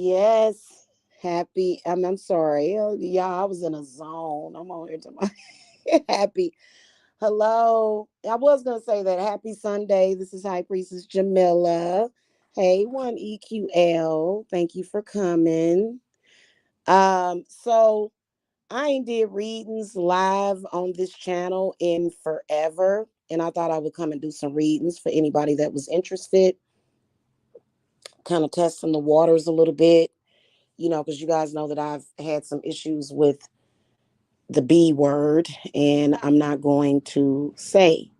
Yes. Happy. I'm sorry. Yeah, I was in a zone. I'm on here to my happy. Hello. I was gonna say that happy Sunday. This is High Priestess Jamila. Hey, one EQL. Thank you for coming. So I ain't did readings live on this channel in forever. And I thought I would come and do some readings for anybody that was interested, kind of testing the waters a little bit, because you guys know that I've had some issues with the B word, and I'm not going to say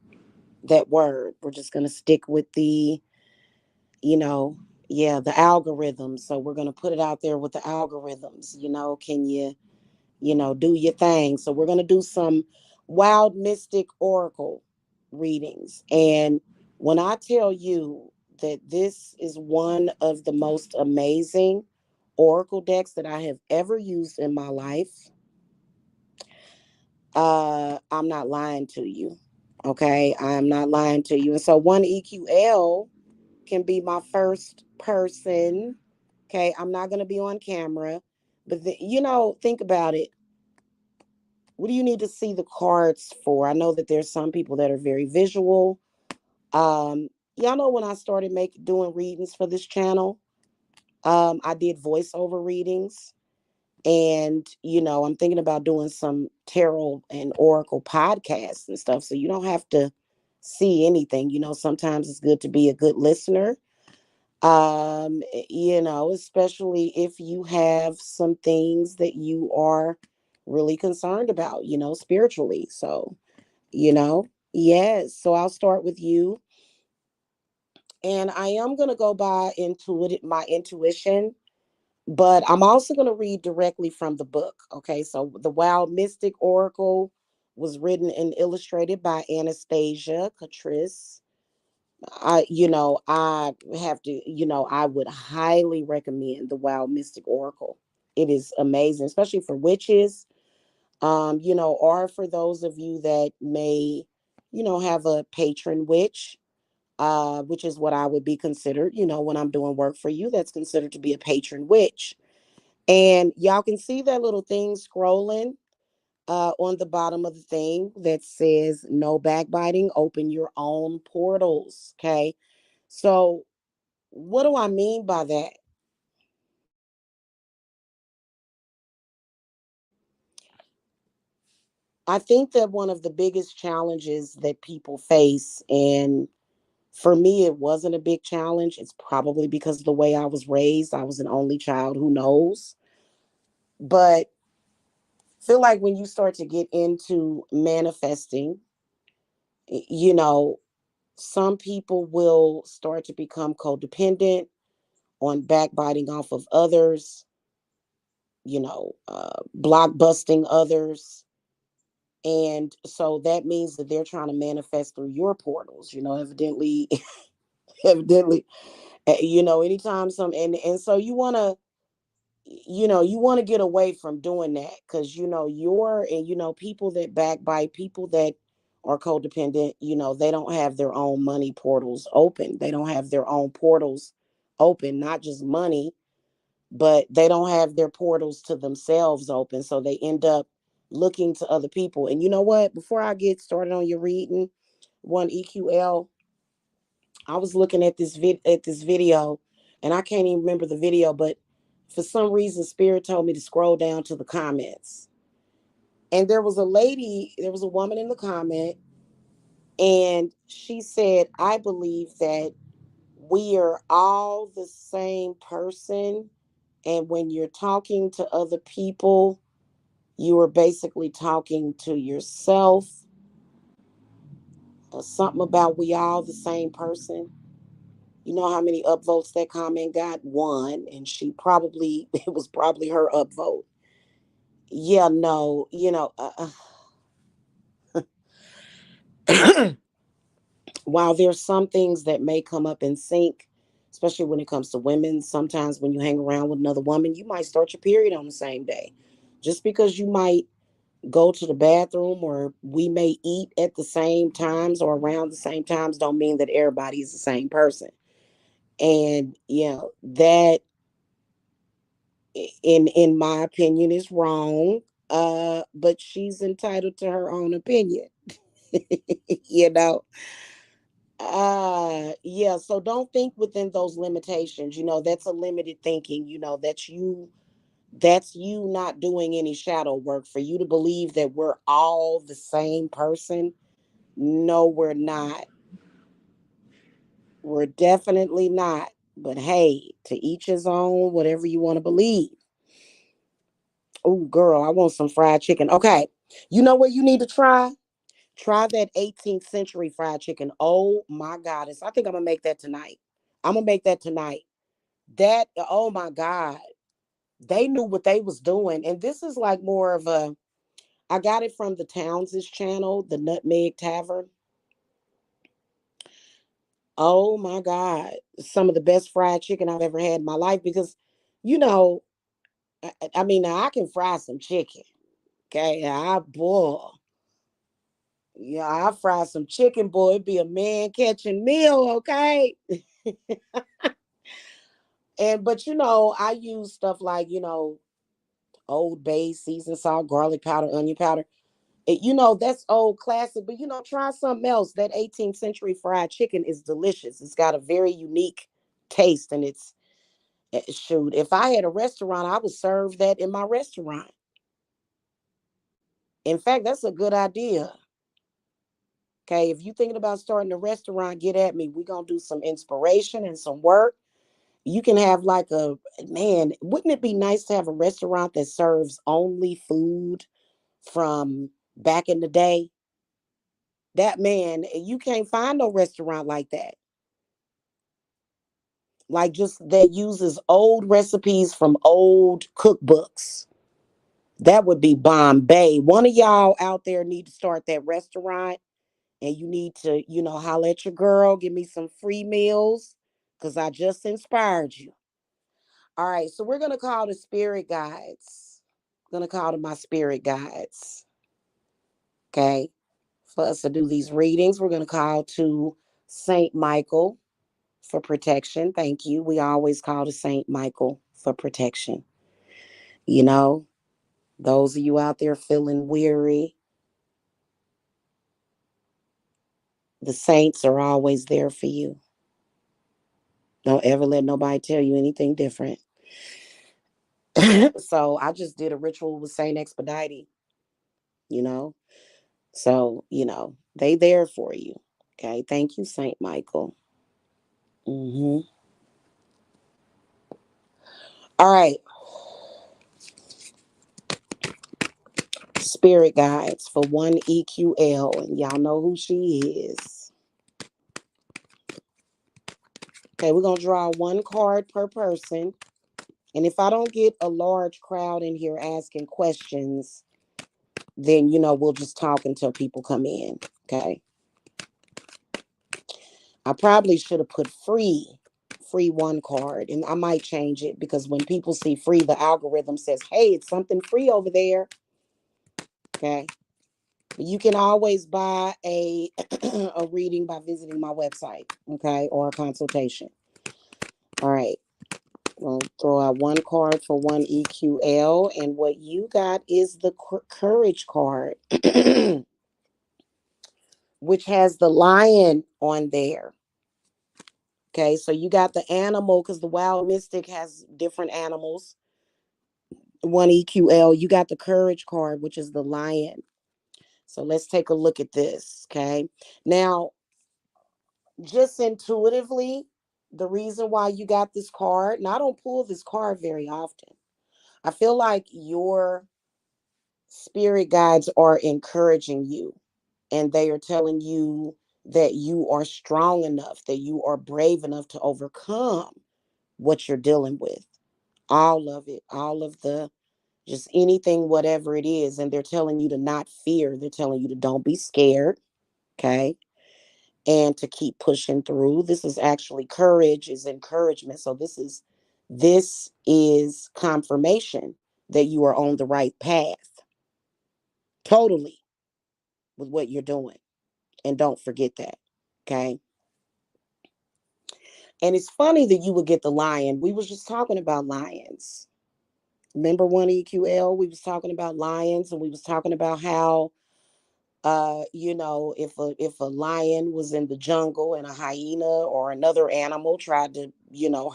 that word. We're just going to stick with you know, the algorithms. So we're going to put it out there with the algorithms. Can do your thing. So we're going to do some wild mystic oracle readings. And when I tell you that this is one of the most amazing oracle decks that I have ever used in my life, I'm not lying to you. Okay, I'm not lying to you. And so one EQL can be my first person. Okay, I'm not going to be on camera, but think about it. What do you need to see the cards for? I know that there's some people that are very visual. Y'all know when I started doing readings for this channel, I did voiceover readings. And, I'm thinking about doing some tarot and oracle podcasts and stuff. So you don't have to see anything. Sometimes it's good to be a good listener. Especially if you have some things that you are really concerned about, spiritually. So, yes. So I'll start with you. And I am going to go by my intuition, but I'm also going to read directly from the book. Okay. So the Wild Mystic Oracle was written and illustrated by Anastasia Catrice. I have to, I would highly recommend the Wild Mystic Oracle. It is amazing, especially for witches, or for those of you that may, have a patron witch, which is what I would be considered, when I'm doing work for you, that's considered to be a patron witch. And y'all can see that little thing scrolling on the bottom of the thing that says no backbiting, open your own portals. Okay. So, what do I mean by that? I think that one of the biggest challenges that people face, and for me, it wasn't a big challenge. It's probably because of the way I was raised. I was an only child, who knows? But feel like when you start to get into manifesting, you know, some people will start to become codependent on backbiting off of others, block busting others. And so that means that they're trying to manifest through your portals, evidently, evidently, anytime and so you want to get away from doing that because people that backbite, people that are codependent, they don't have their own money portals open. They don't have their own portals open, not just money, but they don't have their portals to themselves open. So they end up looking to other people. And you know what? Before I get started on your reading, one EQL, I was looking at this video, and I can't even remember the video, but for some reason, Spirit told me to scroll down to the comments. And there was a woman in the comment, and she said, I believe that we are all the same person. And when you're talking to other people, you are basically talking to yourself. Something about we all the same person. You know how many upvotes that comment got? One. And it was probably her upvote. Yeah, no, while there's some things that may come up in sync, especially when it comes to women, sometimes when you hang around with another woman, you might start your period on the same day. Just because you might go to the bathroom or we may eat at the same times or around the same times don't mean that everybody is the same person. And that in my opinion, is wrong. But she's entitled to her own opinion. you know. Yeah, so don't think within those limitations. That's a limited thinking. That's you not doing any shadow work. For you to believe that we're all the same person, no, we're not. We're definitely not. But hey, to each his own, whatever you want to believe. Oh, girl, I want some fried chicken. Okay. You know what you need to try? Try that 18th century fried chicken. Oh my goddess. I think I'm gonna make that tonight. I'm gonna make that tonight. That, oh my God. They knew what they was doing. And this is like more of a, I got it from the Towns's channel, the Nutmeg Tavern. Oh my God. Some of the best fried chicken I've ever had in my life because, you know, I mean, now I can fry some chicken. Okay. I boil. Yeah, I fry some chicken, boy. It'd be a man catching meal, okay? But I use stuff like, Old Bay, seasoned salt, garlic powder, onion powder. That's old classic, but try something else. That 18th century fried chicken is delicious. It's got a very unique taste, and shoot, if I had a restaurant, I would serve that in my restaurant. In fact, that's a good idea. Okay, if you're thinking about starting a restaurant, get at me. We're gonna do some inspiration and some work. You can have like a man, wouldn't it be nice to have a restaurant that serves only food from back in the day? That man, you can't find no restaurant like that. Like just that uses old recipes from old cookbooks. That would be Bombay. One of y'all out there need to start that restaurant, and you need to, holler at your girl, give me some free meals because I just inspired you. All right, so we're gonna call the spirit guides. I'm gonna call them my spirit guides. Okay. For us to do these readings, we're gonna call to Saint Michael for protection. Thank you. We always call to Saint Michael for protection. You know, those of you out there feeling weary, the saints are always there for you. Don't ever let nobody tell you anything different. So I just did a ritual with Saint Expedite, you know. So, they there for you. Okay. Thank you, Saint Michael. Hmm. All right. Spirit guides for one EQL. And y'all know who she is. Okay, we're going to draw one card per person. And if I don't get a large crowd in here asking questions, then, we'll just talk until people come in. Okay. I probably should have put free one card. And I might change it because when people see free, the algorithm says, hey, it's something free over there. Okay. But you can always buy a, a reading by visiting my website. Okay. Or a consultation. All right. We'll throw out one card for one EQL. And what you got is the courage card, which has the lion on there. Okay, so you got the animal because the wild mystic has different animals. One EQL. You got the courage card, which is the lion. So let's take a look at this. Okay. Now, just intuitively, the reason why you got this card, and I don't pull this card very often. I feel like your spirit guides are encouraging you, and they are telling you that you are strong enough, that you are brave enough to overcome what you're dealing with. All of it, all of the, just anything, whatever it is. And they're telling you to not fear. They're telling you to don't be scared. Okay. And to keep pushing through. This is actually courage is encouragement. So this is confirmation that you are on the right path. Totally with what you're doing. And don't forget that. Okay. And it's funny that you would get the lion. We was just talking about lions. Remember one EQL? We was talking about lions, and we was talking about how if a lion was in the jungle and a hyena or another animal tried to,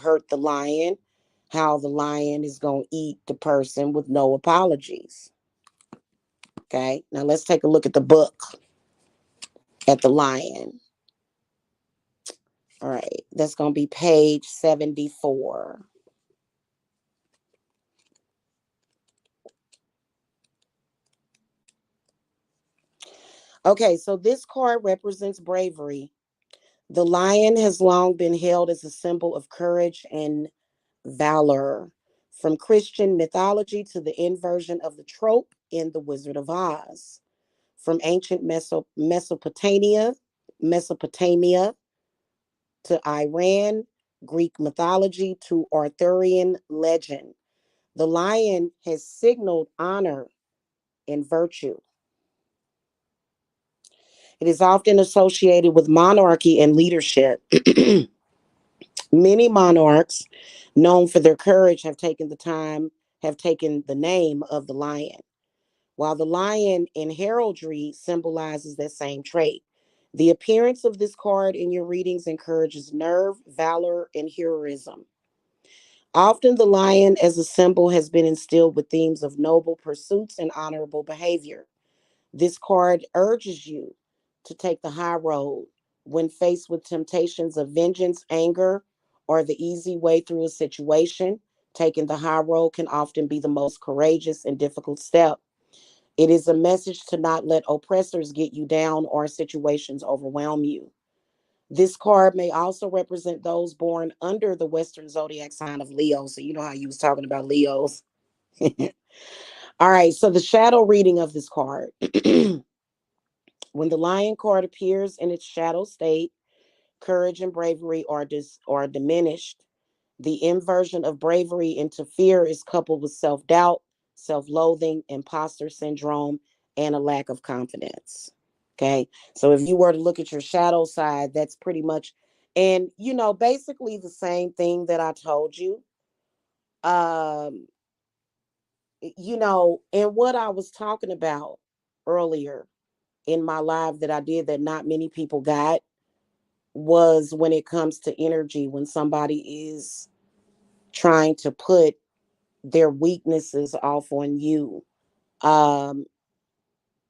hurt the lion, how the lion is going to eat the person with no apologies. Okay, now let's take a look at the book, at the lion. All right, that's going to be page 74. Okay, so this card represents bravery. The lion has long been held as a symbol of courage and valor, from Christian mythology to the inversion of the trope in The Wizard of Oz, from ancient Mesopotamia to Iran, Greek mythology to Arthurian legend. The lion has signaled honor and virtue. It is often associated with monarchy and leadership. Many monarchs known for their courage have taken the name of the lion, while the lion in heraldry symbolizes that same trait. The appearance of this card in your readings encourages nerve, valor, and heroism. Often, the lion as a symbol has been instilled with themes of noble pursuits and honorable behavior. This card urges you to take the high road when faced with temptations of vengeance, anger, or the easy way through a situation. Taking the high road can often be the most courageous and difficult step. It is a message to not let oppressors get you down or situations overwhelm you. This card may also represent those born under the Western zodiac sign of Leo. So you know how you was talking about Leos. All right, so the shadow reading of this card. When the lion card appears in its shadow state, courage and bravery are diminished. The inversion of bravery into fear is coupled with self-doubt, self-loathing, imposter syndrome, and a lack of confidence. Okay. So if you were to look at your shadow side, that's pretty much, and basically the same thing that I told you. Um, and what I was talking about earlier in my live that I did that not many people got was when it comes to energy, when somebody is trying to put their weaknesses off on you. Um,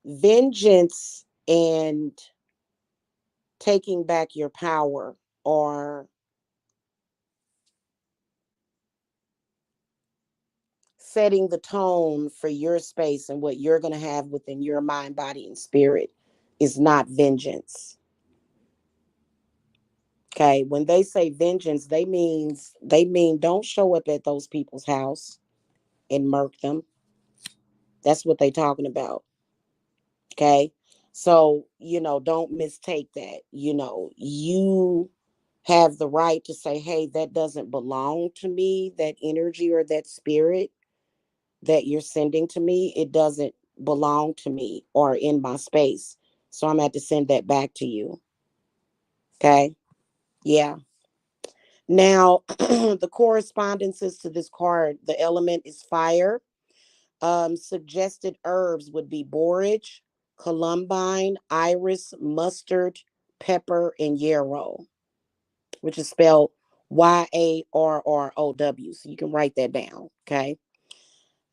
Vengeance and taking back your power, or setting the tone for your space and what you're going to have within your mind, body, and spirit is not vengeance. Okay, when they say vengeance, they mean don't show up at those people's house and murk them. That's what they talking about. Okay. So, don't mistake that. You have the right to say, hey, that doesn't belong to me, that energy or that spirit that you're sending to me, it doesn't belong to me or in my space. So I'm going to have to send that back to you. Okay. Yeah. Now, the correspondences to this card, the element is fire. Suggested herbs would be borage, columbine, iris, mustard, pepper, and yarrow, which is spelled Yarrow. So you can write that down. Okay.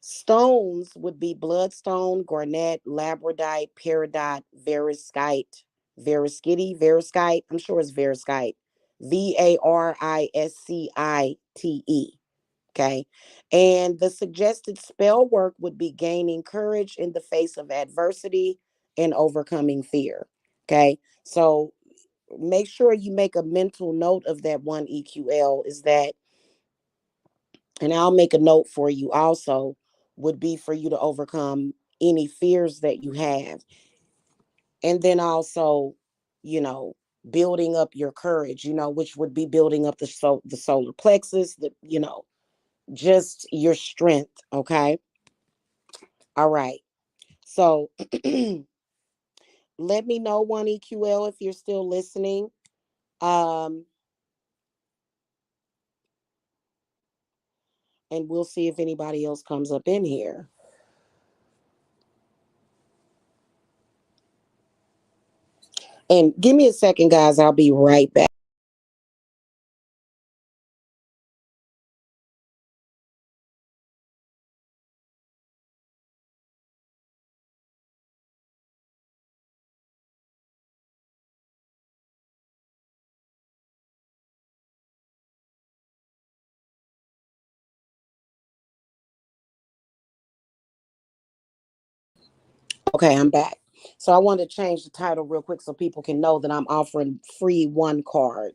Stones would be bloodstone, garnet, labradite, peridot, veriscite. I'm sure it's veriscite. Variscite. Okay. And the suggested spell work would be gaining courage in the face of adversity and overcoming fear. Okay. So make sure you make a mental note of that one EQL is that, and I'll make a note for you also, would be for you to overcome any fears that you have. And then also, you know, building up your courage, which would be building up the solar plexus, just your strength. Okay. All right. So let me know, one EQL, if you're still listening. Um, and we'll see if anybody else comes up in here. And give me a second, guys. I'll be right back. Okay, I'm back. So I want to change the title real quick so people can know that I'm offering free one card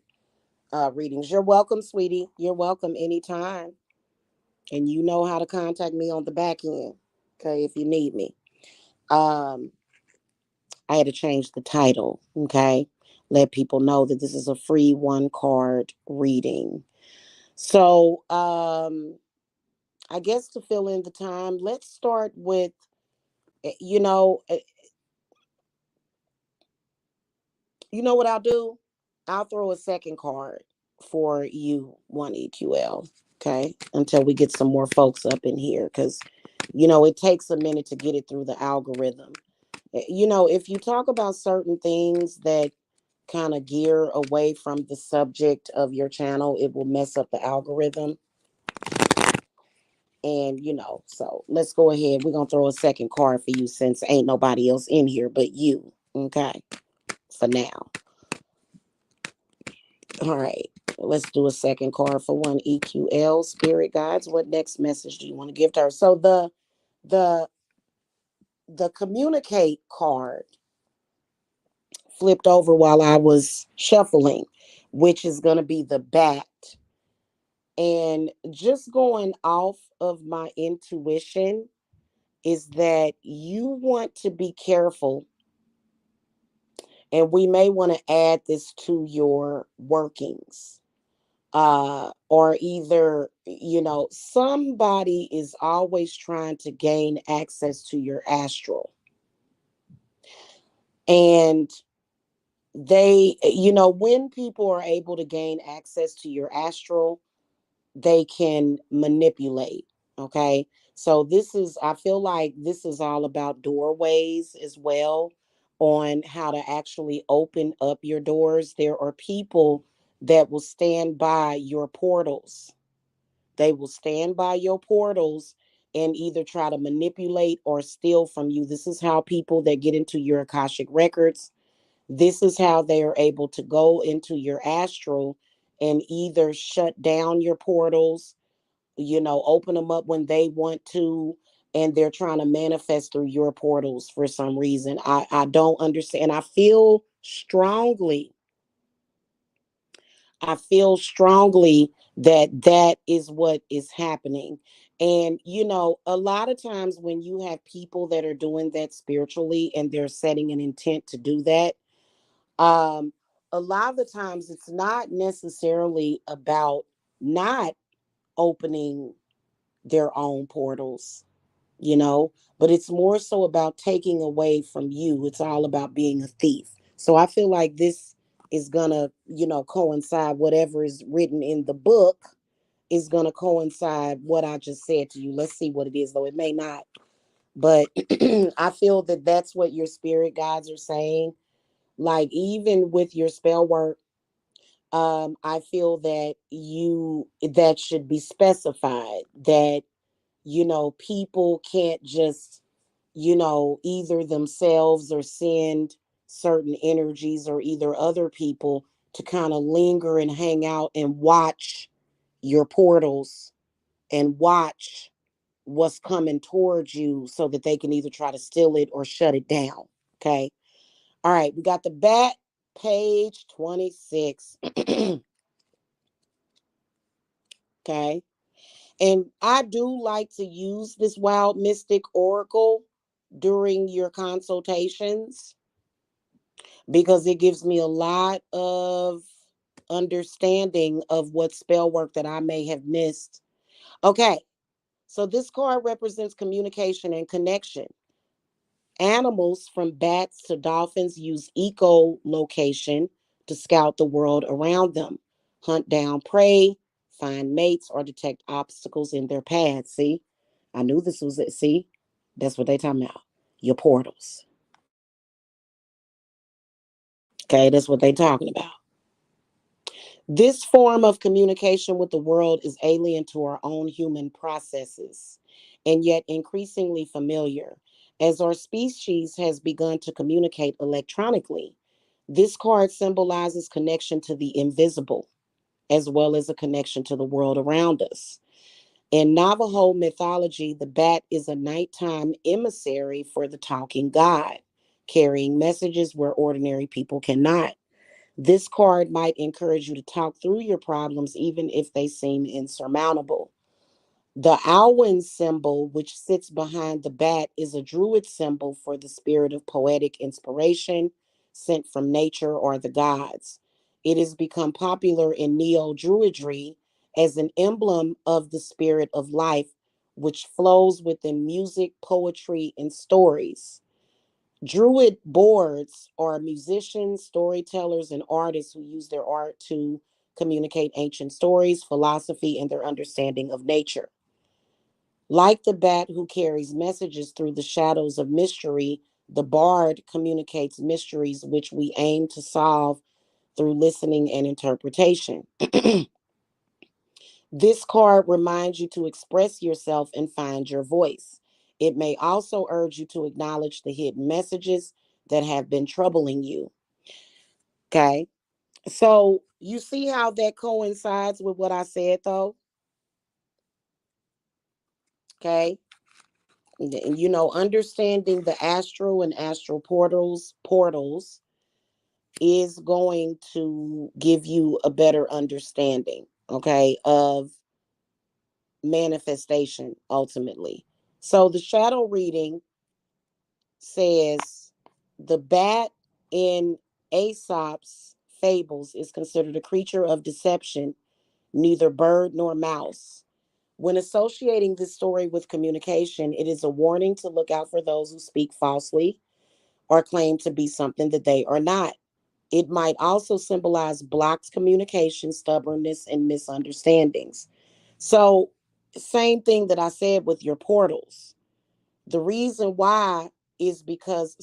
readings. You're welcome, sweetie. You're welcome anytime. And you know how to contact me on the back end. Okay, if you need me. Um, I had to change the title. Okay, let people know that this is a free one card reading. So I guess to fill in the time, let's start with you know you know what I'll do? I'll throw a second card for you, one EQL. Okay. Until we get some more folks up in here. Because, it takes a minute to get it through the algorithm. If you talk about certain things that kind of gear away from the subject of your channel, it will mess up the algorithm. And, so let's go ahead. We're going to throw a second card for you since ain't nobody else in here but you. Okay. For now. All right, let's do a second card for one EQL. Spirit guides, what next message do you want to give to her? So the the communicate card flipped over while I was shuffling, which is going to be the bat. And just going off of my intuition is that you want to be careful, and we may want to add this to your workings, or either somebody is always trying to gain access to your astral, and when people are able to gain access to your astral, they can manipulate. Okay, so I feel like this is all about doorways as well, on how to actually open up your doors. There are people that will stand by your portals. They will stand by your portals and either try to manipulate or steal from you. This is how people that get into your Akashic records, this is how they are able to go into your astral and either shut down your portals, open them up when they want to, and they're trying to manifest through your portals for some reason. I don't understand. I feel strongly that that is what is happening. And, a lot of times when you have people that are doing that spiritually and they're setting an intent to do that, um, a lot of the times it's not necessarily about not opening their own portals, you know, but it's more so about taking away from you. It's all about being a thief. So I feel like this is gonna, coincide. Whatever is written in the book is gonna coincide what I just said to you. Let's see what it is, though it may not. But I feel that that's what your spirit guides are saying. Like, even with your spell work, I feel that that should be specified, that people can't just, either themselves or send certain energies, or either other people to kind of linger and hang out and watch your portals and watch what's coming towards you so that they can either try to steal it or shut it down. Okay. All right. We got the bat, page 26. Okay. And I do like to use this Wild Mystic Oracle during your consultations because it gives me a lot of understanding of what spell work that I may have missed. Okay, so this card represents communication and connection. Animals from bats to dolphins use echolocation to scout the world around them, hunt down prey, find mates, or detect obstacles in their path. See, I knew this was it. See, that's what they talking about. Your portals. Okay, that's what they talking about. This form of communication with the world is alien to our own human processes, and yet increasingly familiar. As our species has begun to communicate electronically, this card symbolizes connection to the invisible, as well as a connection to the world around us. In Navajo mythology, the bat is a nighttime emissary for the talking god, carrying messages where ordinary people cannot. This card might encourage you to talk through your problems, even if they seem insurmountable. The Alwyn symbol, which sits behind the bat, is a druid symbol for the spirit of poetic inspiration sent from nature or the gods. It has become popular in neo druidry as an emblem of the spirit of life, which flows within music, poetry, and stories. Druid boards are musicians, storytellers, and artists who use their art to communicate ancient stories, philosophy, and their understanding of nature. Like the bat who carries messages through the shadows of mystery, the bard communicates mysteries which we aim to solve through listening and interpretation. This card reminds you to express yourself and find your voice. It may also urge you to acknowledge the hidden messages that have been troubling you. Okay. So you see how that coincides with what I said, though? Okay. You know, understanding the astral and astral portals is going to give you a better understanding, okay, of manifestation ultimately. So the shadow reading says the bat in Aesop's fables is considered a creature of deception, neither bird nor mouse. When associating this story with communication, it is a warning to look out for those who speak falsely or claim to be something that they are not. It might also symbolize blocked communication, stubbornness, and misunderstandings. So, same thing that I said with your portals. The reason why is because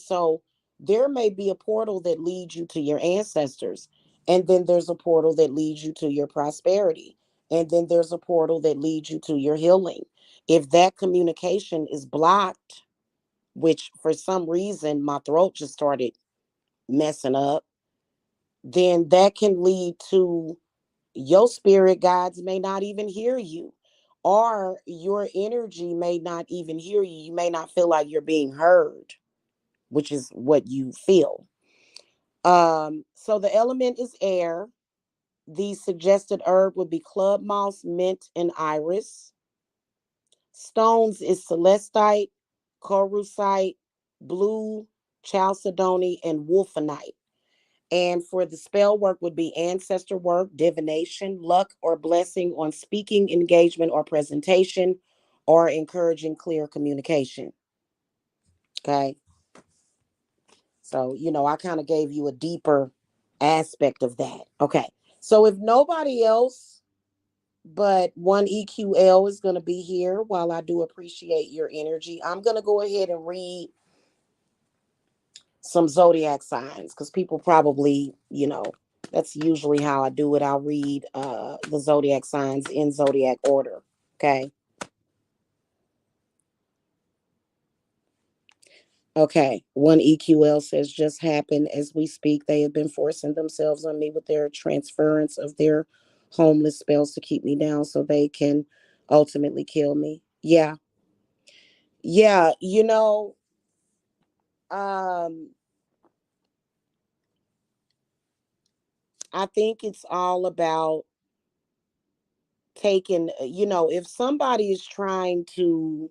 there may be a portal that leads you to your ancestors, and then there's a portal that leads you to your prosperity, and then there's a portal that leads you to your healing. If that communication is blocked, which for some reason my throat just started messing up, then that can lead to your spirit guides may not even hear you, or your energy may not even hear you. You may not feel like you're being heard, which is what you feel. So the element is air. The suggested herb would be club moss, mint, and iris. Stones is celestite, coruscite, blue chalcedony, and wolfenite. And for the spell work would be ancestor work, divination, luck or blessing on speaking, engagement, or presentation, or encouraging clear communication. Okay. So, I kind of gave you a deeper aspect of that. Okay. So if nobody else but one EQL is going to be here, while I do appreciate your energy, I'm going to go ahead and read some zodiac signs because people probably, that's usually how I do it. I'll read the zodiac signs in zodiac order. Okay. Okay. One EQL says just happened as we speak. They have been forcing themselves on me with their transference of their homeless spells to keep me down so they can ultimately kill me. Yeah. Yeah. Um, I think it's all about taking, if somebody is trying to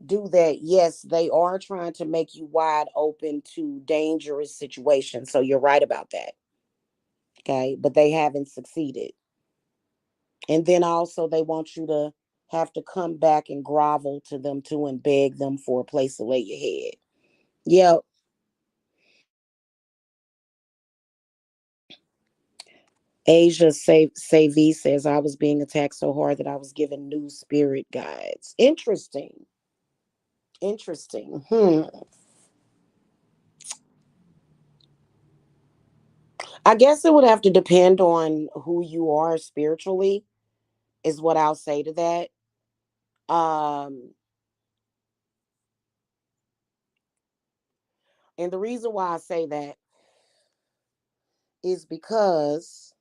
do that, yes, they are trying to make you wide open to dangerous situations. So you're right about that. Okay. But they haven't succeeded. And then also, they want you to have to come back and grovel to them too and beg them for a place to lay your head. Yeah. Asia say V says I was being attacked so hard that I was given new spirit guides. Interesting. Interesting. I guess it would have to depend on who you are spiritually, is what I'll say to that. Um, and the reason why I say that is because,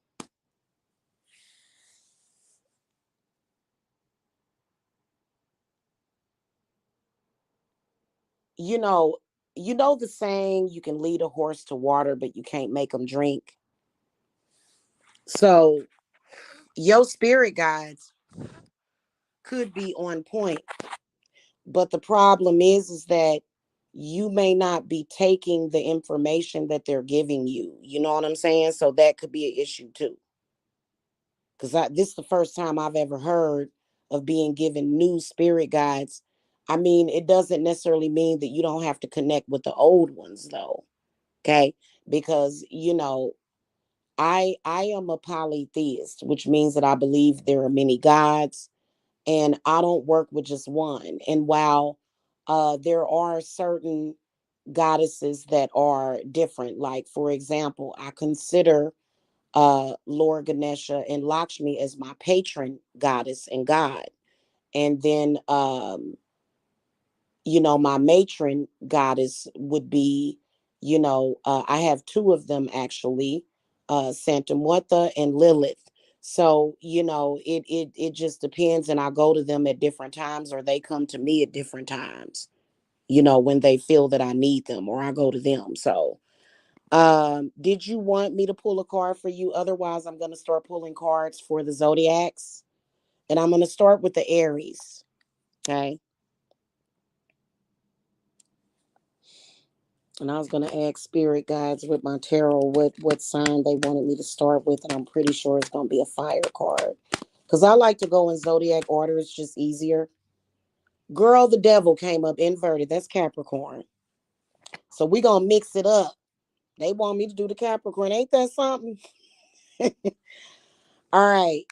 you know, you know the saying, you can lead a horse to water, but you can't make them drink. So your spirit guides could be on point, but the problem is that you may not be taking the information that they're giving you. You know what I'm saying? So that could be an issue too. Because this is the first time I've ever heard of being given new spirit guides. I mean, it doesn't necessarily mean that you don't have to connect with the old ones, though. Okay, because I am a polytheist, which means that I believe there are many gods, and I don't work with just one. And while there are certain goddesses that are different, like for example, I consider Lord Ganesha and Lakshmi as my patron goddess and god. And then my matron goddess would be, I have two of them actually, Santa Muerta and Lilith. So, it just depends, and I go to them at different times, or they come to me at different times, when they feel that I need them, or I go to them. So, did you want me to pull a card for you? Otherwise, I'm going to start pulling cards for the zodiacs, and I'm going to start with the Aries. Okay. And I was going to ask spirit guides with my tarot what sign they wanted me to start with, and I'm pretty sure it's going to be a fire card, because I like to go in zodiac order. It's just easier. Girl, the devil came up inverted. That's Capricorn. So we going to mix it up. They want me to do the Capricorn. Ain't that something? All right.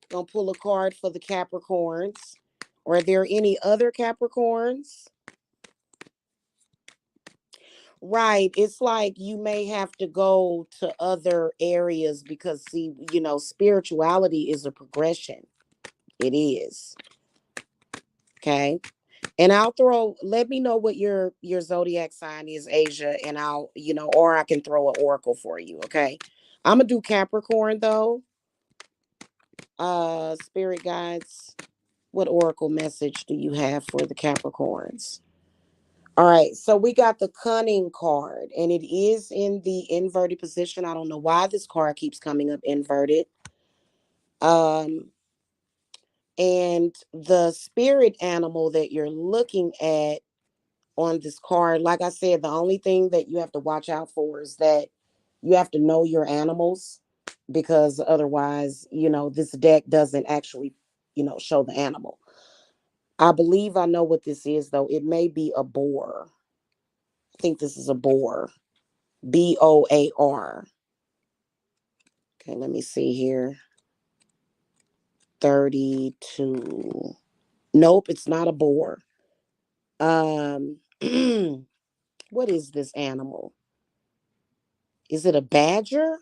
Gonna pull a card for the Capricorns. Are there any other Capricorns? Right. It's like you may have to go to other areas because, see, spirituality is a progression. It is. Okay. And let me know what your zodiac sign is, Asia, and or I can throw an oracle for you. Okay. I'm gonna do Capricorn though. Spirit guides, what oracle message do you have for the Capricorns? All right, so we got the cunning card, and it is in the inverted position. I don't know why this card keeps coming up inverted. Um, and the spirit animal that you're looking at on this card, like I said, the only thing that you have to watch out for is that you have to know your animals, because otherwise, this deck doesn't actually, show the animal. I believe I know what this is, though. It may be a boar. I think this is a boar. Boar. Okay, let me see here. 32. Nope, it's not a boar. Um, what is this animal? Is it a badger?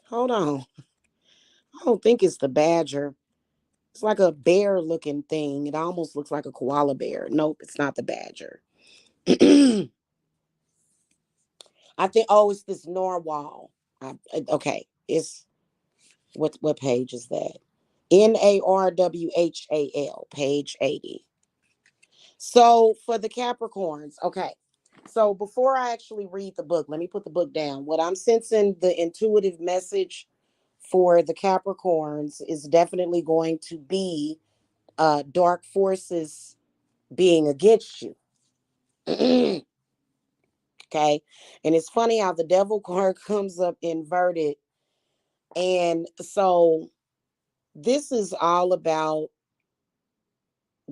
Hold on. I don't think it's the badger. It's like a bear looking thing. It almost looks like a koala bear. Nope, it's not the badger. I think, oh, it's this narwhal. Okay, it's what page is that? Narwhal, page 80. So for the Capricorns, okay. So before I actually read the book, let me put the book down. What I'm sensing, the intuitive message for the Capricorns is definitely going to be dark forces being against you. Okay. And it's funny how the devil card comes up inverted. And so this is all about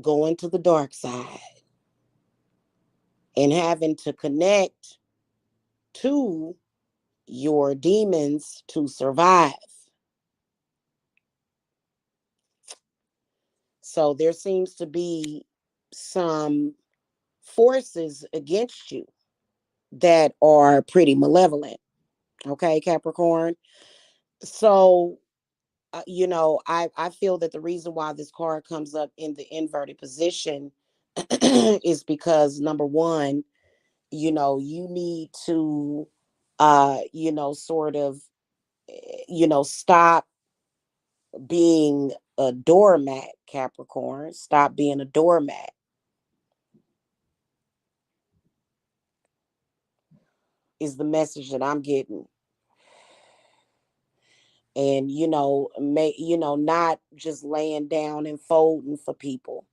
going to the dark side and having to connect to your demons to survive. So there seems to be some forces against you that are pretty malevolent. Okay, Capricorn. So, I feel that the reason why this card comes up in the inverted position is because number one, you need to, sort of, stop being a doormat, Capricorn. Stop being a doormat is the message that I'm getting. And not just laying down and folding for people,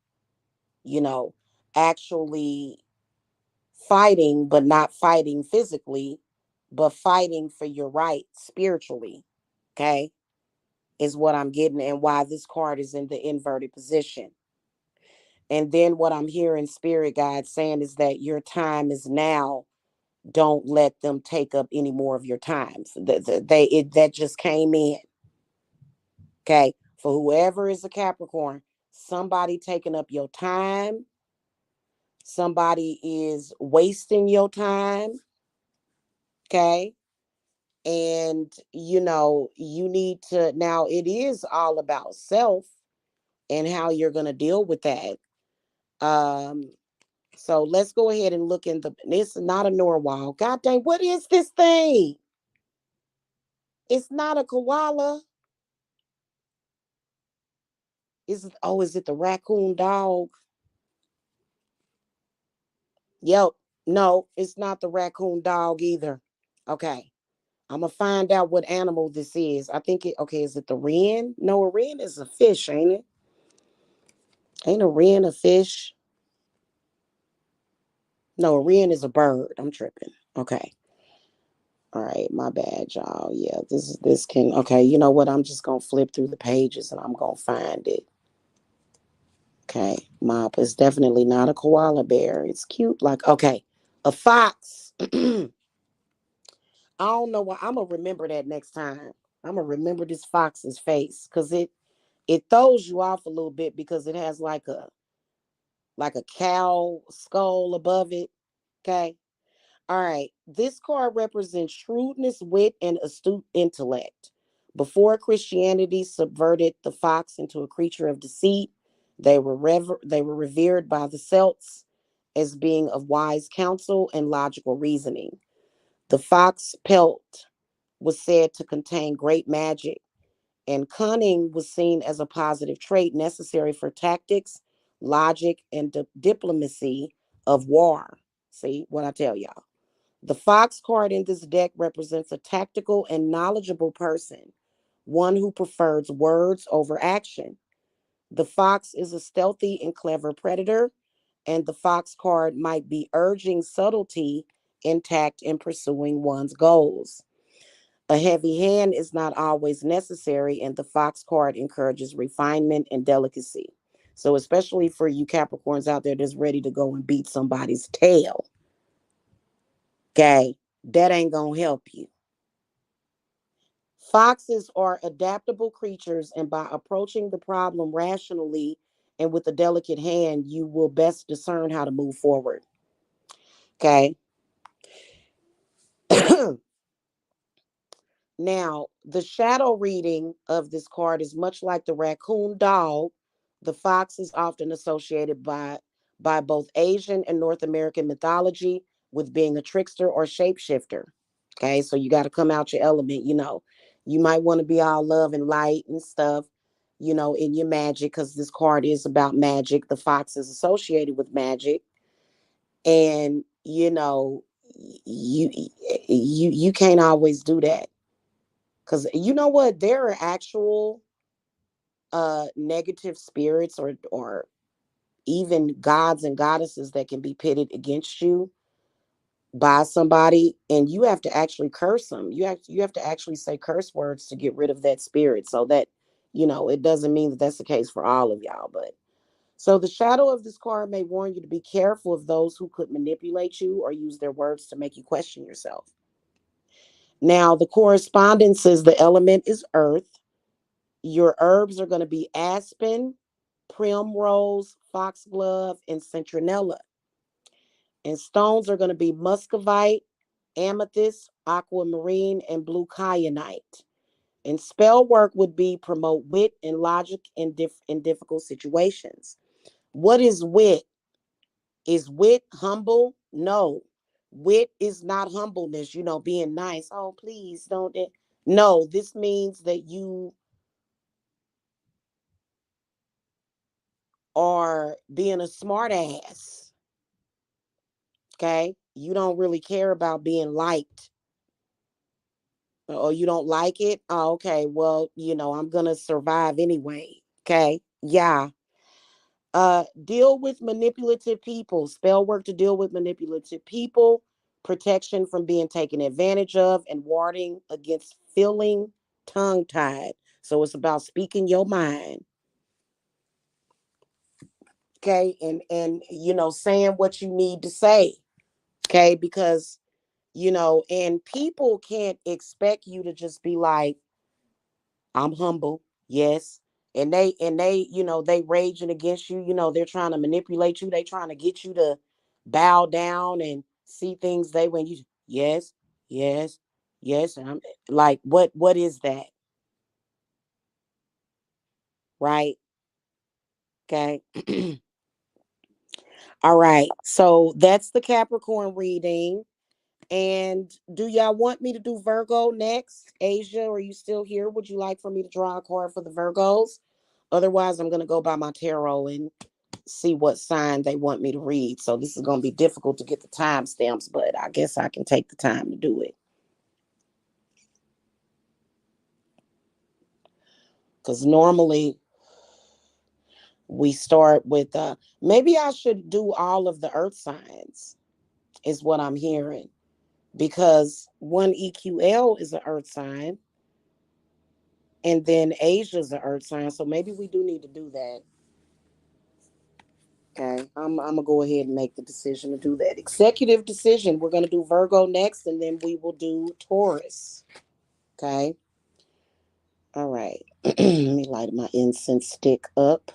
you know, actually fighting, but not fighting physically, but fighting for your right spiritually. Okay, is what I'm getting, and why this card is in the inverted position. And then what I'm hearing spirit guide saying is that your time is now. Don't let them take up any more of your time. That just came in. Okay, for whoever is a Capricorn, somebody taking up your time, somebody is wasting your time. Okay, and you need to, now it is all about self and how you're going to deal with that. um so let's go ahead and look in the, it's not a narwhal, god dang, what is this thing? It's not a koala. Is it, oh, is it the raccoon dog? Yep. No, it's not the raccoon dog either. Okay, I'm gonna find out what animal this is. I think it, okay, is it the wren? No, a wren is a fish, ain't it? Ain't a wren a fish? No, a wren is a bird. I'm tripping. Okay. All right, my bad, y'all. Yeah, this can, okay, you know what? I'm just gonna flip through the pages and I'm gonna find it. Okay. Mop is definitely not a koala bear. It's cute. Like, okay, a fox. I don't know why. I'm gonna remember that next time. I'm gonna remember this fox's face because it throws you off a little bit because it has like a cow skull above it. Okay. All right. This card represents shrewdness, wit, and astute intellect. Before Christianity subverted the fox into a creature of deceit, they were revered by the Celts as being of wise counsel and logical reasoning. The fox pelt was said to contain great magic, and cunning was seen as a positive trait necessary for tactics, logic, and diplomacy of war. See what I tell y'all? The fox card in this deck represents a tactical and knowledgeable person, one who prefers words over action. The fox is a stealthy and clever predator, and the fox card might be urging subtlety in tact in pursuing one's goals. A heavy hand is not always necessary, and the fox card encourages refinement and delicacy. So, especially for you Capricorns out there that's ready to go and beat somebody's tail, okay, that ain't gonna help you. Foxes are adaptable creatures, and by approaching the problem rationally and with a delicate hand, you will best discern how to move forward. Okay. Now, the shadow reading of this card is much like the raccoon dog. The fox is often associated by both Asian and North American mythology with being a trickster or shapeshifter. Okay, so you got to come out your element. You might want to be all love and light and stuff, in your magic, because this card is about magic. The fox is associated with magic, and you can't always do that. Because you know what? There are actual negative spirits or even gods and goddesses that can be pitted against you by somebody, and you have to actually curse them. You have to actually say curse words to get rid of that spirit. So that, it doesn't mean that that's the case for all of y'all, but so the shadow of this card may warn you to be careful of those who could manipulate you or use their words to make you question yourself. Now, the correspondence says the element is earth. Your herbs are going to be aspen, primrose, foxglove, and citronella. And stones are going to be muscovite, amethyst, aquamarine, and blue kyanite. And spell work would be promote wit and logic in difficult situations. What is wit? Is wit humble? No. Wit is not humbleness, being nice. Oh, please don't. No, this means that you are being a smart ass. Okay. You don't really care about being liked. Or you don't like it. Oh, okay. Well, I'm going to survive anyway. Okay. Yeah. Deal with manipulative people. Spell work to deal with manipulative people, protection from being taken advantage of, and warding against feeling tongue tied. So it's about speaking your mind. Okay. And saying what you need to say. Okay. Because, and people can't expect you to just be like, I'm humble. Yes. And they raging against you. They're trying to manipulate you. They trying to get you to bow down and see things they when you yes, yes, yes. And I'm like, what is that? Right? Okay. All right. So that's the Capricorn reading. And do y'all want me to do Virgo next? Asia, are you still here? Would you like for me to draw a card for the Virgos? Otherwise, I'm going to go by my tarot and see what sign they want me to read. So this is going to be difficult to get the timestamps, but I guess I can take the time to do it. Because normally we start with, maybe I should do all of the earth signs, is what I'm hearing. Because one EQL is an earth sign, and then Asia's an earth sign. So maybe we do need to do that. Okay, I'm gonna go ahead and make the decision to do that. Executive decision. We're gonna do Virgo next, and then we will do Taurus. Okay. All right. Let me light my incense stick up.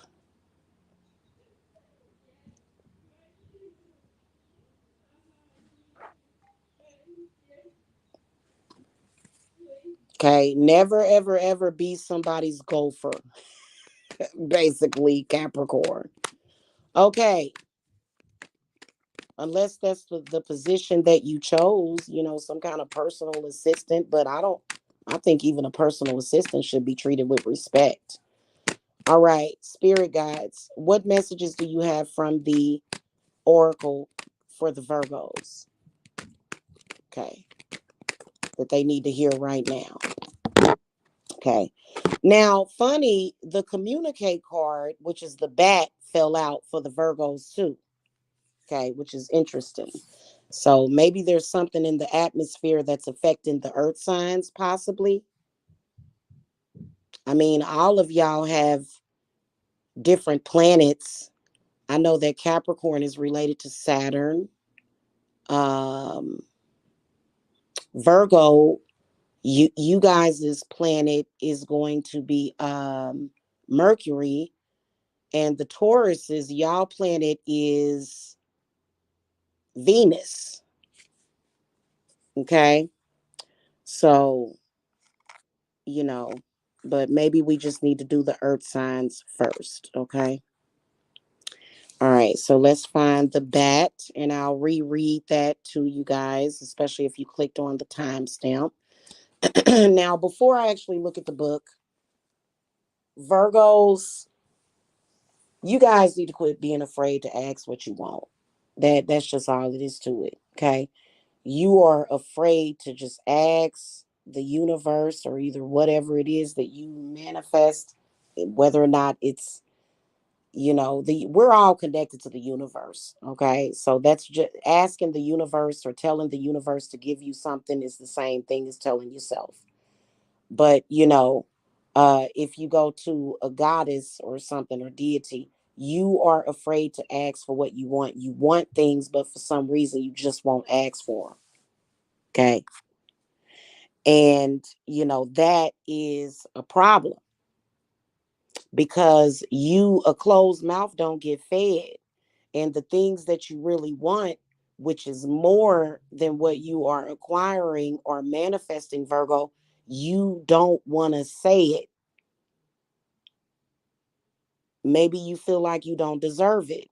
Okay. Never, ever, ever be somebody's gopher. Basically, Capricorn. Okay. Unless that's the position that you chose, some kind of personal assistant. But I think even a personal assistant should be treated with respect. All right. Spirit guides. What messages do you have from the Oracle for the Virgos? Okay. That they need to hear right now. Okay. Now, funny, the communicate card, which is the bat, fell out for the Virgos too. Okay, which is interesting. So maybe there's something in the atmosphere that's affecting the earth signs, possibly. I mean, all of y'all have different planets. I know that Capricorn is related to Saturn. Um, Virgo, you guys' planet is going to be Mercury, and the Taurus's y'all planet is Venus. Okay. So, you know, but maybe we just need to do the earth signs first. Okay. All right. So let's find the bat and I'll reread that to you guys, especially if you clicked on the timestamp. Now, before I actually look at the book, Virgos, you guys need to quit being afraid to ask what you want. That's just all it is to it. Okay. You are afraid to just ask the universe or either whatever it is that you manifest, whether or not it's, we're all connected to the universe. Okay. So that's just asking the universe or telling the universe to give you something is the same thing as telling yourself. But, if you go to a goddess or something or deity, you are afraid to ask for what you want. You want things, but for some reason, you just won't ask for them. Okay. And, that is a problem because a closed mouth don't get fed. And the things that you really want, which is more than what you are acquiring or manifesting, Virgo, you don't want to say it. Maybe you feel like you don't deserve it.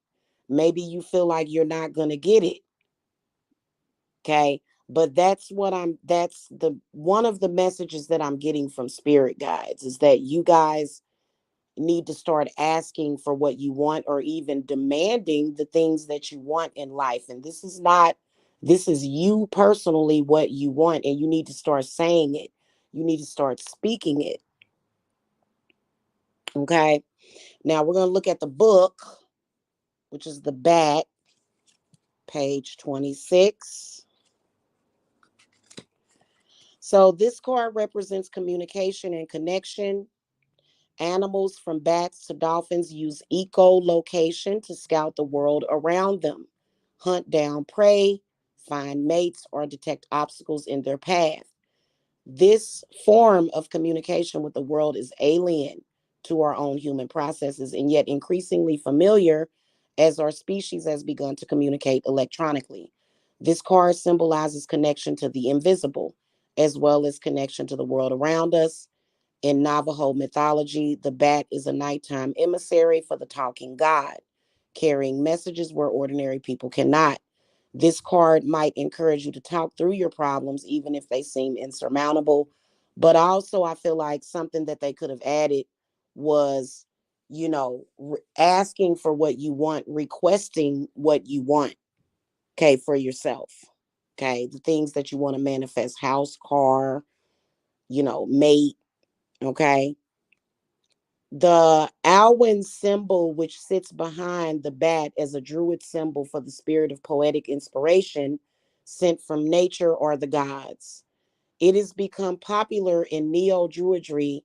Maybe you feel like you're not going to get it. Okay. But that's the one of the messages that I'm getting from spirit guides is that you guys need to start asking for what you want, or even demanding the things that you want in life. And this is you personally what you want, and you need to start saying it. You need to start speaking it. Okay. Now we're going to look at the book, which is the back, page 26. So this card represents communication and connection. Animals from bats to dolphins use echolocation to scout the world around them, hunt down prey, find mates, or detect obstacles in their path. This form of communication with the world is alien to our own human processes, and yet increasingly familiar as our species has begun to communicate electronically. This card symbolizes connection to the invisible, as well as connection to the world around us. In Navajo mythology, the bat is a nighttime emissary for the talking god, carrying messages where ordinary people cannot. This card might encourage you to talk through your problems, even if they seem insurmountable. But also, I feel like something that they could have added was, asking for what you want, requesting what you want, okay, for yourself. Okay, the things that you want to manifest: house, car, mate. Okay. The Alwyn symbol, which sits behind the bat as a druid symbol for the spirit of poetic inspiration sent from nature or the gods. It has become popular in neo Druidry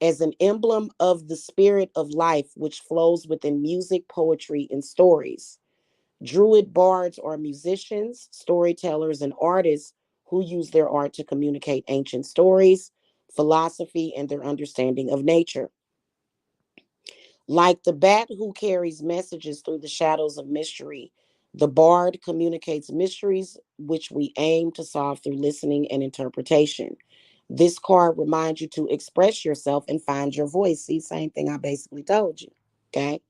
as an emblem of the spirit of life, which flows within music, poetry, and stories. Druid bards are musicians, storytellers, and artists who use their art to communicate ancient stories, philosophy, and their understanding of nature. Like the bat who carries messages through the shadows of mystery, the bard communicates mysteries which we aim to solve through listening and interpretation. This card reminds you to express yourself and find your voice. See, same thing I basically told you. Okay.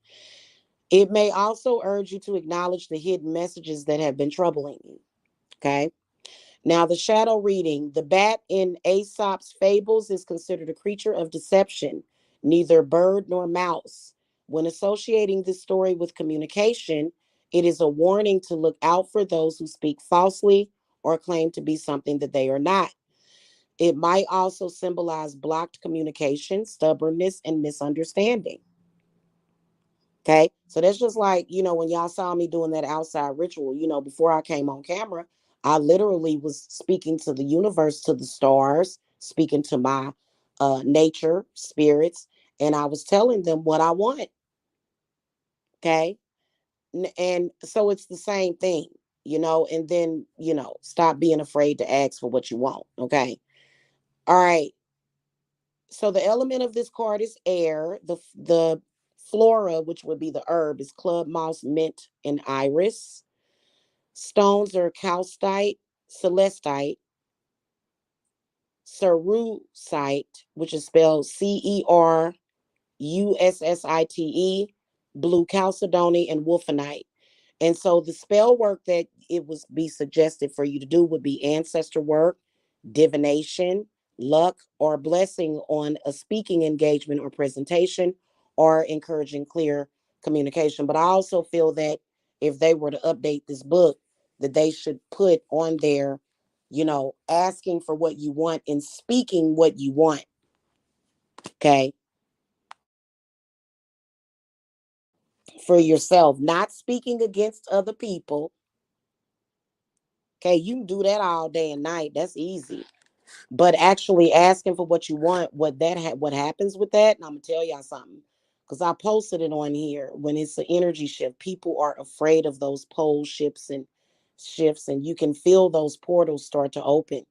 It may also urge you to acknowledge the hidden messages that have been troubling you. Okay. Now, the shadow reading: the bat in Aesop's fables is considered a creature of deception, neither bird nor mouse. When associating this story with communication, it is a warning to look out for those who speak falsely or claim to be something that they are not. It might also symbolize blocked communication, stubbornness, and misunderstanding. Okay. So that's just like, when y'all saw me doing that outside ritual, before I came on camera, I literally was speaking to the universe, to the stars, speaking to my nature, spirits, and I was telling them what I want. Okay. And so it's the same thing, and then, stop being afraid to ask for what you want. Okay. All right. So the element of this card is air. The flora, which would be the herb, is club moss, mint, and iris. Stones are calcite, celestite, cerussite, which is spelled Cerussite, blue chalcedony, and wolfenite. And so the spell work that it would be suggested for you to do would be ancestor work, divination, luck, or blessing on a speaking engagement or presentation, or encouraging clear communication. But I also feel that if they were to update this book, that they should put on there, asking for what you want and speaking what you want. Okay. For yourself, not speaking against other people. Okay. You can do that all day and night. That's easy. But actually asking for what you want, what happens with that, and I'm gonna tell y'all something, because I posted it on here. When it's an energy shift, people are afraid of those pole shifts, and you can feel those portals start to open.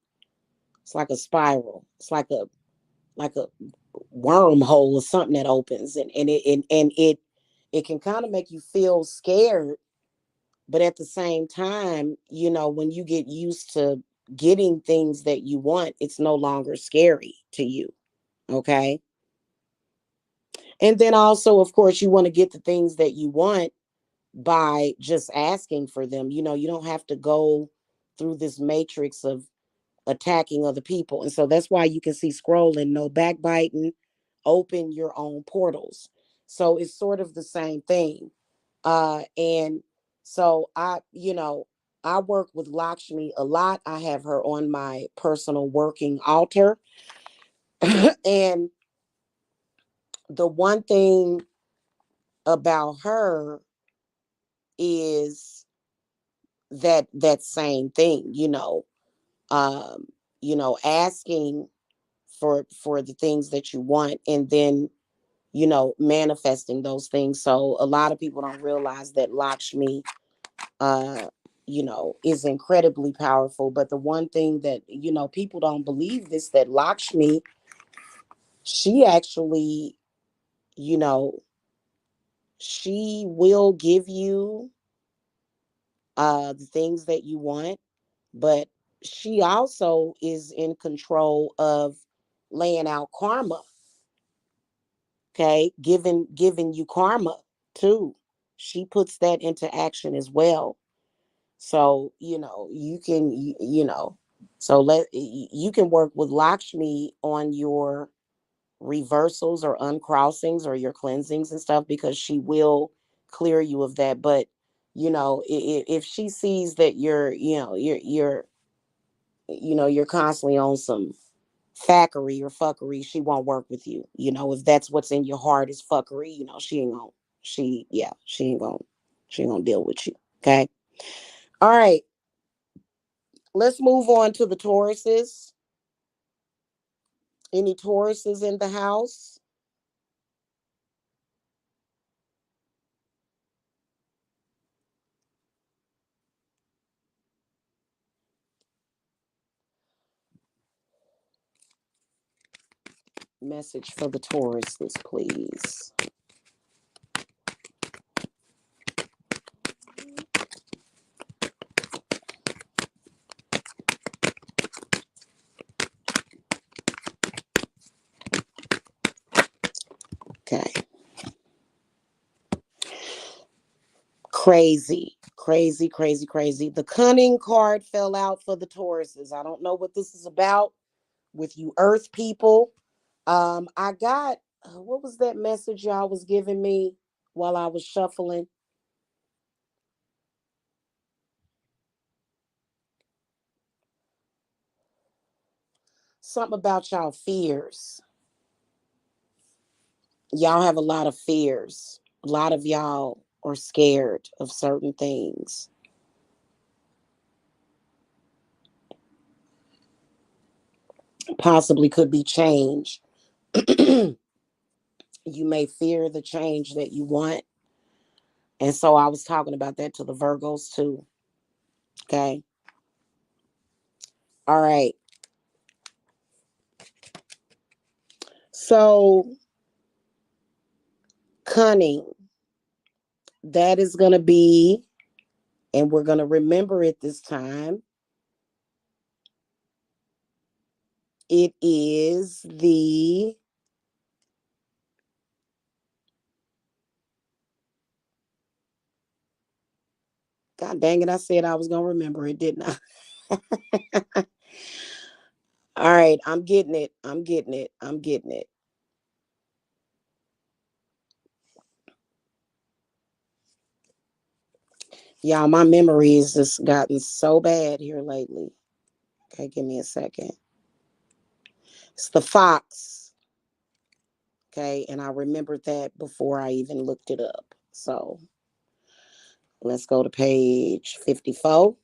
It's like a spiral. It's like like a wormhole or something that opens, and it can kind of make you feel scared, but at the same time, when you get used to getting things that you want, it's no longer scary to you. Okay. And then also, of course, you want to get the things that you want by just asking for them. You don't have to go through this matrix of attacking other people. And so that's why you can see scrolling, no backbiting, open your own portals. So it's sort of the same thing. And so I work with Lakshmi a lot. I have her on my personal working altar. And the one thing about her is that same thing, um, asking for the things that you want, and then manifesting those things. So a lot of people don't realize that Lakshmi uh is incredibly powerful. But the one thing that people don't believe this, that Lakshmi, she actually, you know she will give you the things that you want, but she also is in control of laying out karma. Okay, giving you karma too. She puts that into action as well. So you can so you can work with Lakshmi on your reversals or uncrossings or your cleansings and stuff, because she will clear you of that. But if she sees that you're constantly on some fackery or fuckery, she won't work with you. If that's what's in your heart is fuckery, she ain't gonna she yeah she ain't gonna deal with you. Okay. All right, let's move on to the Tauruses. Any Tauruses in the house? Message for the Tauruses, please. Okay. Crazy, crazy, crazy, crazy. The cunning card fell out for the Tauruses. I don't know what this is about with you Earth people. I got what was that message y'all was giving me while I was shuffling? Something about y'all fears. Y'all have a lot of fears. A lot of y'all are scared of certain things. Possibly could be change. You may fear the change that you want. And so I was talking about that to the Virgos too. Okay. All right. So cunning, that is going to be, and we're going to remember it this time. It is the, God dang it, I said I was going to remember it, didn't I? All right, I'm getting it. I'm getting it. I'm getting it. Y'all, my memory has just gotten so bad here lately. Okay, give me a second. It's the fox. Okay, and I remembered that before I even looked it up. So let's go to page 54.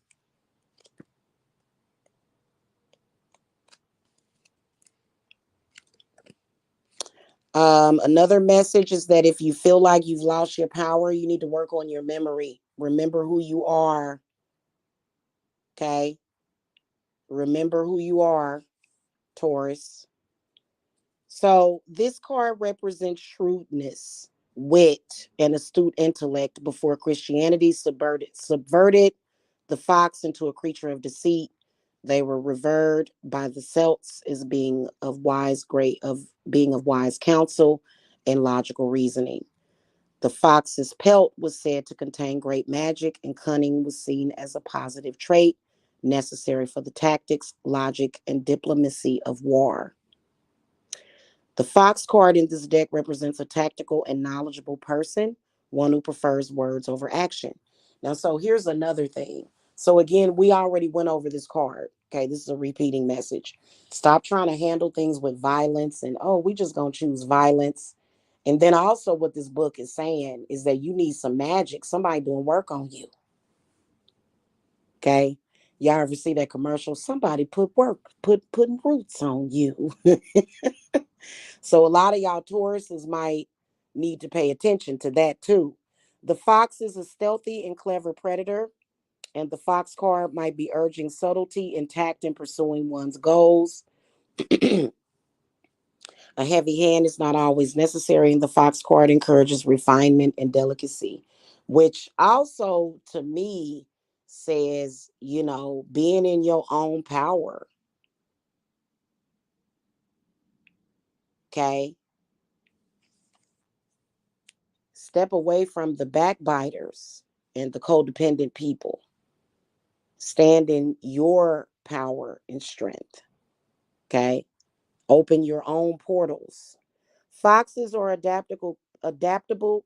Another message is that if you feel like you've lost your power, you need to work on your memory. Remember who you are. Okay. Remember who you are, Taurus. So this card represents shrewdness, wit, and astute intellect before Christianity subverted the fox into a creature of deceit. They were revered by the Celts as being of wise counsel and logical reasoning. The fox's pelt was said to contain great magic, and cunning was seen as a positive trait necessary for the tactics, logic, and diplomacy of war. The fox card in this deck represents a tactical and knowledgeable person, one who prefers words over action. Now, so here's another thing. So, again, we already went over this card. Okay, this is a repeating message. Stop trying to handle things with violence and, oh, we just gonna choose violence. And then also, what this book is saying is that you need some magic, somebody doing work on you. Okay. Y'all ever see that commercial? Somebody putting roots on you. So a lot of y'all Tauruses might need to pay attention to that too. The fox is a stealthy and clever predator, and the fox card might be urging subtlety and tact in pursuing one's goals. A heavy hand is not always necessary, and the fox card encourages refinement and delicacy, which also to me says, being in your own power. Okay. Step away from the backbiters and the codependent people. Stand in your power and strength. Okay. Open your own portals. Foxes are adaptable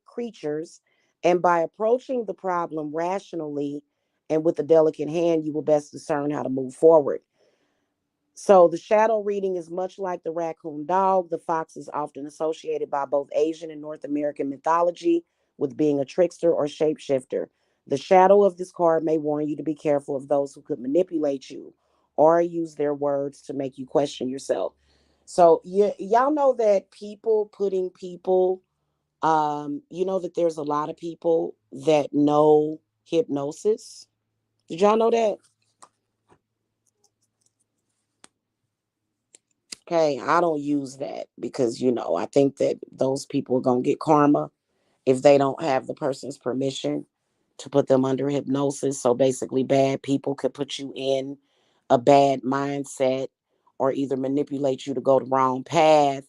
creatures, and by approaching the problem rationally and with a delicate hand, you will best discern how to move forward. So the shadow reading is much like the raccoon dog. The fox is often associated by both Asian and North American mythology with being a trickster or shapeshifter. The shadow of this card may warn you to be careful of those who could manipulate you or use their words to make you question yourself. So y'all know that people putting people, you know that there's a lot of people that know hypnosis. Did y'all know that? Okay, I don't use that because I think that those people are gonna get karma if they don't have the person's permission to put them under hypnosis. So basically, bad people could put you in a bad mindset or either manipulate you to go the wrong path,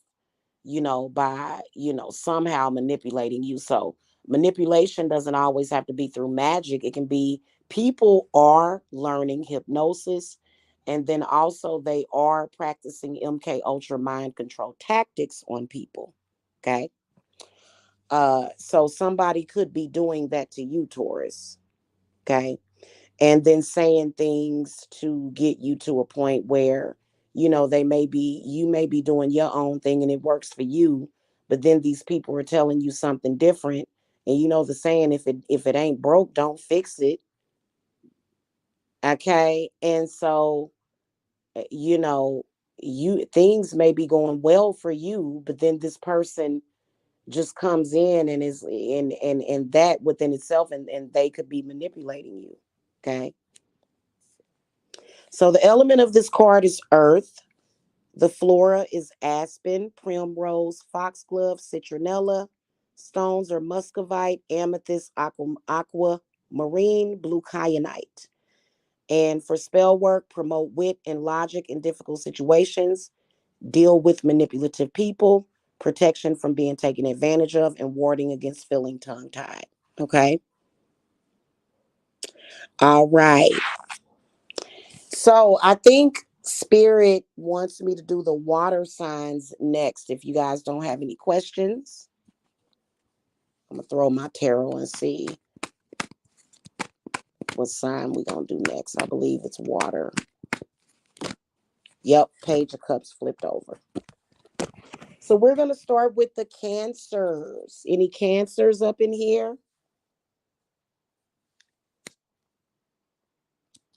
by, somehow manipulating you. So manipulation doesn't always have to be through magic. It can be people are learning hypnosis, and then also they are practicing MK Ultra mind control tactics on people. Okay. So somebody could be doing that to you, Taurus. Okay. And then saying things to get you to a point where you may be doing your own thing and it works for you, but then these people are telling you something different. And you know the saying, if it ain't broke, don't fix it. Okay. And so you know you things may be going well for you, but then this person just comes in and is and that within itself, and they could be manipulating you. Okay. So the element of this card is earth. The flora is aspen, primrose, foxglove, citronella. Stones are muscovite, amethyst, aquamarine, blue kyanite. And for spell work, promote wit and logic in difficult situations, deal with manipulative people, protection from being taken advantage of, and warding against feeling tongue tied. Okay. All right. So I think Spirit wants me to do the water signs next. If you guys don't have any questions, I'm gonna throw my tarot and see what sign we're gonna do next. I believe it's water. Yep, Page of Cups flipped over. So we're gonna start with the Cancers. Any Cancers up in here?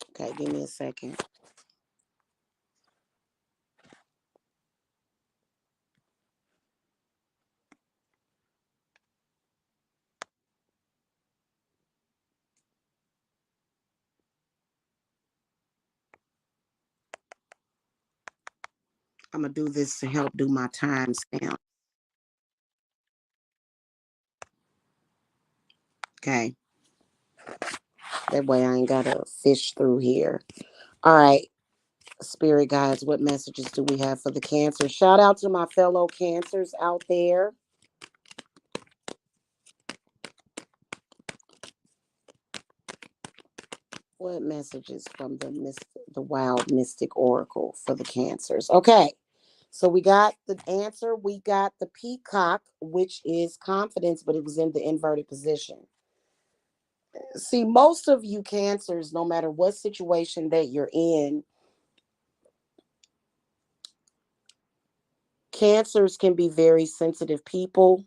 Okay, give me a second. I'm gonna do this to help do my timestamp. Okay, that way I ain't gotta fish through here. All right, spirit guides, what messages do we have for the Cancer? Shout out to my fellow Cancers out there. What messages from the wild mystic oracle for the Cancers? Okay, so we got the answer. We got the peacock, which is confidence, but it was in the inverted position. See, most of you Cancers, no matter what situation that you're in, Cancers can be very sensitive people.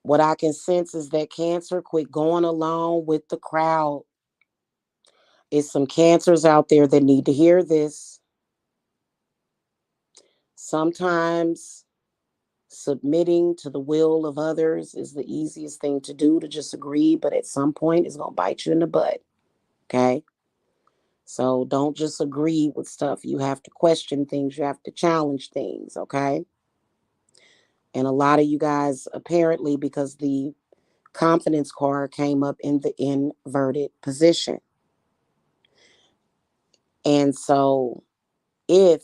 What I can sense is that Cancer quit going along with the crowd. It's some Cancers out there that need to hear this. Sometimes submitting to the will of others is the easiest thing to do, to just agree, but at some point it's going to bite you in the butt. Okay? So don't just agree with stuff. You have to question things, you have to challenge things. Okay? And a lot of you guys, apparently, because the confidence card came up in the inverted position. And so if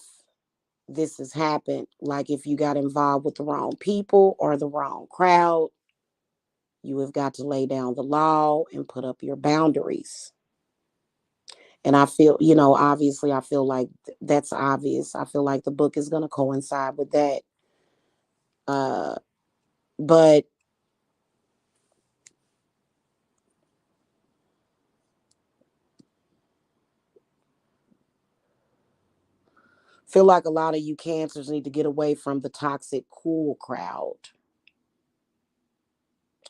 this has happened, like if you got involved with the wrong people or the wrong crowd, you have got to lay down the law and put up your boundaries. And I feel, obviously, I feel like that's obvious. I feel like the book is going to coincide with that. But feel like a lot of you Cancers need to get away from the toxic, cool crowd.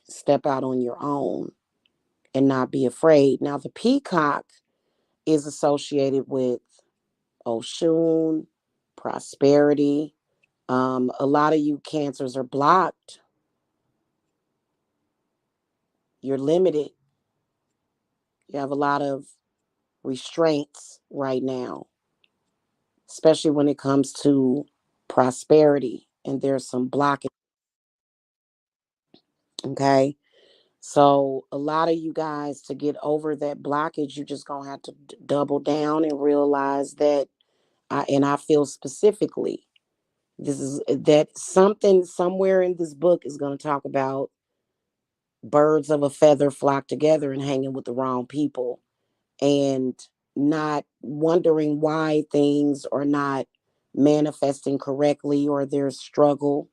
Step out on your own and not be afraid. Now, the peacock is associated with Oshun, prosperity. A lot of you Cancers are blocked. You're limited. You have a lot of restraints right now, especially when it comes to prosperity. And there's some blockage. Okay. So, a lot of you guys, to get over that blockage, you just going to have to double down and realize that. And I feel specifically, this is that something somewhere in this book is going to talk about birds of a feather flock together and hanging with the wrong people, and not wondering why things are not manifesting correctly, or there's struggle,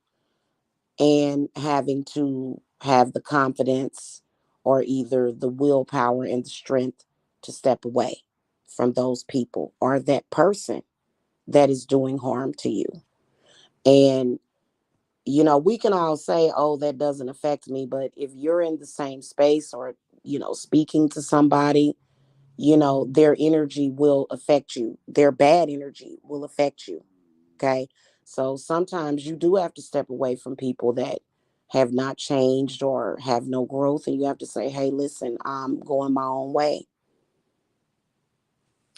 and having to have the confidence or either the willpower and the strength to step away from those people or that person that is doing harm to you. And we can all say, oh, that doesn't affect me. But if you're in the same space, or, speaking to somebody, their energy will affect you. Their bad energy will affect you. Okay. So sometimes you do have to step away from people that have not changed or have no growth. And you have to say, hey, listen, I'm going my own way.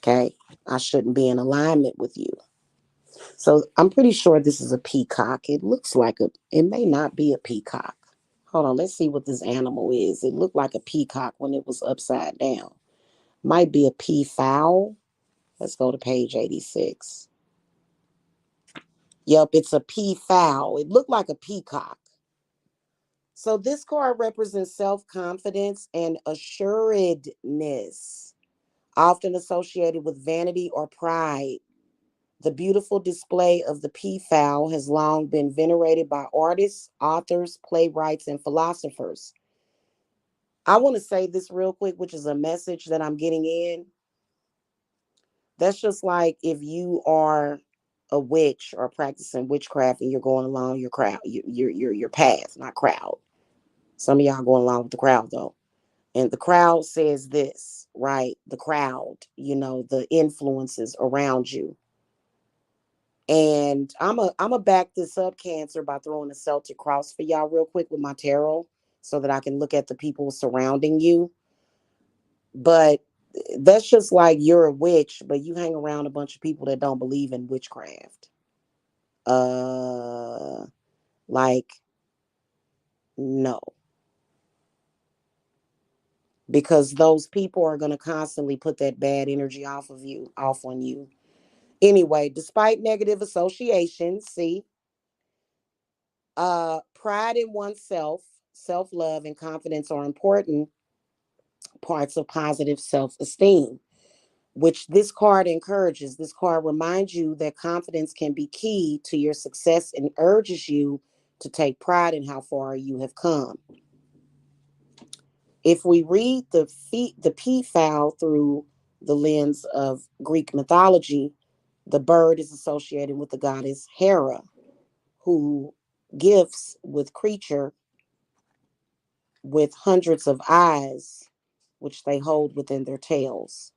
Okay. I shouldn't be in alignment with you. So I'm pretty sure this is a peacock. It looks like it may not be a peacock. Hold on, let's see what this animal is. It looked like a peacock when it was upside down. Might be a peafowl. Let's go to page 86. Yep, it's a peafowl. It looked like a peacock. So this card represents self-confidence and assuredness, often associated with vanity or pride. The beautiful display of the peafowl has long been venerated by artists, authors, playwrights, and philosophers. I want to say this real quick, which is a message that I'm getting in. That's just like if you are a witch or practicing witchcraft and you're going along your crowd, your path, not crowd. Some of y'all going along with the crowd though. And the crowd says this, right? The crowd, the influences around you. And I'm a back this up, Cancer, by throwing a Celtic cross for y'all real quick with my tarot, so that I can look at the people surrounding you. But that's just like you're a witch, but you hang around a bunch of people that don't believe in witchcraft. Like, no, because those people are going to constantly put that bad energy off on you. Anyway, despite negative associations, see, pride in oneself, self-love, and confidence are important parts of positive self-esteem, which this card encourages. This card reminds you that confidence can be key to your success and urges you to take pride in how far you have come. If we read the peafowl through the lens of Greek mythology, the bird is associated with the goddess Hera, who gifts with creature with hundreds of eyes, which they hold within their tails.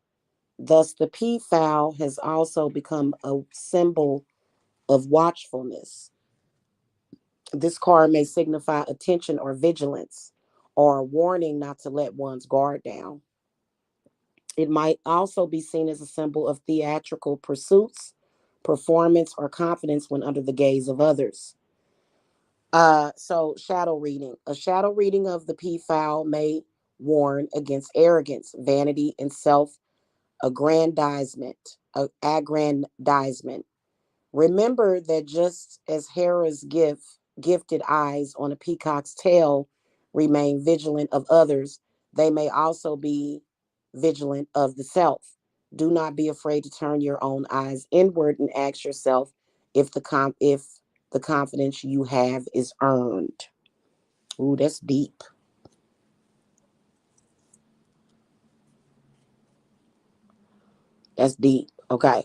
Thus, the peafowl has also become a symbol of watchfulness. This card may signify attention or vigilance, or a warning not to let one's guard down. It might also be seen as a symbol of theatrical pursuits, performance, or confidence when under the gaze of others. So shadow reading. A shadow reading of the peafowl may warn against arrogance, vanity, and aggrandizement. Remember that just as Hera's gifted eyes on a peacock's tail remain vigilant of others, they may also be vigilant of the self. Do not be afraid to turn your own eyes inward and ask yourself if the confidence you have is earned. Ooh, that's deep. That's deep. Okay.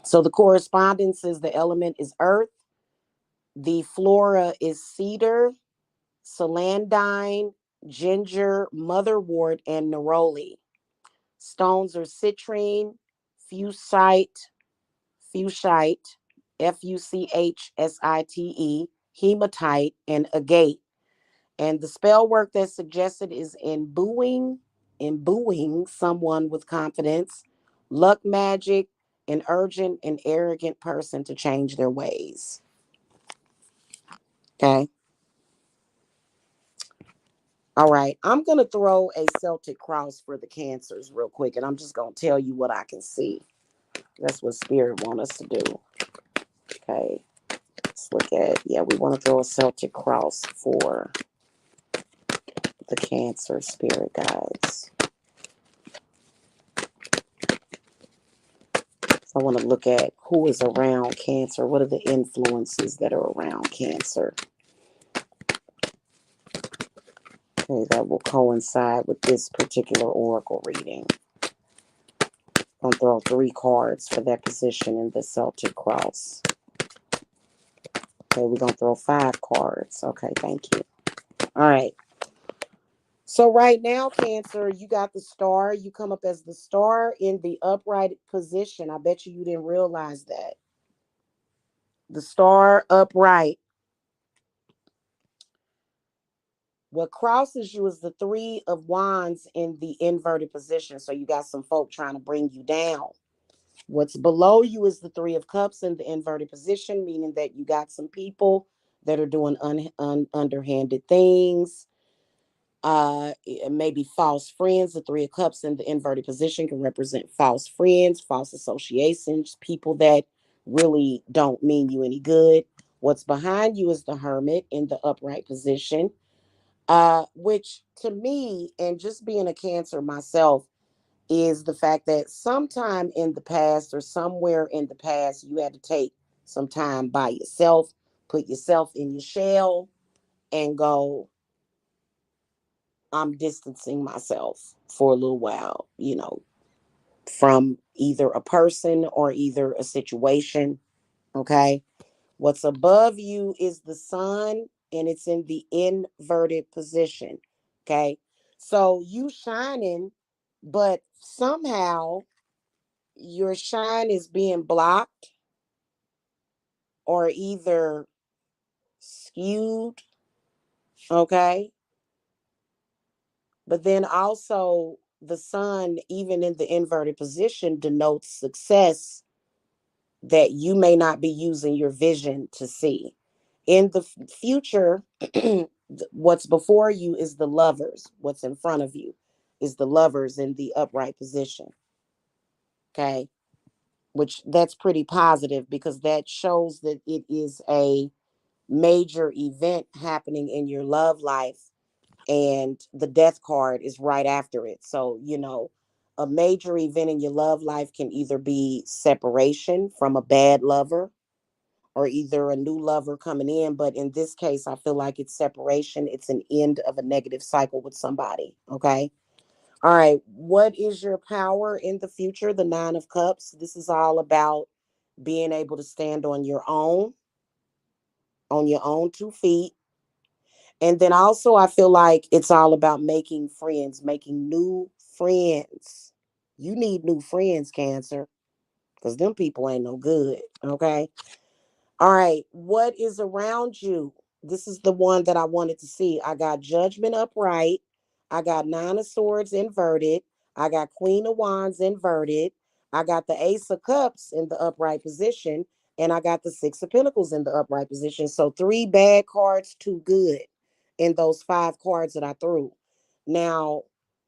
So the correspondence is the element is earth. The flora is cedar, celandine, ginger, motherwort, and neroli. Stones are citrine, fuchsite, fuchsite, fuchsite, hematite, and agate. And the spell work that's suggested is imbuing someone with confidence, luck magic, an urgent and arrogant person to change their ways. Okay. All right. I'm going to throw a Celtic cross for the cancers real quick, and I'm just going to tell you what I can see. That's what Spirit want us to do. Okay. Let's look at, yeah, we want to throw a Celtic cross for the Cancer Spirit guides. So I want to look at who is around Cancer. What are the influences that are around Cancer? Okay, that will coincide with this particular oracle reading. I'm going to throw 3 cards for that position in the Celtic cross. Okay, we're going to throw 5 cards. Okay, thank you. All right. So right now, Cancer, you got the star. You come up as the star in the upright position. I bet you didn't realize that. The star upright. What crosses you is the 3 of wands in the inverted position. So you got some folk trying to bring you down. What's below you is the 3 of cups in the inverted position, meaning that you got some people that are doing underhanded things. Maybe false friends. The 3 of cups in the inverted position can represent false friends, false associations, people that really don't mean you any good. What's behind you is the hermit in the upright position, which to me, and just being a Cancer myself, is the fact that sometime in the past or somewhere in the past, you had to take some time by yourself, put yourself in your shell, and go, I'm distancing myself for a little while, from either a person or either a situation. Okay. What's above you is the sun, and it's in the inverted position. Okay. So you shining, but somehow your shine is being blocked or either skewed. Okay. But then also, the sun, even in the inverted position, denotes success that you may not be using your vision to see. In the future, what's before you is the lovers. What's in front of you is the lovers in the upright position. Okay. Which that's pretty positive because that shows that it is a major event happening in your love life, and the death card is right after it. So, a major event in your love life can either be separation from a bad lover or either a new lover coming in. But in this case, I feel like it's separation. It's an end of a negative cycle with somebody. Okay. All right. What is your power in the future? The Nine of Cups. This is all about being able to stand on your own 2 feet. And then also, I feel like it's all about making friends, making new friends. You need new friends, Cancer, because them people ain't no good. Okay. All right. What is around you? This is the one that I wanted to see. I got Judgment upright. I got Nine of Swords inverted. I got Queen of Wands inverted. I got the Ace of Cups in the upright position. And I got the Six of Pentacles in the upright position. So 3 bad cards, 2 good in those 5 cards that I threw. Now,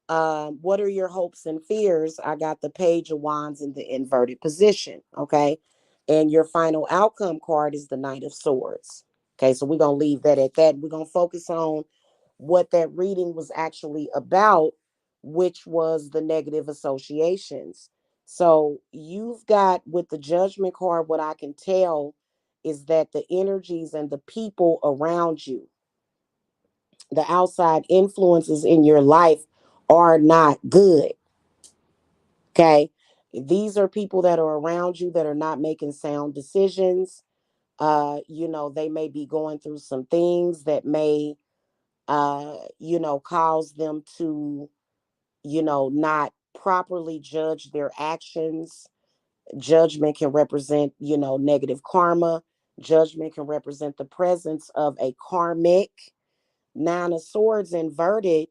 what are your hopes and fears? I got the Page of Wands in the inverted position. Okay. And your final outcome card is the Knight of Swords. Okay, so we're going to leave that at that. We're going to focus on what that reading was actually about, which was the negative associations. So you've got with the Judgment card, what I can tell is that the energies and the people around you, the outside influences in your life are not good. Okay. These are people that are around you that are not making sound decisions. They may be going through some things that may, cause them to, not properly judge their actions. Judgment can represent, negative karma. Judgment can represent the presence of a karmic. Nine of Swords inverted.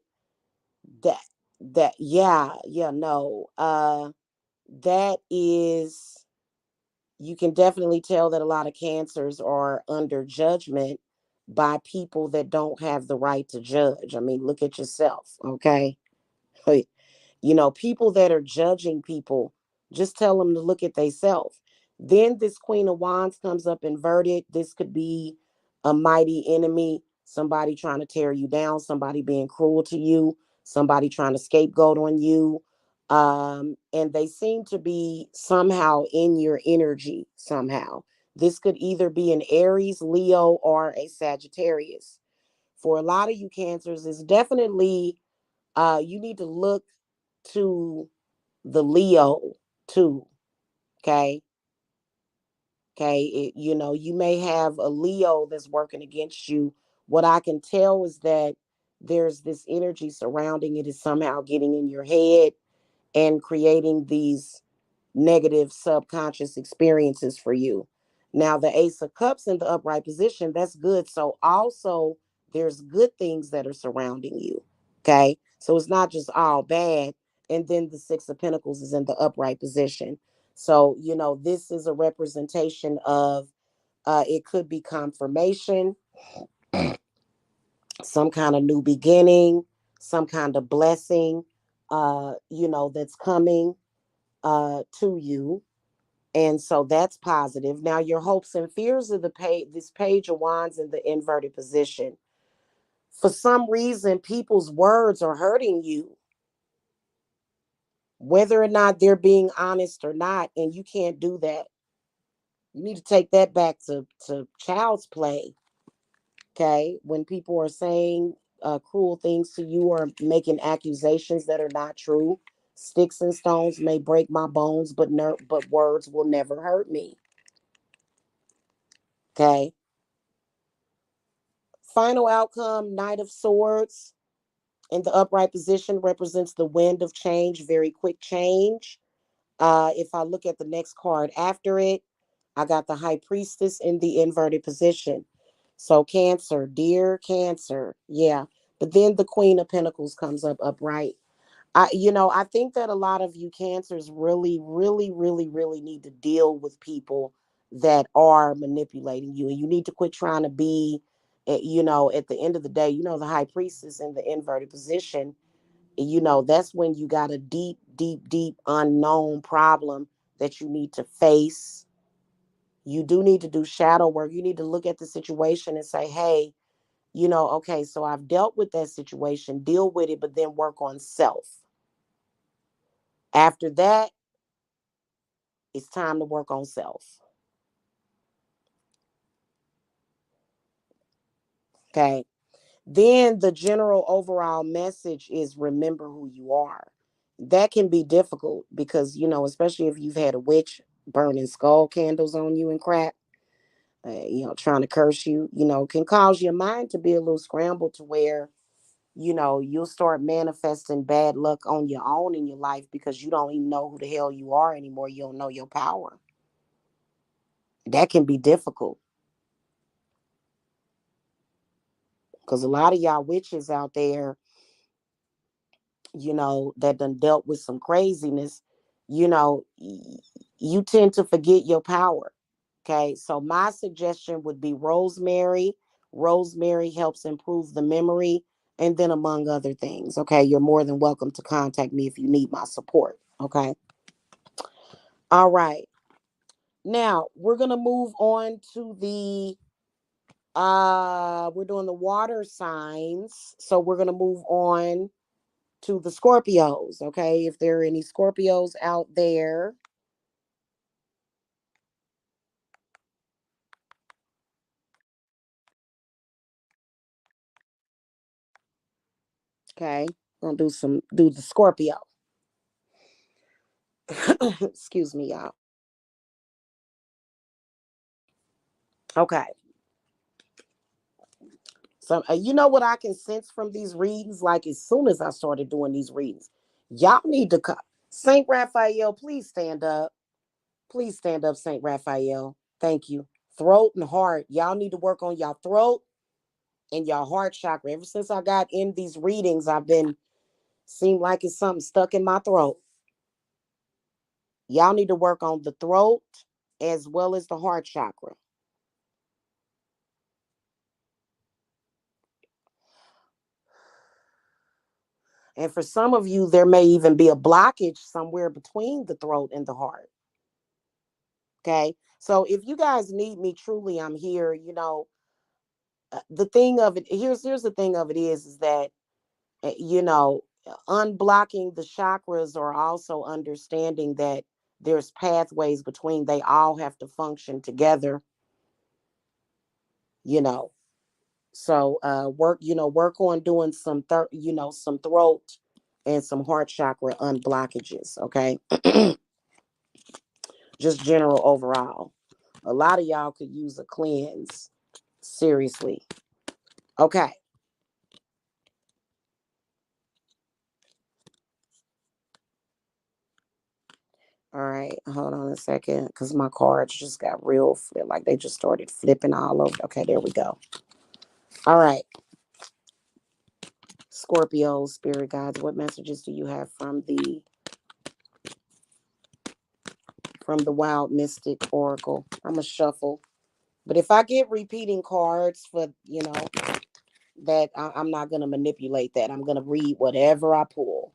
That, yeah, no. That is, you can definitely tell that a lot of cancers are under judgment by people that don't have the right to judge. I mean, look at yourself, okay? People that are judging people, just tell them to look at themselves. Then this Queen of Wands comes up inverted. This could be a mighty enemy, somebody trying to tear you down, somebody being cruel to you, somebody trying to scapegoat on you. And they seem to be somehow in your energy, somehow. This could either be an Aries, Leo, or a Sagittarius. For a lot of you cancers, it's definitely you need to look to the Leo too. Okay. Okay. You may have a Leo that's working against you. What I can tell is that there's this energy surrounding it is somehow getting in your head and creating these negative subconscious experiences for you. Now, the Ace of Cups in the upright position, that's good. So, also, there's good things that are surrounding you. Okay. So, it's not just all bad. And then the Six of Pentacles is in the upright position. So, this is a representation of it could be confirmation, some kind of new beginning, some kind of blessing, that's coming to you. And so that's positive. Now, your hopes and fears of this Page of Wands in the inverted position. For some reason, people's words are hurting you, whether or not they're being honest or not. And you can't do that. You need to take that back to child's play. Okay. When people are saying cruel things to you or making accusations that are not true, sticks and stones may break my bones, but words will never hurt me. Okay. Final outcome, Knight of Swords in the upright position represents the wind of change, very quick change. If I look at the next card after it, I got the High Priestess in the inverted position. So Cancer, dear Cancer, yeah. But then the Queen of Pentacles comes up upright. I think that a lot of you cancers really, really, really, really need to deal with people that are manipulating you. And you need to quit trying to be, at the end of the day, the high priestess in the inverted position, that's when you got a deep, deep, deep unknown problem that you need to face. You do need to do shadow work. You need to look at the situation and say, hey, okay, so I've dealt with that situation, deal with it, but then work on self. After that, it's time to work on self. Okay. Then the general overall message is remember who you are. That can be difficult because, especially if you've had a witch burning skull candles on you and crap, trying to curse you, can cause your mind to be a little scrambled to where, you'll start manifesting bad luck on your own in your life because you don't even know who the hell you are anymore. You don't know your power. That can be difficult because a lot of y'all witches out there, that done dealt with some craziness, you tend to forget your power. Okay. So my suggestion would be rosemary. Rosemary helps improve the memory. And then among other things. Okay. You're more than welcome to contact me if you need my support. Okay. All right. Now we're going to move on to we're doing the water signs. So we're going to move on to the Scorpios, okay? If there are any Scorpios out there, okay? Gonna do the Scorpio. Excuse me, y'all. Okay. So you know what I can sense from these readings? Like as soon as I started doing these readings, y'all need to come. Saint Raphael, please stand up. Please stand up, Saint Raphael. Thank you. Throat and heart. Y'all need to work on y'all throat and y'all heart chakra. Ever since I got in these readings, I've been seem like it's something stuck in my throat. Y'all need to work on the throat as well as the heart chakra. And for some of you, there may even be a blockage somewhere between the throat and the heart. Okay. So if you guys need me truly, I'm here. The thing of it, here's the thing of it is that, unblocking the chakras or also understanding that there's pathways between, they all have to function together, you know. So work on doing some throat and some heart chakra unblockages, okay? Just general overall. A lot of y'all could use a cleanse. Seriously. Okay. All right. Hold on a second. Because my cards just got real like they just started flipping all over. Okay, there we go. All right. Scorpio spirit guides. What messages do you have from the Wild Mystic Oracle? I'm a shuffle. But if I get repeating cards for, that I'm not going to manipulate that. I'm going to read whatever I pull.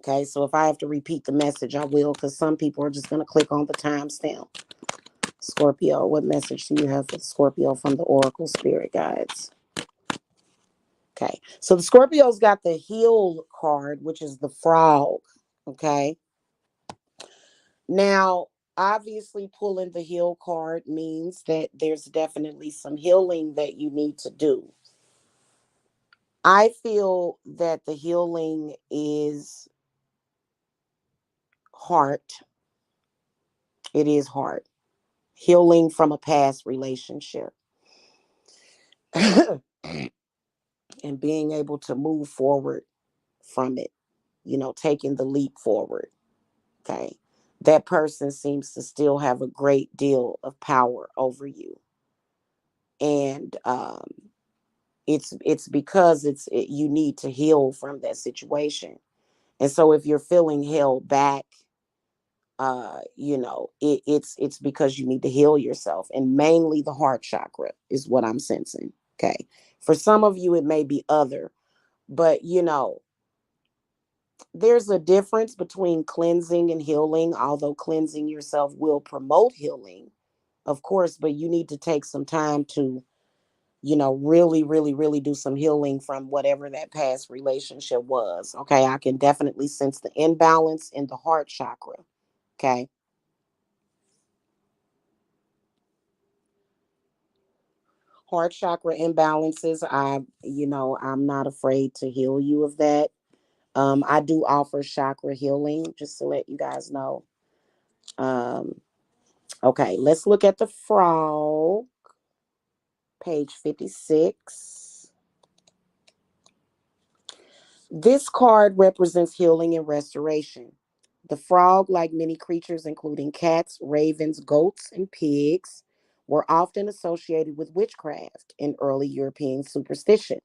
Okay, so if I have to repeat the message, I will, because some people are just going to click on the timestamp. Scorpio, what message do you have for Scorpio from the Oracle Spirit Guides? Okay, so the Scorpio's got the Heal card, which is the frog. Okay, now obviously pulling the Heal card means that there's definitely some healing that you need to do. I feel that the healing is heart. It is heart. Healing from a past relationship. And being able to move forward from it, taking the leap forward. Okay. That person seems to still have a great deal of power over you. And it's because you need to heal from that situation. And so if you're feeling held back, it's because you need to heal yourself, and mainly the heart chakra is what I'm sensing. Okay. For some of you it may be other, but there's a difference between cleansing and healing, although cleansing yourself will promote healing, of course, but you need to take some time to, really, really, really do some healing from whatever that past relationship was. Okay. I can definitely sense the imbalance in the heart chakra. Okay. Heart chakra imbalances, I'm not afraid to heal you of that. I do offer chakra healing, just to let you guys know. Um, okay, let's look at the frog, page 56. This card represents healing and restoration. The frog, like many creatures, including cats, ravens, goats, and pigs, were often associated with witchcraft in early European superstition.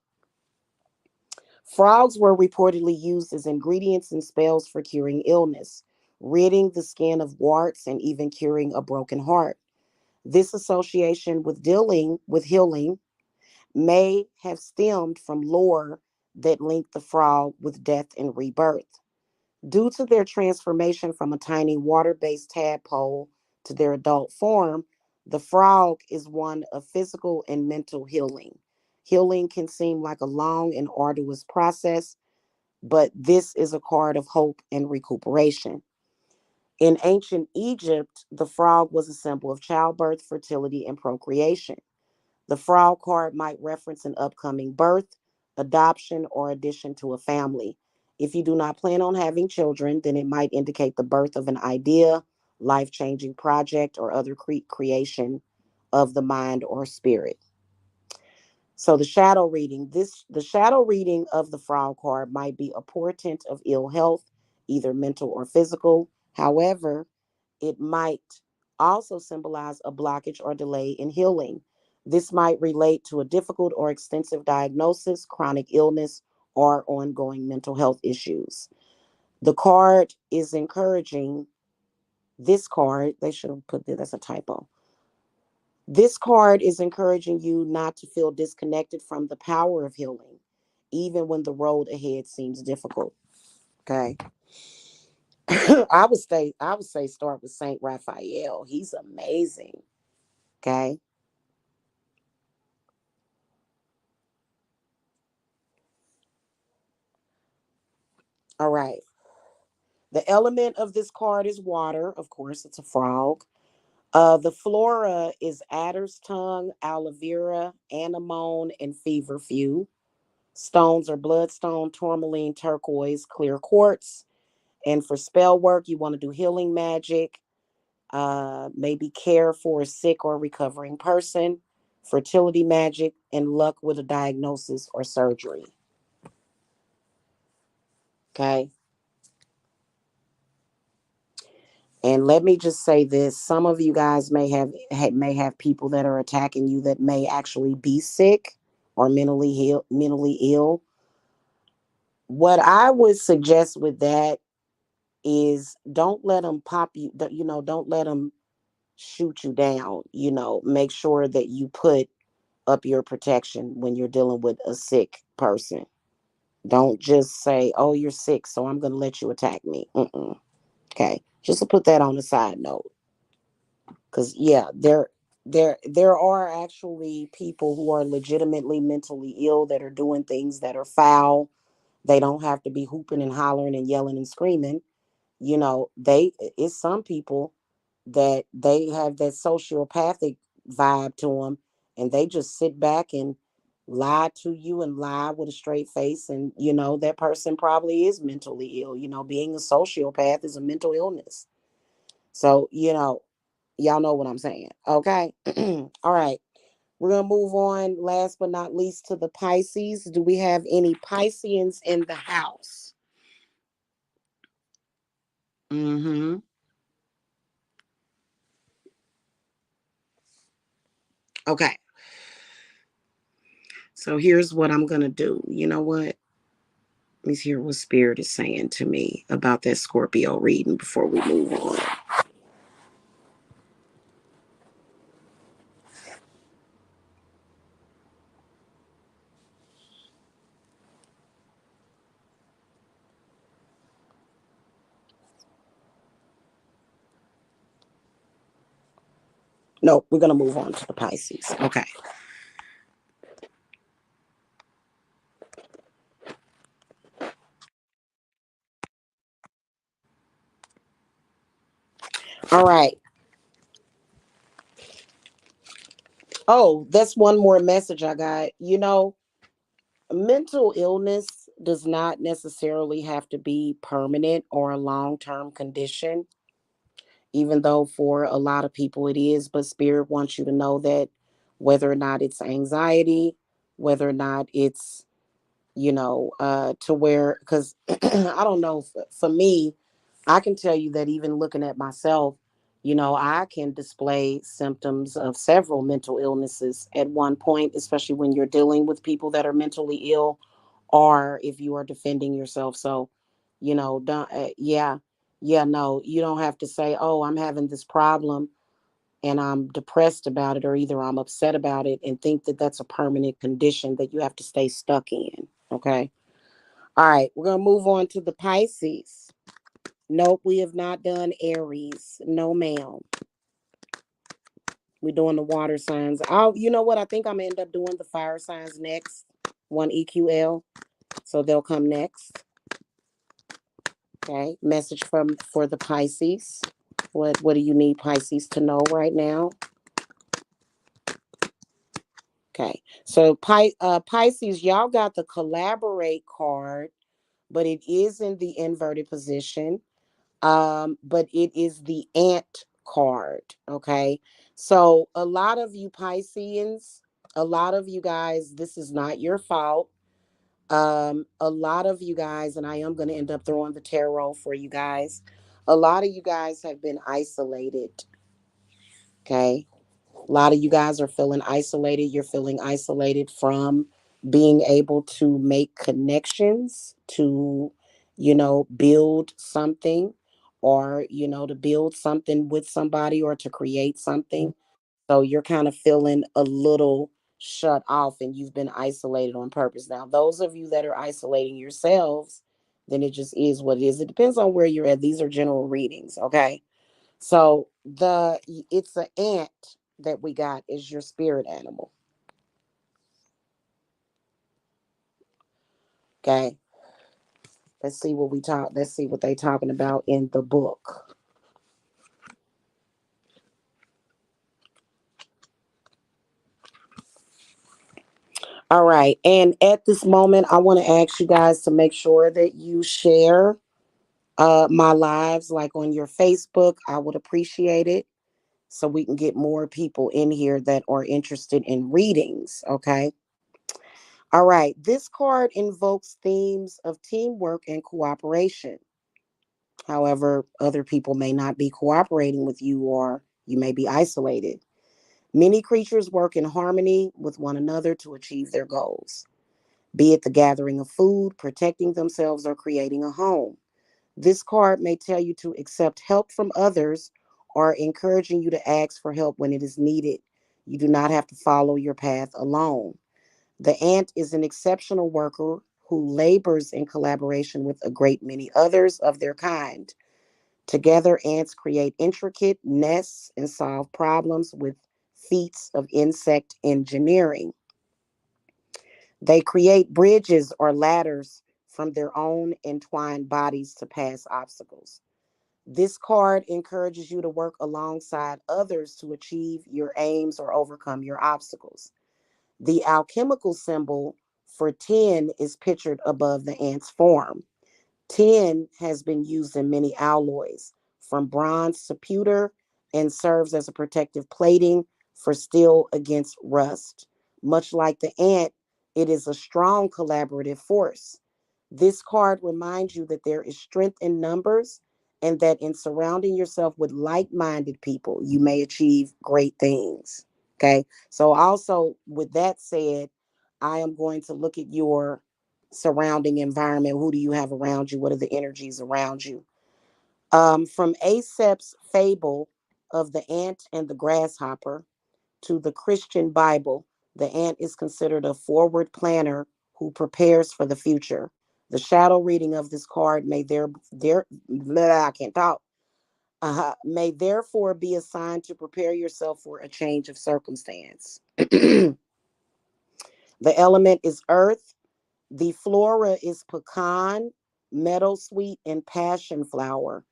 Frogs were reportedly used as ingredients in spells for curing illness, ridding the skin of warts, and even curing a broken heart. This association with dealing with healing may have stemmed from lore that linked the frog with death and rebirth. Due to their transformation from a tiny water based tadpole to their adult form, the frog is one of physical and mental healing. Healing can seem like a long and arduous process, but this is a card of hope and recuperation. In ancient Egypt, the frog was a symbol of childbirth, fertility, and procreation. The frog card might reference an upcoming birth, adoption, or addition to a family. If you do not plan on having children, then it might indicate the birth of an idea, life changing project, or other creation of the mind or spirit. So the shadow reading of the frog card might be a portent of ill health, either mental or physical. However, it might also symbolize a blockage or delay in healing. This might relate to a difficult or extensive diagnosis, chronic illness, or ongoing mental health issues. The card is encouraging. This card, they should have put that's a typo. This card is encouraging you not to feel disconnected from the power of healing, even when the road ahead seems difficult. Okay. I would say start with Saint Raphael. He's amazing. Okay. All right. The element of this card is water. Of course, it's a frog. The flora is adder's tongue, aloe vera, anemone, and feverfew. Stones are bloodstone, tourmaline, turquoise, clear quartz. And for spell work, you want to do healing magic, maybe care for a sick or recovering person, fertility magic, and luck with a diagnosis or surgery. Okay. And let me just say this: some of you guys may have people that are attacking you that may actually be sick or mentally ill. What I would suggest with that is don't let them pop you. Don't let them shoot you down. Make sure that you put up your protection when you're dealing with a sick person. Don't just say, "Oh, you're sick, so I'm going to let you attack me." Okay, just to put that on the side note, because yeah, there are actually people who are legitimately mentally ill that are doing things that are foul. They don't have to be hooping and hollering and yelling and screaming. It's some people that they have that sociopathic vibe to them, and they just sit back and lie to you and lie with a straight face, and that person probably is mentally ill. Being a sociopath is a mental illness. So y'all know what I'm saying. Okay. All right, we're gonna move on, last but not least, to the Pisces. Do we have any Pisceans in the house? Mm-hmm. Okay. So here's what I'm going to do. You know what? Let me hear what Spirit is saying to me about that Scorpio reading before we move on. No, we're going to move on to the Pisces. Okay. All right. Oh, that's one more message I got. Mental illness does not necessarily have to be permanent or a long term condition, even though for a lot of people it is. But Spirit wants you to know that whether or not it's anxiety, whether or not it's, to where, because I don't know, for me, I can tell you that even looking at myself, I can display symptoms of several mental illnesses at one point, especially when you're dealing with people that are mentally ill or if you are defending yourself. So, don't, yeah, yeah, no, you don't have to say, oh, I'm having this problem and I'm depressed about it, or either I'm upset about it and think that that's a permanent condition that you have to stay stuck in. Okay. All right. We're going to move on to the Pisces. Nope, we have not done Aries. No, ma'am. We're doing the water signs. You know what? I think I'm going to end up doing the fire signs next. One EQL. So they'll come next. Okay. Message for the Pisces. What do you need Pisces to know right now? Okay. So Pisces, y'all got the collaborate card, but it is in the inverted position. But it is the ant card. Okay. So a lot of you Pisceans, a lot of you guys, this is not your fault. A lot of you guys, and I am going to end up throwing the tarot for you guys. A lot of you guys have been isolated. Okay. A lot of you guys are feeling isolated. You're feeling isolated from being able to make connections, to, build something, or, to build something with somebody or to create something. So you're kind of feeling a little shut off and you've been isolated on purpose. Now, those of you that are isolating yourselves, then it just is what it is. It depends on where you're at. These are general readings. Okay. So it's an ant that we got is your spirit animal. Okay. Let's see what they talking about in the book. All right. And at this moment, I want to ask you guys to make sure that you share my lives like on your Facebook. I would appreciate it so we can get more people in here that are interested in readings. Okay. All right. This card invokes themes of teamwork and cooperation. However, other people may not be cooperating with you or you may be isolated. Many creatures work in harmony with one another to achieve their goals, be it the gathering of food, protecting themselves, or creating a home. This card may tell you to accept help from others or encouraging you to ask for help when it is needed. You do not have to follow your path alone. The ant is an exceptional worker who labors in collaboration with a great many others of their kind. Together, ants create intricate nests and solve problems with feats of insect engineering. They create bridges or ladders from their own entwined bodies to pass obstacles. This card encourages you to work alongside others to achieve your aims or overcome your obstacles. The alchemical symbol for 10 is pictured above the ant's form. Tin has been used in many alloys, from bronze to pewter, and serves as a protective plating for steel against rust. Much like the ant, it is a strong collaborative force. This card reminds you that there is strength in numbers and that in surrounding yourself with like minded people, you may achieve great things. Okay. So, also, with that said, I am going to look at your surrounding environment. Who do you have around you? What are the energies around you? From Aesop's fable of the ant and the grasshopper to the Christian Bible, the ant is considered a forward planner who prepares for the future. The shadow reading of this card I can't talk. May therefore be assigned to prepare yourself for a change of circumstance. The element is earth. The flora is pecan, meadowsweet, and passion flower.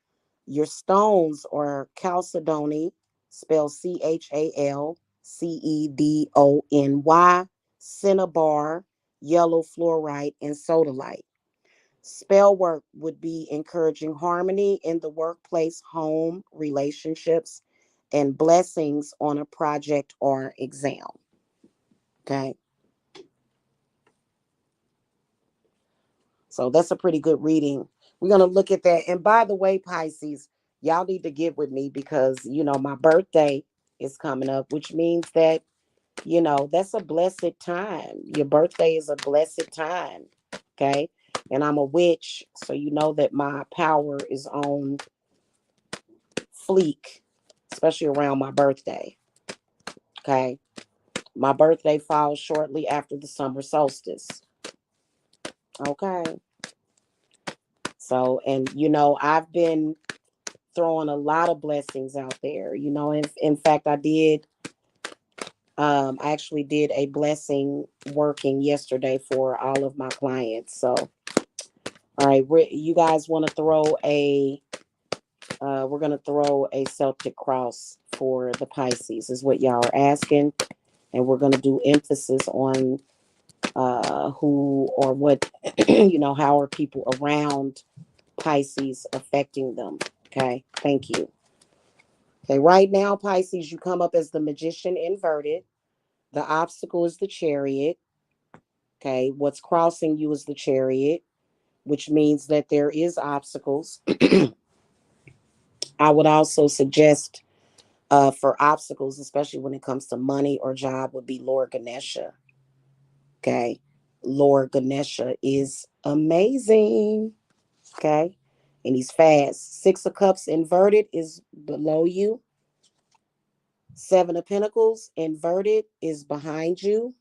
Your stones are chalcedony, spelled Chalcedony, cinnabar, yellow fluorite, and sodalite. Spell work would be encouraging harmony in the workplace, home, relationships, and blessings on a project or exam. Okay. So that's a pretty good reading. We're going to look at that. And by the way, Pisces, y'all need to get with me because, my birthday is coming up, which means that, that's a blessed time. Your birthday is a blessed time. Okay. And I'm a witch. So you know that my power is on fleek, especially around my birthday. Okay. My birthday falls shortly after the summer solstice. Okay. So, and I've been throwing a lot of blessings out there. In fact, I actually did a blessing working yesterday for all of my clients. So, all right, you guys want to throw we're going to throw a Celtic cross for the Pisces, is what y'all are asking. And we're going to do emphasis on who or what, how are people around Pisces affecting them. Okay, thank you. Okay, right now, Pisces, you come up as the Magician inverted. The obstacle is the Chariot. Okay, what's crossing you is the Chariot, which means that there is obstacles. I would also suggest for obstacles, especially when it comes to money or job, would be Lord Ganesha. Okay, Lord Ganesha is amazing. Okay, and he's fast. Six of Cups inverted is below you. Seven of Pentacles inverted is behind you.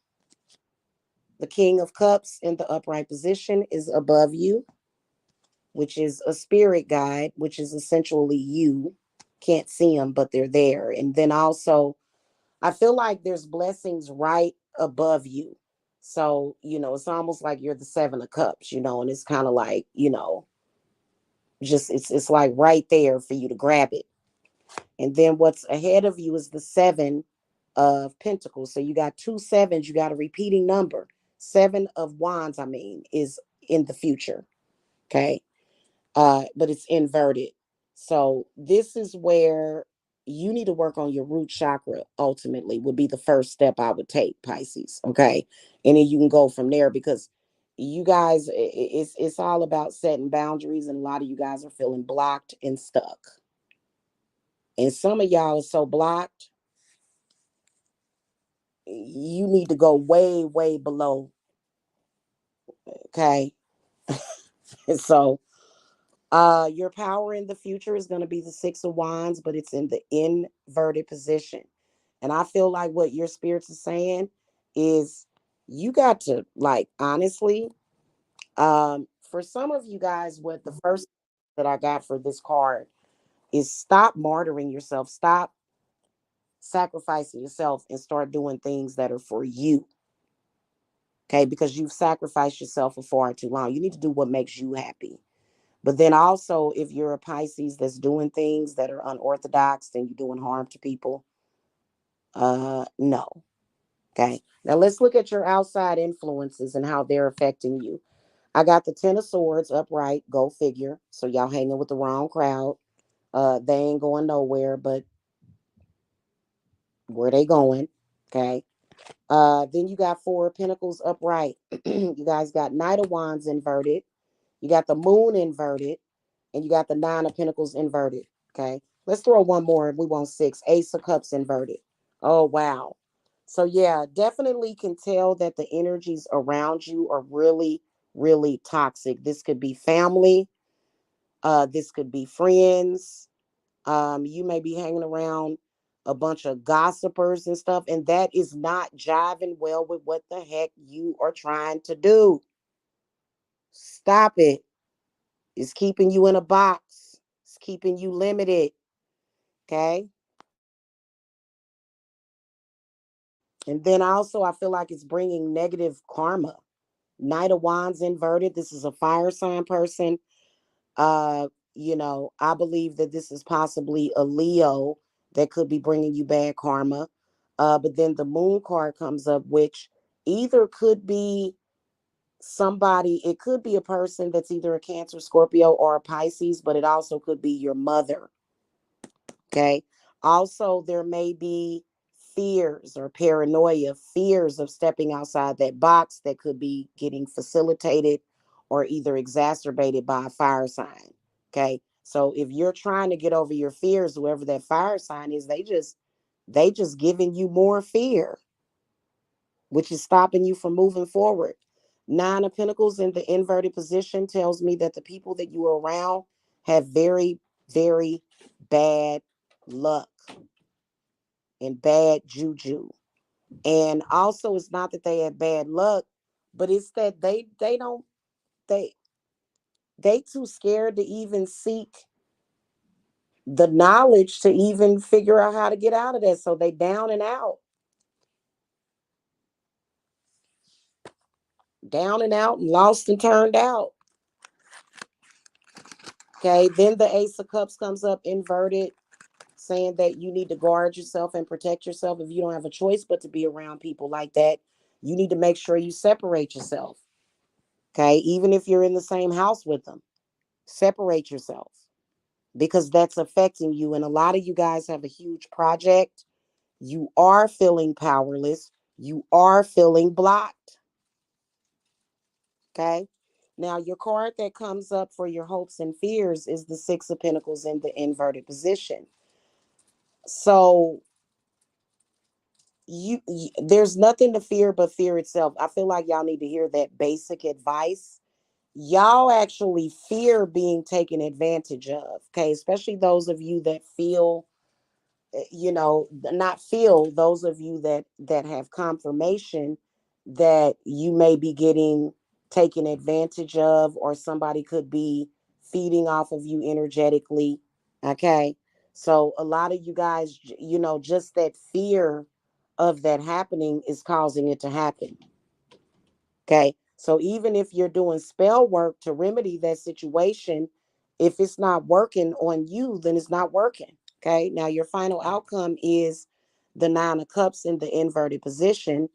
The King of Cups in the upright position is above you, which is a spirit guide, which is essentially you. Can't see them, but they're there. And then also, I feel like there's blessings right above you. So, it's almost like you're the Seven of Cups, and it's kind of like, just it's like right there for you to grab it. And then what's ahead of you is the Seven of Pentacles. So you got two sevens, you got a repeating number. Seven of Wands, is in the future. Okay. But it's inverted. So this is where you need to work on your root chakra, ultimately, would be the first step I would take, Pisces. Okay. And then you can go from there, because you guys, it's all about setting boundaries, and a lot of you guys are feeling blocked and stuck. And some of y'all are so blocked, you need to go way, way below. Okay. And so your power in the future is going to be the Six of Wands, but it's in the inverted position. And I feel like what your spirits are saying is you got to, like, honestly, for some of you guys, what the first that I got for this card is stop martyring yourself, stop sacrificing yourself, and start doing things that are for you. Okay, because you've sacrificed yourself for far too long. You need to do what makes you happy. But then also, if you're a Pisces that's doing things that are unorthodox, then you're doing harm to people. No. Okay. Now let's look at your outside influences and how they're affecting you. I got the Ten of Swords upright. Go figure. So y'all hanging with the wrong crowd. They ain't going nowhere, but where they going? Okay. Then you got Four of Pentacles upright. You guys got Knight of Wands inverted. You got the Moon inverted, and you got the Nine of Pentacles inverted. Okay. Let's throw one more. We want six. Ace of Cups inverted. Oh, wow. So yeah, definitely can tell that the energies around you are really, really toxic. This could be family, this could be friends. You may be hanging around a bunch of gossipers and stuff, and that is not jiving well with what the heck you are trying to do. Stop it. It's keeping you in a box. It's keeping you limited. Okay. And then also, I feel like it's bringing negative karma. Knight of Wands inverted. This is a fire sign person. Uh, I believe that this is possibly a Leo that could be bringing you bad karma. But then the moon card comes up, which either could be somebody, it could be a person that's either a Cancer, Scorpio, or a Pisces, but it also could be your mother. Okay. Also, there may be fears or paranoia, fears of stepping outside that box that could be getting facilitated or either exacerbated by a fire sign. Okay. So if you're trying to get over your fears, whoever that fire sign is, they just giving you more fear, which is stopping you from moving forward. Nine of Pentacles in the inverted position tells me that the people that you are around have very, very bad luck and bad juju. And also it's not that they have bad luck, but it's that they don't they they too scared to even seek the knowledge to even figure out how to get out of that. So they down and out. Down and out and lost and turned out. Okay. Then the Ace of Cups comes up inverted, saying that you need to guard yourself and protect yourself. If you don't have a choice but to be around people like that, you need to make sure you separate yourself. Okay. Even if you're in the same house with them, separate yourself because that's affecting you. And a lot of you guys have a huge project. You are feeling powerless. You are feeling blocked. Okay. Now, your card that comes up for your hopes and fears is the Six of Pentacles in the inverted position. So there's nothing to fear but fear itself. I feel like y'all need to hear that basic advice. Y'all actually fear being taken advantage of. Okay, especially those of you that feel, not feel, those of you that have confirmation that you may be getting taken advantage of, or somebody could be feeding off of you energetically. Okay, so a lot of you guys, just that fear of that happening is causing it to happen. Okay, so even if you're doing spell work to remedy that situation, if it's not working on you, then it's not working. Okay, now your final outcome is the Nine of Cups in the inverted position.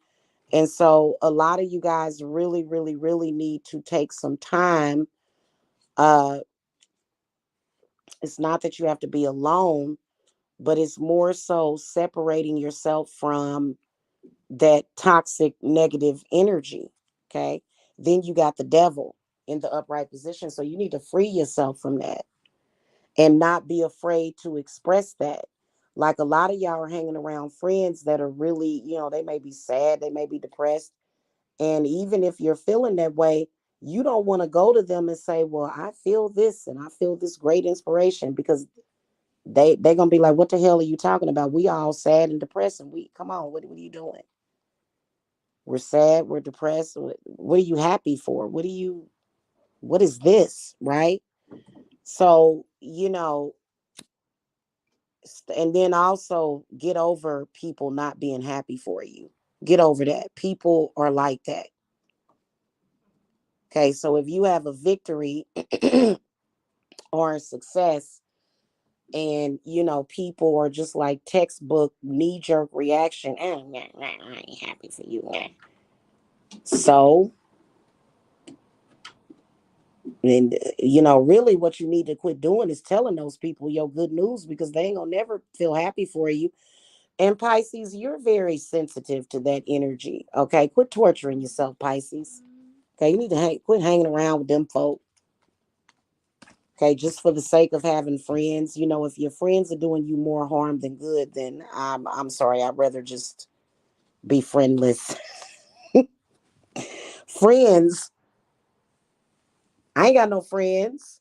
And so a lot of you guys really, really, really need to take some time. Uh, it's not that you have to be alone, but it's more so separating yourself from that toxic negative energy. Okay. Then you got the devil in the upright position. So you need to free yourself from that and not be afraid to express that. Like a lot of y'all are hanging around friends that are really, they may be sad, they may be depressed. And even if you're feeling that way, you don't want to go to them and say, well, I feel this and I feel this great inspiration, because they're gonna be like, what the hell are you talking about? We all sad and depressed, and we come on, what are you doing? We're sad, we're depressed. What are you happy for? What is this? Right? So, and then also get over people not being happy for you. Get over that. People are like that. Okay. So if you have a victory or a success, and people are just like textbook knee-jerk reaction, I ain't happy for you. So, and really what you need to quit doing is telling those people your good news, because they ain't gonna never feel happy for you. And Pisces, you're very sensitive to that energy. Okay, quit torturing yourself, Pisces. Okay, you need to quit hanging around with them folk. Okay, just for the sake of having friends. If your friends are doing you more harm than good, then I'm sorry. I'd rather just be friendless. Friends, I ain't got no friends.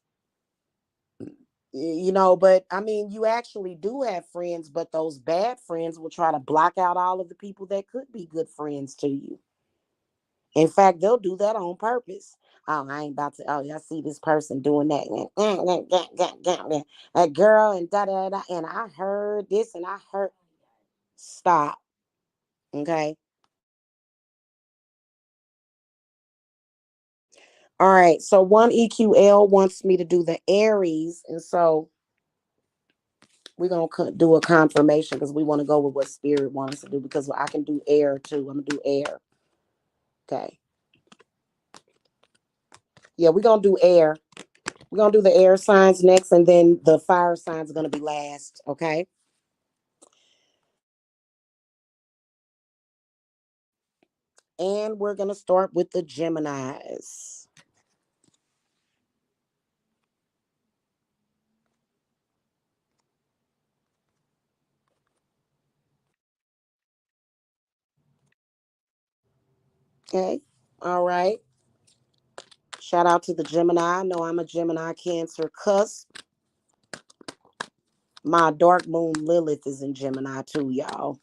But I mean, you actually do have friends, but those bad friends will try to block out all of the people that could be good friends to you. In fact, they'll do that on purpose. Oh, I ain't about to. Oh, y'all see this person doing that. A girl and da da da. And I heard this and I heard. Stop. Okay. All right. So one EQL wants me to do the Aries. And so we're going to do a confirmation because we want to go with what spirit wants us to do because I can do air too. I'm going to do air. Okay. Yeah, we're going to do air. We're going to do the air signs next, and then the fire signs are going to be last. Okay. And we're going to start with the Geminis. Okay. All right. Shout out to the Gemini. I know I'm a Gemini Cancer cusp. My dark moon Lilith is in Gemini too, y'all.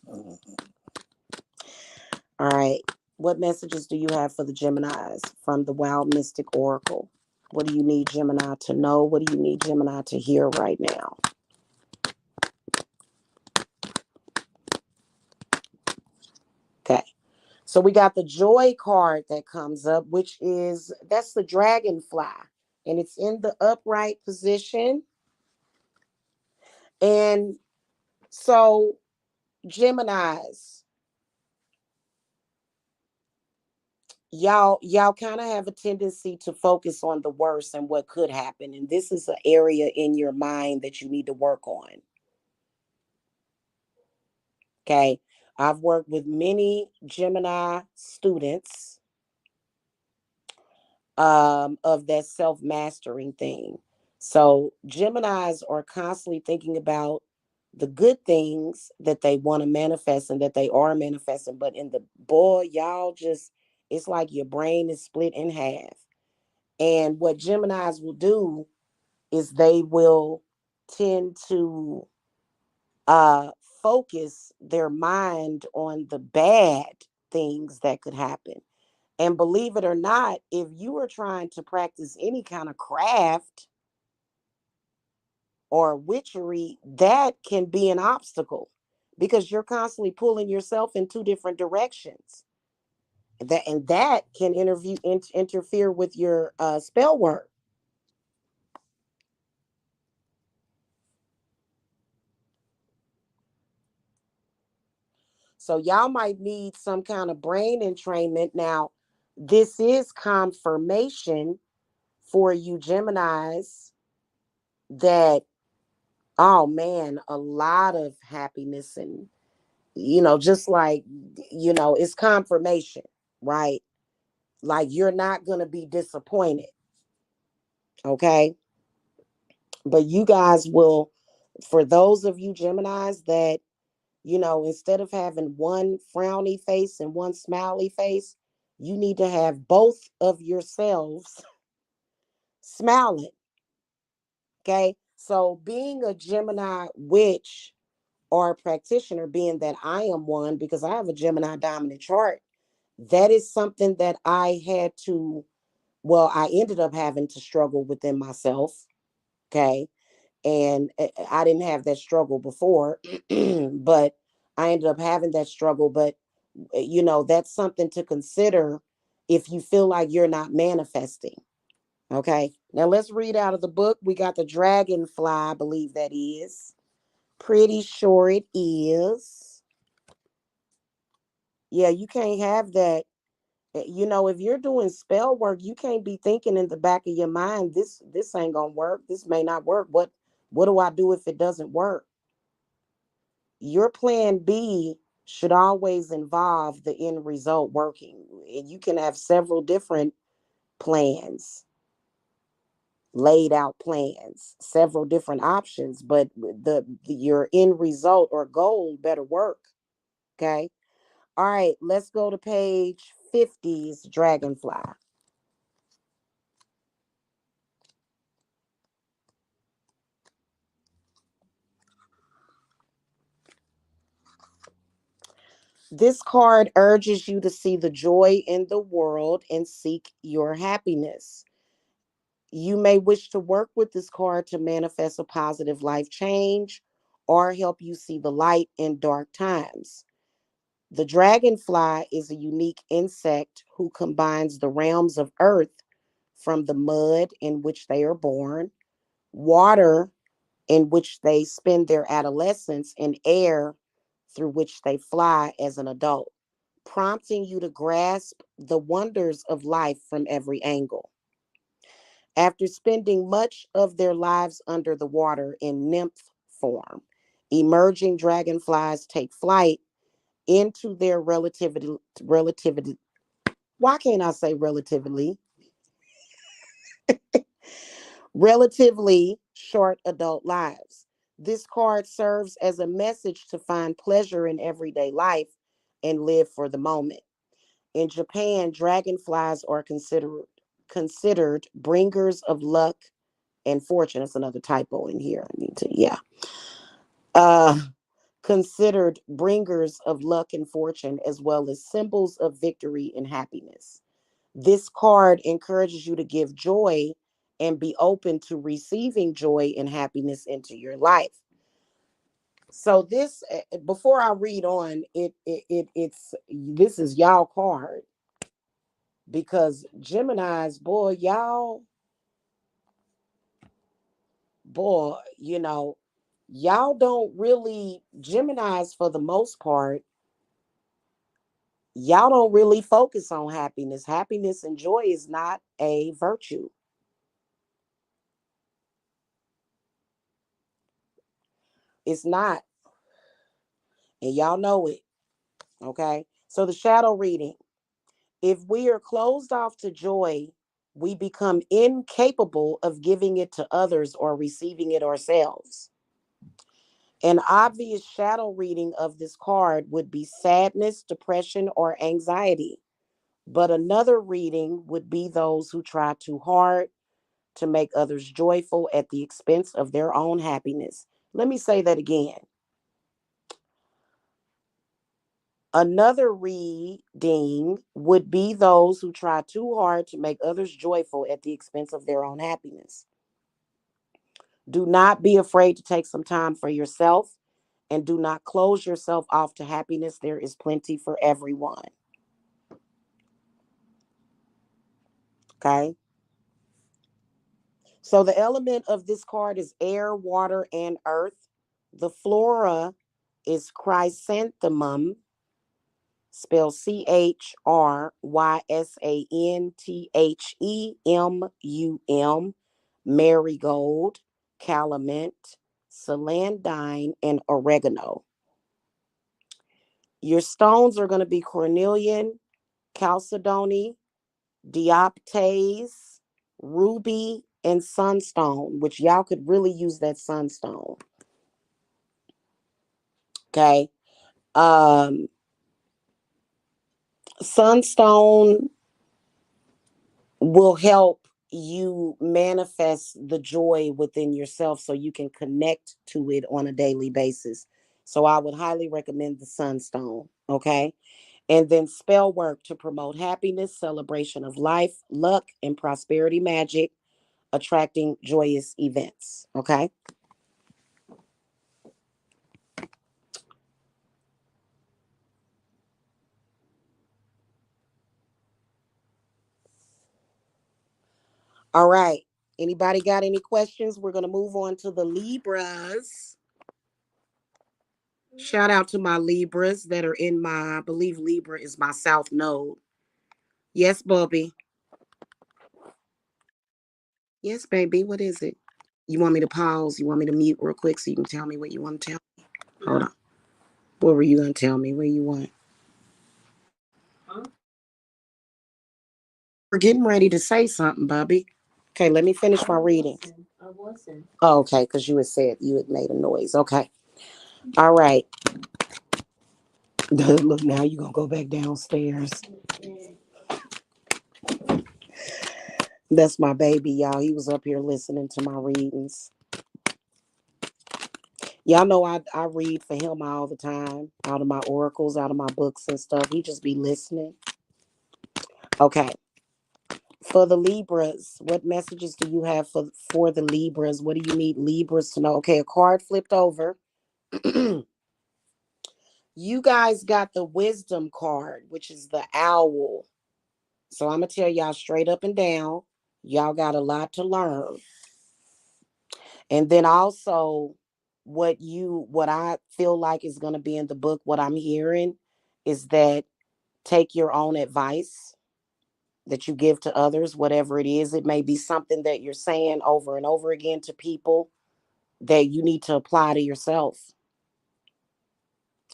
All right. What messages do you have for the Geminis from the Wild Mystic Oracle? What do you need Gemini to know? What do you need Gemini to hear right now? Okay. So we got the joy card that comes up, that's the dragonfly. And it's in the upright position. And so, Geminis, y'all kind of have a tendency to focus on the worst and what could happen. And this is an area in your mind that you need to work on. Okay. I've worked with many Gemini students of that self-mastering thing. So Geminis are constantly thinking about the good things that they want to manifest and that they are manifesting. But in the boy, y'all just, it's like your brain is split in half. And what Geminis will do is they will tend to uh focus their mind on the bad things that could happen. And believe it or not, if you are trying to practice any kind of craft or witchery, that can be an obstacle because you're constantly pulling yourself in two different directions. And that can interfere with your spell work. So y'all might need some kind of brain entrainment. Now, this is confirmation for you Geminis that, oh man, a lot of happiness and, just like, it's confirmation, right? Like you're not going to be disappointed. Okay. But you guys will, for those of you Geminis that, instead of having one frowny face and one smiley face, you need to have both of yourselves smiling. Okay. So being a Gemini witch or a practitioner, being that I am one because I have a Gemini dominant chart, that is something that I ended up having to struggle within myself. Okay. And I didn't have that struggle before, but I ended up having that struggle. But, that's something to consider if you feel like you're not manifesting. Okay. Now let's read out of the book. We got the dragonfly, I believe that is. Pretty sure it is. Yeah, you can't have that. If you're doing spell work, you can't be thinking in the back of your mind, this ain't gonna work. This may not work. What do I do if it doesn't work? Your plan B should always involve the end result working. And you can have several different plans, laid out plans, several different options, but your end result or goal better work. Okay. All right, let's go to page 50's Dragonfly. This card urges you to see the joy in the world and seek your happiness. You may wish to work with this card to manifest a positive life change or help you see the light in dark times. The dragonfly is a unique insect who combines the realms of earth from the mud in which they are born, water in which they spend their adolescence, and air through which they fly as an adult, prompting you to grasp the wonders of life from every angle. After spending much of their lives under the water in nymph form, emerging dragonflies take flight into their relativity. Why can't I say relatively short adult lives? This card serves as a message to find pleasure in everyday life and live for the moment. In Japan, dragonflies are considered bringers of luck and fortune. That's another typo in here. I need to, yeah. Uh, Considered bringers of luck and fortune, as well as symbols of victory and happiness. This card encourages you to give joy and be open to receiving joy and happiness into your life. So this, before I read on, it's this is y'all card because Gemini's, boy, y'all don't really, Geminis for the most part, y'all don't really focus on happiness. Happiness and joy is not a virtue. It's not. And y'all know it. Okay. So the shadow reading. If we are closed off to joy, we become incapable of giving it to others or receiving it ourselves. An obvious shadow reading of this card would be sadness, depression, or anxiety. But another reading would be those who try too hard to make others joyful at the expense of their own happiness. Let me say that again. Another reading would be those who try too hard to make others joyful at the expense of their own happiness. Do not be afraid to take some time for yourself and do not close yourself off to happiness. There is plenty for everyone. Okay. So the element of this card is air, water, and earth. The flora is chrysanthemum, spelled Chrysanthem, marigold, calamint, celandine, and oregano. Your stones are going to be cornelian, chalcedony, dioptase, ruby, and sunstone, which y'all could really use that sunstone. Okay. Um, Sunstone will help you manifest the joy within yourself so you can connect to it on a daily basis. So I would highly recommend the Sunstone. Okay. And then spell work to promote happiness, celebration of life, luck, and prosperity magic, attracting joyous events. Okay. All right. Anybody got any questions? We're going to move on to the Libras. Shout out to my Libras that are in my, I believe Libra is my South Node. Yes, Bubby. Yes, baby. What is it? You want me to pause? You want me to mute real quick so you can tell me what you want to tell me? Hold on. What were you going to tell me? What you want? We're getting ready to say something, Bubby. Okay, let me finish my reading. Oh, okay, because you had said you had made a noise. Okay. All right. Look, now you're going to go back downstairs. That's my baby, y'all. He was up here listening to my readings. Y'all know I read for him all the time, out of my oracles, out of my books and stuff. He just be listening. Okay. For the Libras, what messages do you have for the Libras? What do you need Libras to know? Okay, a card flipped over. You guys got the wisdom card, which is the owl. So I'm gonna tell y'all straight up and down, y'all got a lot to learn. And then also what I feel like is gonna be in the book, what I'm hearing is that take your own advice that you give to others, whatever it is. It may be something that you're saying over and over again to people that you need to apply to yourself,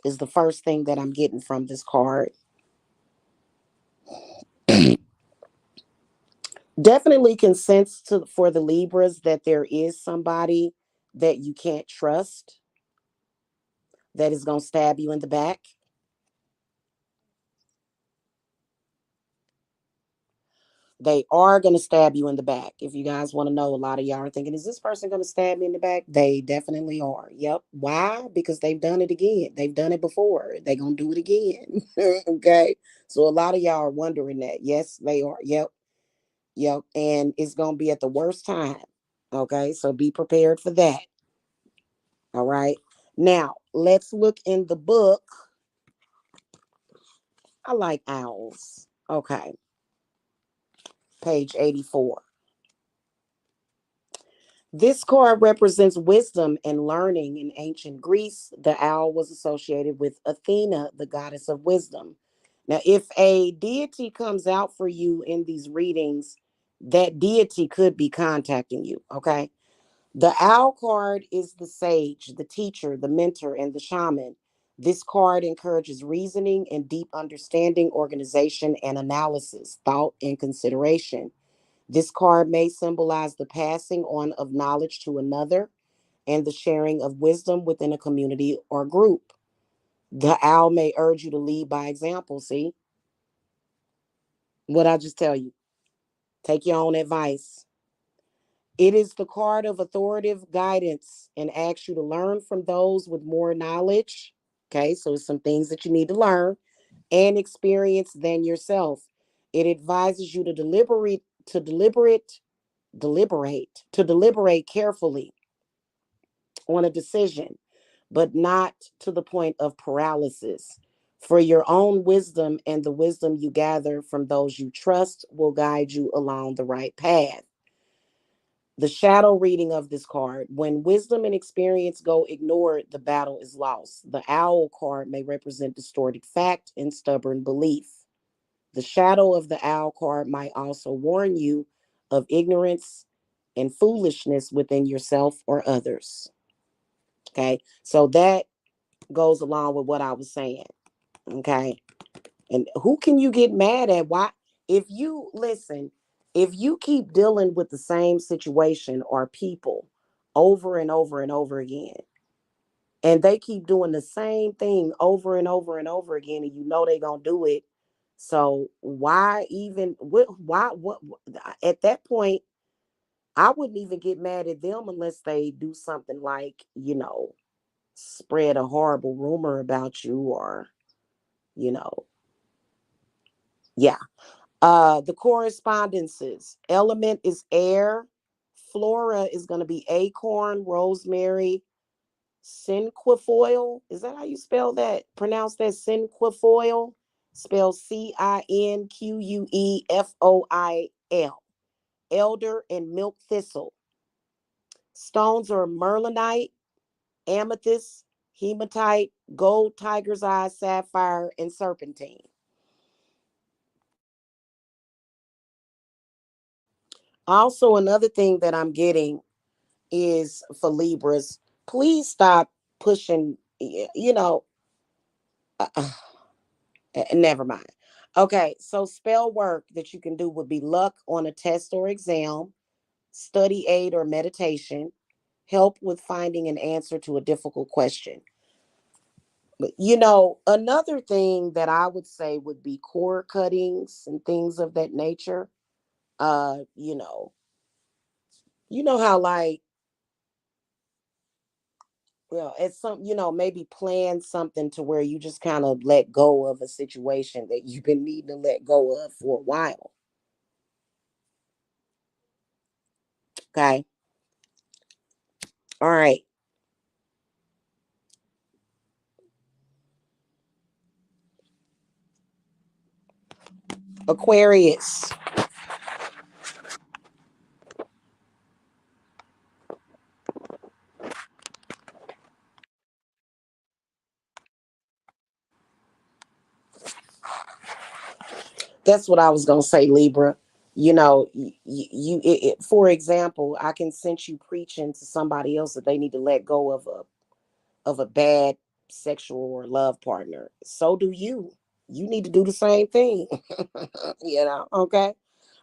is the first thing that I'm getting from this card. Definitely can sense for the Libras that there is somebody that you can't trust that is going to stab you in the back. They are going to stab you in the back. If you guys want to know, a lot of y'all are thinking, is this person going to stab me in the back? They definitely are. Yep. Why? Because they've done it again. They've done it before. They're going to do it again. Okay. So a lot of y'all are wondering that. Yes, they are. Yep. Yep. And it's going to be at the worst time. Okay. So be prepared for that. All right. Now, let's look in the book. I like owls. Okay. Page 84. This card represents wisdom and learning. In ancient Greece, the owl was associated with Athena, the goddess of wisdom. Now, if a deity comes out for you in these readings, that deity could be contacting you. Okay. The owl card is the sage, the teacher, the mentor, and the shaman. This card encourages reasoning and deep understanding, organization and analysis, thought and consideration. This card may symbolize the passing on of knowledge to another and the sharing of wisdom within a community or group. The owl may urge you to lead by example. See what I just tell you? Take your own advice. It is the card of authoritative guidance and asks you to learn from those with more knowledge. Okay, so it's some things that you need to learn and experience than yourself. It advises you to deliberate carefully on a decision, but not to the point of paralysis. For your own wisdom and the wisdom you gather from those you trust will guide you along the right path. The shadow reading of this card: when wisdom and experience go ignored, the battle is lost. The owl card may represent distorted fact and stubborn belief. The shadow of the owl card might also warn you of ignorance and foolishness within yourself or others. Okay, so that goes along with what I was saying. Okay, and who can you get mad at? Why? If you listen, if you keep dealing with the same situation or people over and over and over again, and they keep doing the same thing over and over and over again, and you know they're gonna do it. So why even what at that point, I wouldn't even get mad at them unless they do something like, spread a horrible rumor about you, or, you know, yeah. The correspondences. Element is air. Flora is going to be acorn, rosemary, cinquefoil. Is that how you spell that? Pronounce that, cinquefoil. Spell Cinquefoil. Elder and milk thistle. Stones are merlinite, amethyst, hematite, gold, tiger's eye, sapphire, and serpentine. Also, another thing that I'm getting is for Libras, please stop pushing, uh, never mind. Okay, so spell work that you can do would be luck on a test or exam, study aid or meditation, help with finding an answer to a difficult question. But another thing that I would say would be cord cuttings and things of that nature. Uh, you know, how like, well, it's some, maybe plan something to where you just kind of let go of a situation that you've been needing to let go of for a while. Okay. All right. Aquarius. That's what I was gonna say, Libra. For example, I can sense you preaching to somebody else that they need to let go of a bad sexual or love partner. So do you. You need to do the same thing. Okay.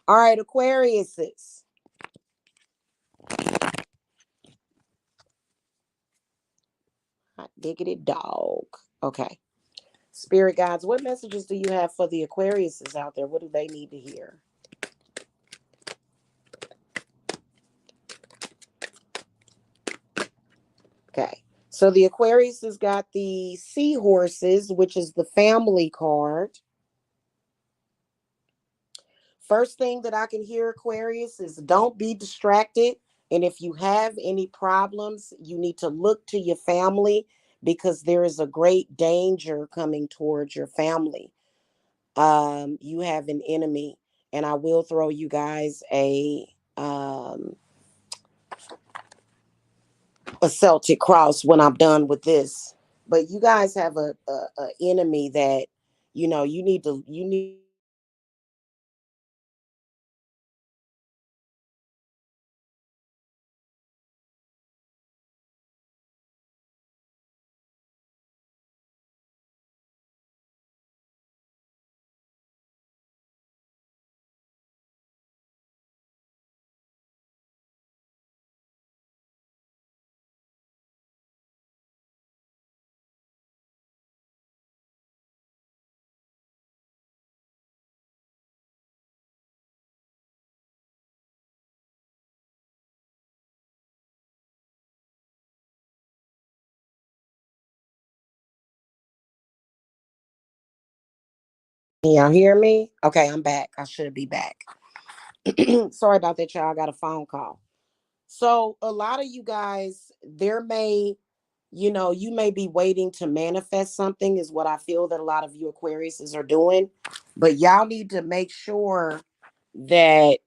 All right, Aquariuses. Hot diggity dog. Okay. Spirit guides, what messages do you have for the Aquariuses out there? What do they need to hear? Okay. So the Aquarius has got the seahorses, which is the family card. First thing that I can hear, Aquarius, is don't be distracted. And if you have any problems, you need to look to your family because there is a great danger coming towards your family. You have an enemy, and I will throw you guys a Celtic cross when I'm done with this. But you guys have a enemy that you need. Can y'all hear me? Okay, I'm back. I should be back. Sorry about that, y'all. I got a phone call. So a lot of you guys, you may be waiting to manifest something, is what I feel that a lot of you Aquariuses are doing. But y'all need to make sure that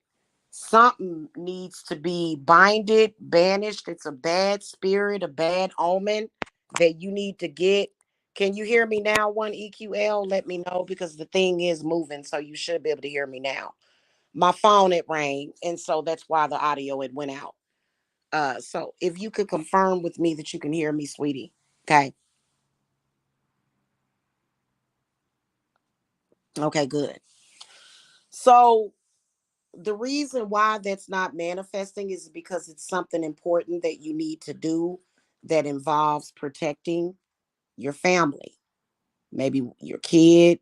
something needs to be binded, banished. It's a bad spirit, a bad omen that you need to get. Can you hear me now? One EQL, let me know because the thing is moving, so you should be able to hear me now. My phone it rang, and so that's why the audio it went out. So if you could confirm with me that you can hear me, sweetie. Okay. Okay, good. So the reason why that's not manifesting is because it's something important that you need to do that involves protecting your family, maybe your kid,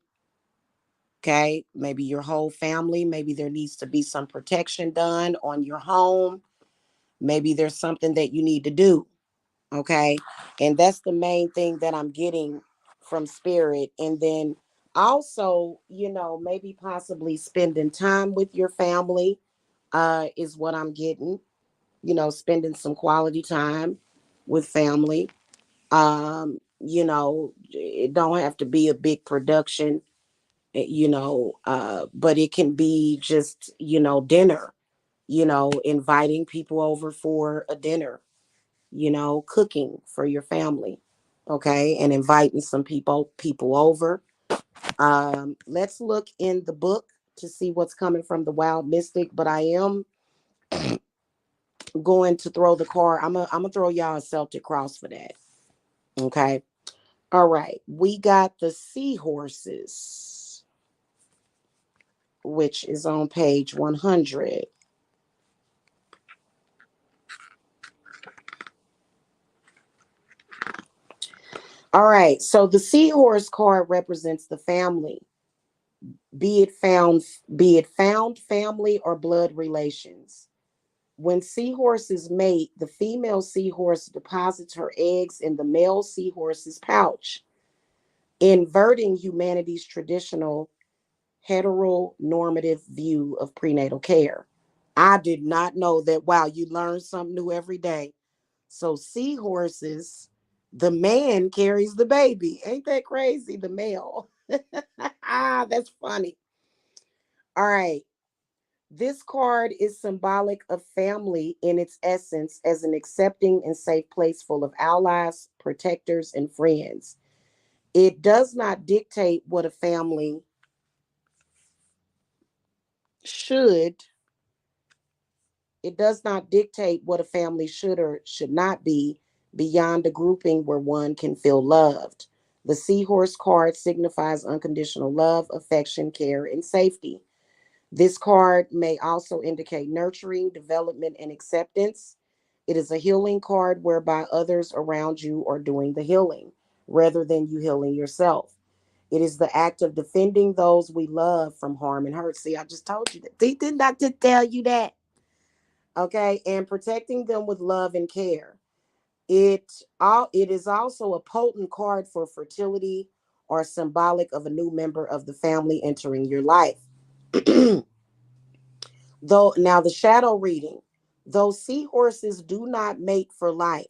okay, maybe your whole family. Maybe there needs to be some protection done on your home. Maybe there's something that you need to do, okay, and that's the main thing that I'm getting from spirit. And then also, maybe possibly spending time with your family is what I'm getting. Spending some quality time with family. It don't have to be a big production, but it can be just, dinner, inviting people over for a dinner, cooking for your family. Okay. And inviting some people over. Let's look in the book to see what's coming from the wild mystic, but I am going to throw the card. I'm gonna throw y'all a Celtic cross for that. Okay. All right. We got the seahorses, which is on page 100. All right. So the seahorse card represents the family, be it found, family or blood relations. When seahorses mate, the female seahorse deposits her eggs in the male seahorse's pouch, inverting humanity's traditional heteronormative view of prenatal care. I did not know that. Wow, you learn something new every day. So, seahorses, the man carries the baby. Ain't that crazy? The male. That's funny. All right. This card is symbolic of family in its essence as an accepting and safe place full of allies, protectors, and friends. It does not dictate what a family should, it does not dictate what a family should or should not be beyond a grouping where one can feel loved. The seahorse card signifies unconditional love, affection, care, and safety. This card may also indicate nurturing, development, and acceptance. It is a healing card whereby others around you are doing the healing rather than you healing yourself. It is the act of defending those we love from harm and hurt. See, I just told you that. Did not to tell you that. Okay, and protecting them with love and care. It is also a potent card for fertility or symbolic of a new member of the family entering your life. Though now the shadow reading, though seahorses do not mate for life,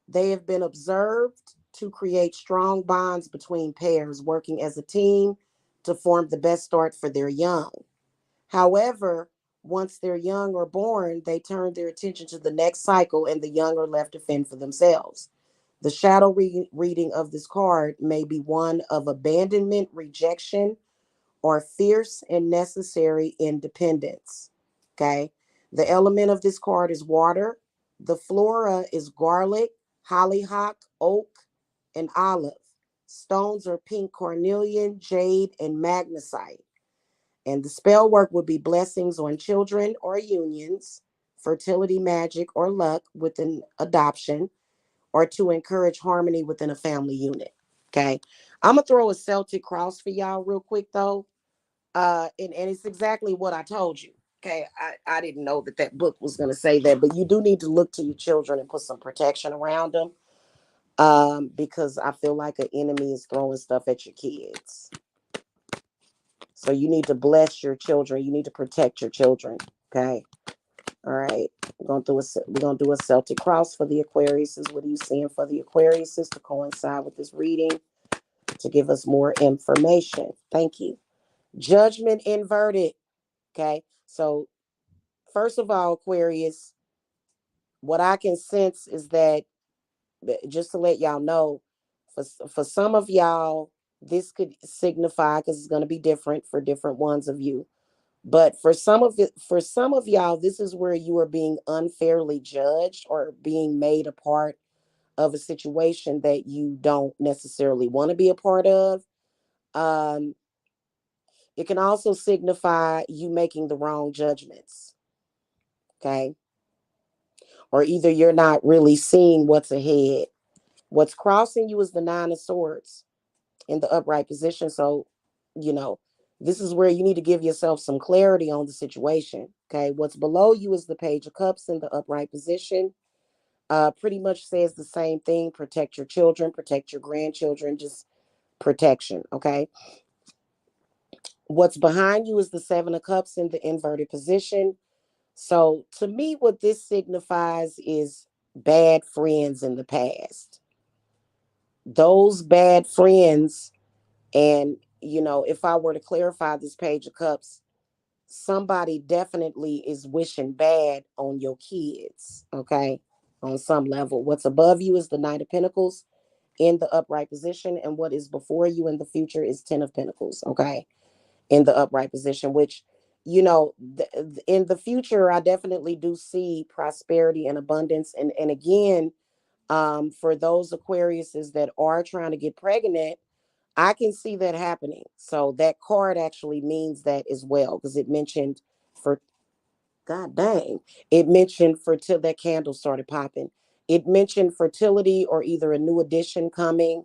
they have been observed to create strong bonds between pairs working as a team to form the best start for their young. However, once their young are born, they turn their attention to the next cycle and the young are left to fend for themselves. The shadow reading of this card may be one of abandonment, rejection, or fierce and necessary independence. Okay. The element of this card is water. The flora is garlic, hollyhock, oak, and olive. Stones are pink cornelian, jade, and magnesite. And the spell work would be blessings on children or unions, fertility magic or luck with an adoption, or to encourage harmony within a family unit. Okay. I'm going to throw a Celtic cross for y'all real quick, though. And it's exactly what I told you. Okay, I didn't know that that book was going to say that, but you do need to look to your children and put some protection around them, because I feel like an enemy is throwing stuff at your kids. So you need to bless your children. You need to protect your children. Okay. All right. We're gonna do a Celtic cross for the Aquariuses. What are you seeing for the Aquariuses to coincide with this reading to give us more information? Thank you. Judgment inverted. Okay. So first of all, Aquarius, what I can sense is that, just to let y'all know, for some of y'all, this could signify, because it's going to be different for different ones of you. But for some of y'all, this is where you are being unfairly judged or being made a part of a situation that you don't necessarily want to be a part of. Um, it can also signify you making the wrong judgments. Okay. Or either you're not really seeing what's ahead. What's crossing you is the Nine of Swords in the upright position. So, you know, this is where you need to give yourself some clarity on the situation. Okay. What's below you is the Page of Cups in the upright position. Pretty much says the same thing. Protect your children, protect your grandchildren, just protection. Okay. What's behind you is the Seven of Cups in the inverted position. So, to me, what this signifies is bad friends in the past. Those bad friends, and, if I were to clarify this Page of Cups, somebody definitely is wishing bad on your kids, okay, on some level. What's above you is the Knight of Pentacles in the upright position, and what is before you in the future is Ten of Pentacles, okay, in the upright position, which, in the future, I definitely do see prosperity and abundance. And again, for those Aquariuses that are trying to get pregnant, I can see that happening. So that card actually means that as well, because it mentioned for, God dang, it mentioned for till that candle started popping. It mentioned fertility or either a new addition coming.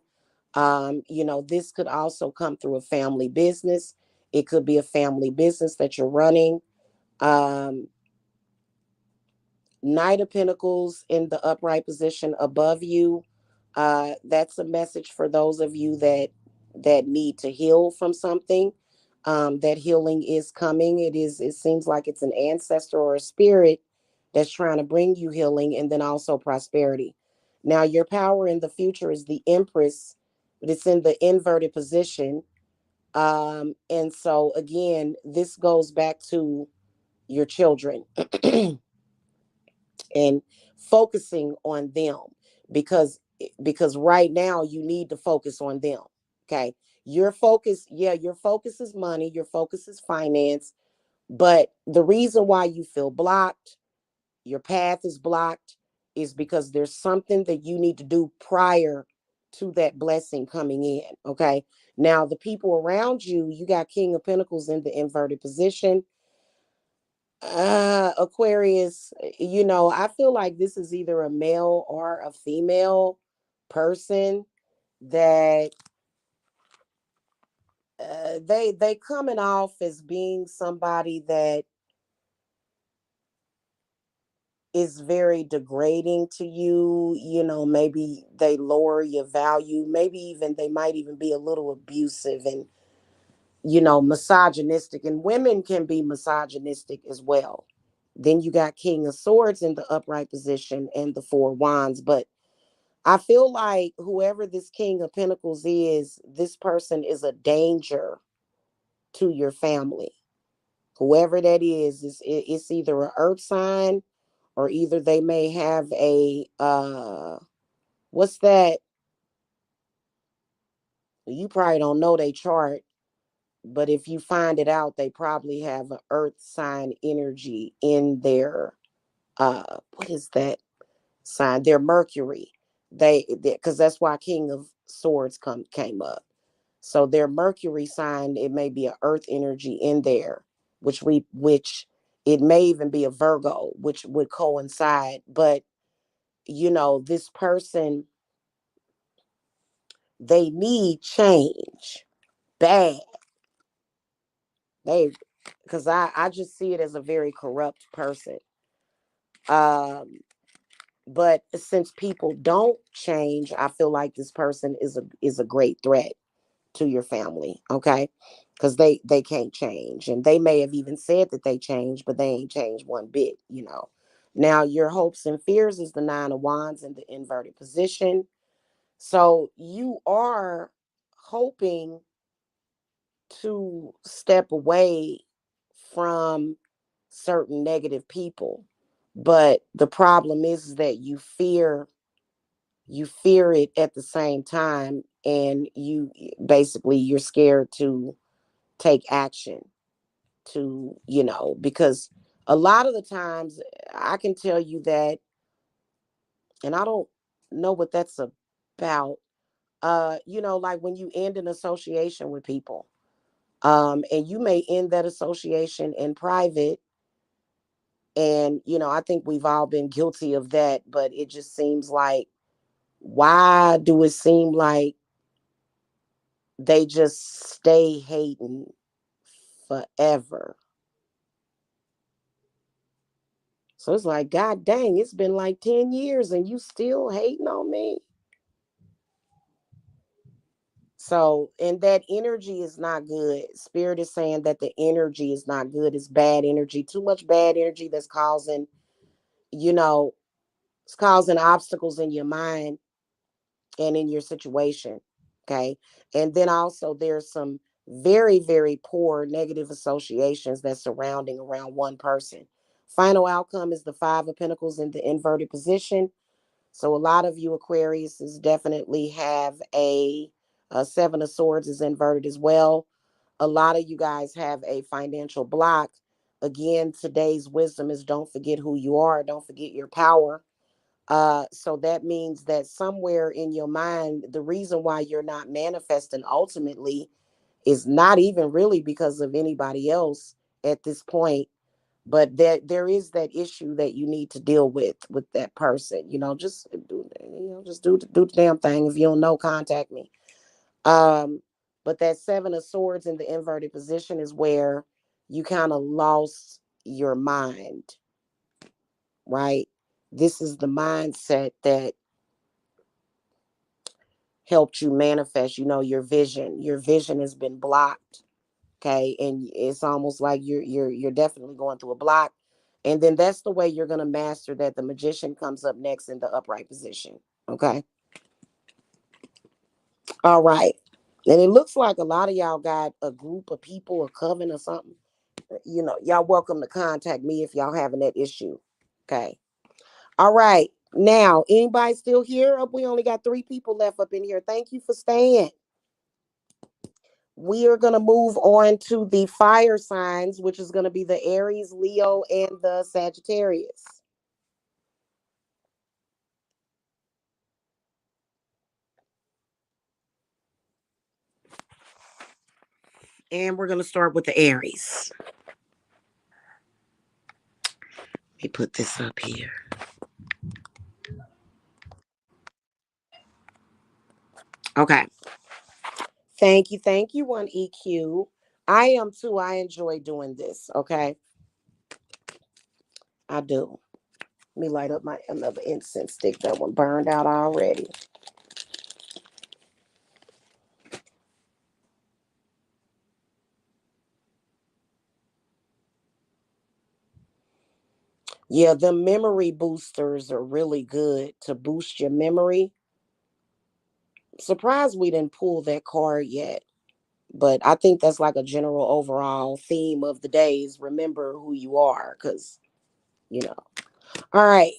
This could also come through a family business. It could be a family business that you're running. Um, Knight of Pentacles in the upright position above you. That's a message for those of you that need to heal from something. That healing is coming. It seems like it's an ancestor or a spirit that's trying to bring you healing and then also prosperity. Now, your power in the future is the Empress, but it's in the inverted position. And so again, this goes back to your children and focusing on them, because right now you need to focus on them. Okay. Your focus is money, your focus is finance, but the reason why you feel blocked, your path is blocked, is because there's something that you need to do prior to that blessing coming in. Okay. Now, the people around you, you got King of Pentacles in the inverted position. Aquarius, I feel like this is either a male or a female person that they coming off as being somebody that is very degrading to you. Maybe they lower your value, maybe even they might even be a little abusive and misogynistic, and women can be misogynistic as well. Then you got King of Swords in the upright position and the Four Wands. But I feel like whoever this King of Pentacles is, this person is a danger to your family. Whoever that is, it's either an earth sign, or either they may have a what's that? You probably don't know their chart, but if you find it out, they probably have an earth sign energy in their what is that sign? Their Mercury. Because that's why King of Swords came up. So their Mercury sign, it may be an earth energy in there, which it may even be a Virgo, which would coincide. But this person, they need change bad. They Because I just see it as a very corrupt person. Um, but since people don't change, I feel like this person is a great threat to your family. Okay, because they can't change, and they may have even said that they changed, but they ain't changed one bit. Now, your hopes and fears is the Nine of Wands in the inverted position. So you are hoping to step away from certain negative people, but the problem is that you fear it at the same time, and you're scared to take action, because a lot of the times I can tell you that, and I don't know what that's about. Like when you end an association with people, and you may end that association in private. And, I think we've all been guilty of that, but it just seems like, why do it seem like they just stay hating forever? So it's like, God dang, it's been like 10 years and you still hating on me. So, and that energy is not good. Spirit is saying that the energy is not good. It's bad energy, too much bad energy that's you know, it's causing obstacles in your mind and in your situation. Okay. And then also there's some very, very poor negative associations that's surrounding around one person. Final outcome is the Five of Pentacles in the inverted position. So a lot of you Aquarius is definitely have a Seven of Swords is inverted as well. A lot of you guys have a financial block. Again, today's wisdom is don't forget who you are. Don't forget your power. So that means that somewhere in your mind, the reason why you're not manifesting ultimately is not even really because of anybody else at this point, but there is that issue that you need to deal with that person. Just do the damn thing. If you don't know, contact me. Um, but that Seven of Swords in the inverted position is where you kind of lost your mind, right? This is the mindset that helped you manifest, your vision. Your vision has been blocked. Okay. And it's almost like you're definitely going through a block. And then that's the way you're gonna master that. The Magician comes up next in the upright position. Okay. All right. And it looks like a lot of y'all got a group of people, a coven or something. Y'all welcome to contact me if y'all having that issue. Okay. All right. Now, anybody still here? Oh, we only got 3 people left up in here. Thank you for staying. We are going to move on to the fire signs, which is going to be the Aries, Leo, and the Sagittarius. And we're going to start with the Aries. Let me put this up here. Okay. Thank you, 1EQ. I am too. I enjoy doing this. Okay. I do. Let me light up my another incense stick. That one burned out already. Yeah, the memory boosters are really good to boost your memory. Surprised we didn't pull that card yet. But I think that's like a general overall theme of the day is remember who you are. Because, you know. All right.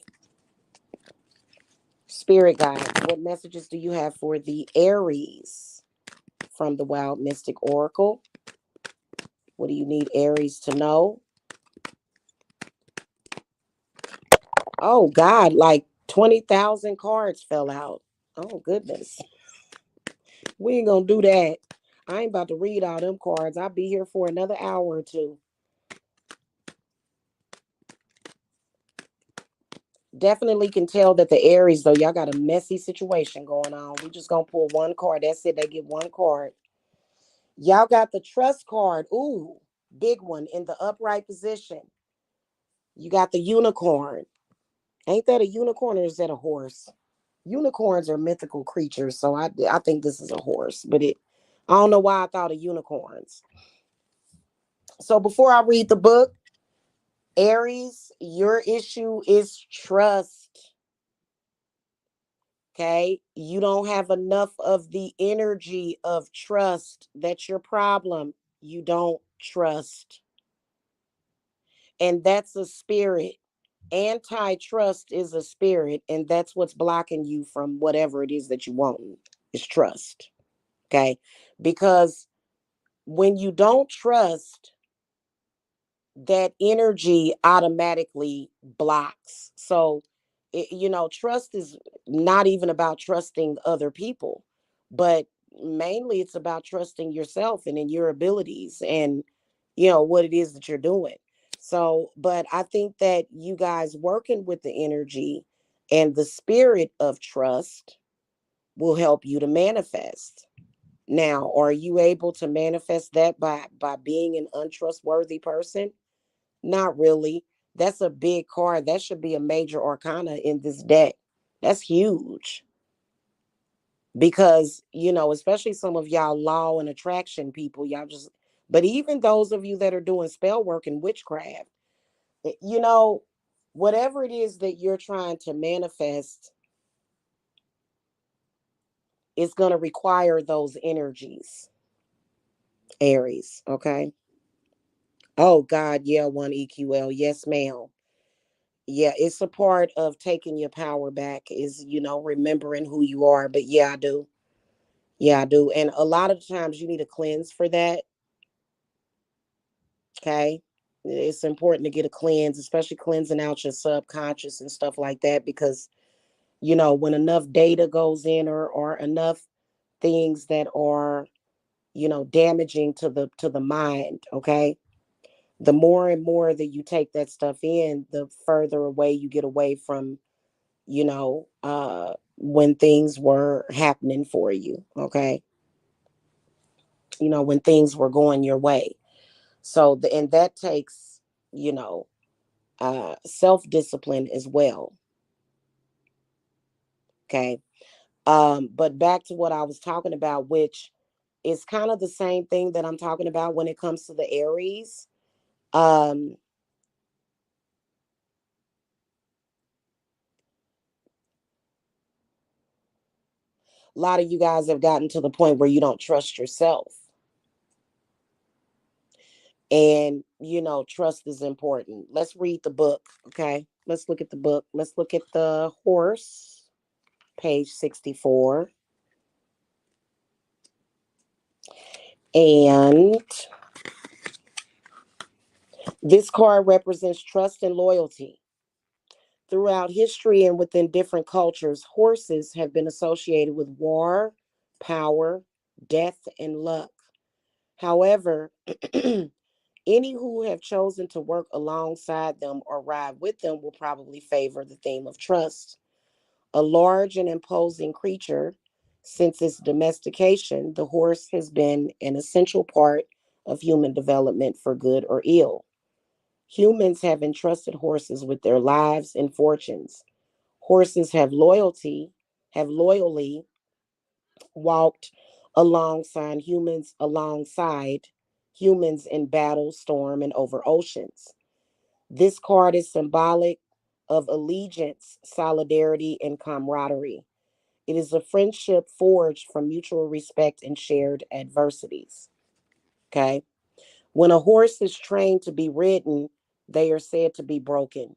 Spirit guides, what messages do you have for the Aries from the Wild Mystic Oracle? What do you need Aries to know? Oh, God, like 20,000 cards fell out. Oh, goodness. We ain't going to do that. I ain't about to read all them cards. I'll be here for another hour or two. Definitely can tell that the Aries, though, y'all got a messy situation going on. We just going to pull one card. That's it. They get one card. Y'all got the Trust card. Ooh, big one in the upright position. You got the Unicorn. Ain't that a unicorn or is that a horse? Unicorns are mythical creatures, so I think this is a horse, but I don't know why I thought of unicorns. So before I read the book, Aries, your issue is trust. Okay, you don't have enough of the energy of trust. That's your problem. You don't trust, and that's a spirit. Antitrust is a spirit, and that's what's blocking you from whatever it is that you want is trust. Okay, because when you don't trust, that energy automatically blocks. So trust is not even about trusting other people, but mainly it's about trusting yourself and in your abilities and what it is that you're doing. So but I think that you guys working with the energy and the spirit of trust will help you to manifest. Now, are you able to manifest that by being an untrustworthy person? Not really. That's a big card. That should be a major arcana in this deck. That's huge. Because, especially some of y'all law and attraction people, but even those of you that are doing spell work and witchcraft, you know, whatever it is that you're trying to manifest is going to require those energies, Aries. Okay. Oh, God. Yeah. 1EQL. Yes, ma'am. Yeah, it's a part of taking your power back is, remembering who you are. But yeah, I do. Yeah, I do. And a lot of times you need a cleanse for that. Okay. It's important to get a cleanse, especially cleansing out your subconscious and stuff like that, because, when enough data goes in or enough things that are, damaging to the mind, okay? The more and more that you take that stuff in, the further away you get away from when things were happening for you. Okay. when things were going your way. So, and that takes, you know, self discipline as well. Okay. But back to what I was talking about, which is kind of the same thing that I'm talking about when it comes to the Aries. Um, a lot of you guys have gotten to the point where you don't trust yourself. And, trust is important. Let's read the book. Okay. Let's look at the book. Let's look at the horse, page 64. And this card represents trust and loyalty. Throughout history and within different cultures, horses have been associated with war, power, death, and luck. However, any who have chosen to work alongside them or ride with them will probably favor the theme of trust. A large and imposing creature, since its domestication, the horse has been an essential part of human development for good or ill. Humans have entrusted horses with their lives and fortunes. Horses have loyally walked alongside humans in battle, storm, and over oceans. This card is symbolic of allegiance, solidarity, and camaraderie. It is a friendship forged from mutual respect and shared adversities. Okay. When a horse is trained to be ridden, they are said to be broken.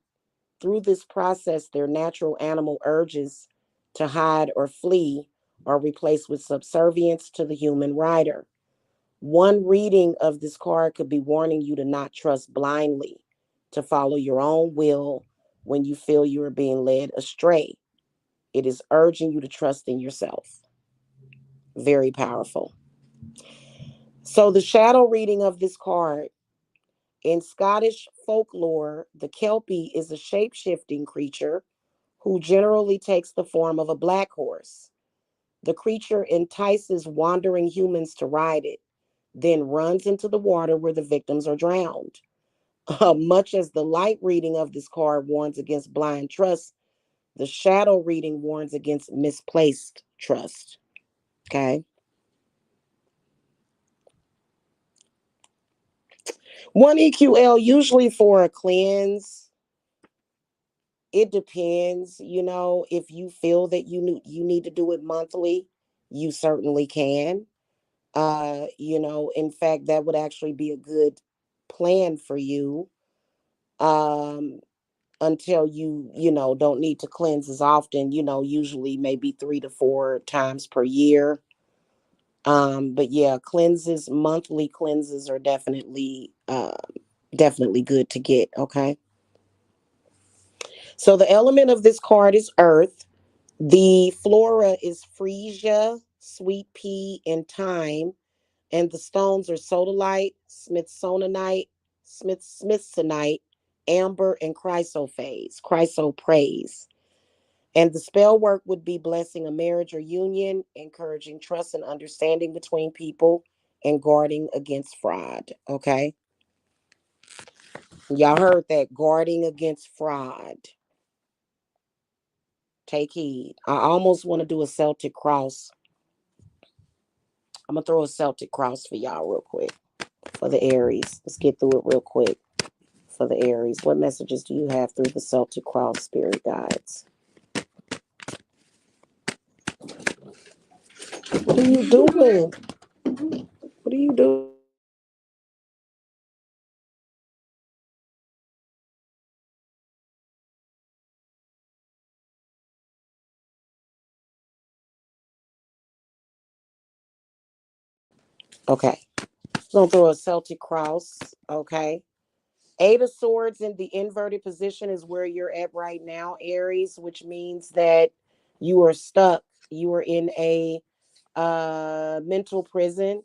Through this process, their natural animal urges to hide or flee are replaced with subservience to the human rider. One reading of this card could be warning you to not trust blindly, to follow your own will when you feel you are being led astray. It is urging you to trust in yourself. Very powerful. So, the shadow reading of this card, in Scottish folklore, the Kelpie is a shape shifting creature who generally takes the form of a black horse. The creature entices wandering humans to ride it, then runs into the water where the victims are drowned. Much as the light reading of this card warns against blind trust, the shadow reading warns against misplaced trust. Okay. One EQL, usually for a cleanse, it depends. If you feel that you need to do it monthly, you certainly can. In fact, that would actually be a good plan for you. Um, until you don't need to cleanse as often, usually maybe 3 to 4 times per year. But yeah, monthly cleanses are definitely good to get. Okay. So the element of this card is earth. The flora is freesia, sweet pea, and thyme. And the stones are sodalite, smithsonite, amber, and chrysoprase. And the spell work would be blessing a marriage or union, encouraging trust and understanding between people, and guarding against fraud. Okay. Y'all heard that, guarding against fraud. Take heed. I almost want to do a Celtic cross. I'm going to throw a Celtic cross for y'all real quick for the Aries. Let's get through it real quick for the Aries. What messages do you have through the Celtic cross, spirit guides? What are you doing? What are you doing? Okay. Gonna throw a Celtic cross. Okay. Eight of Swords in the inverted position is where you're at right now, Aries, which means that you are stuck. You are in a mental prison.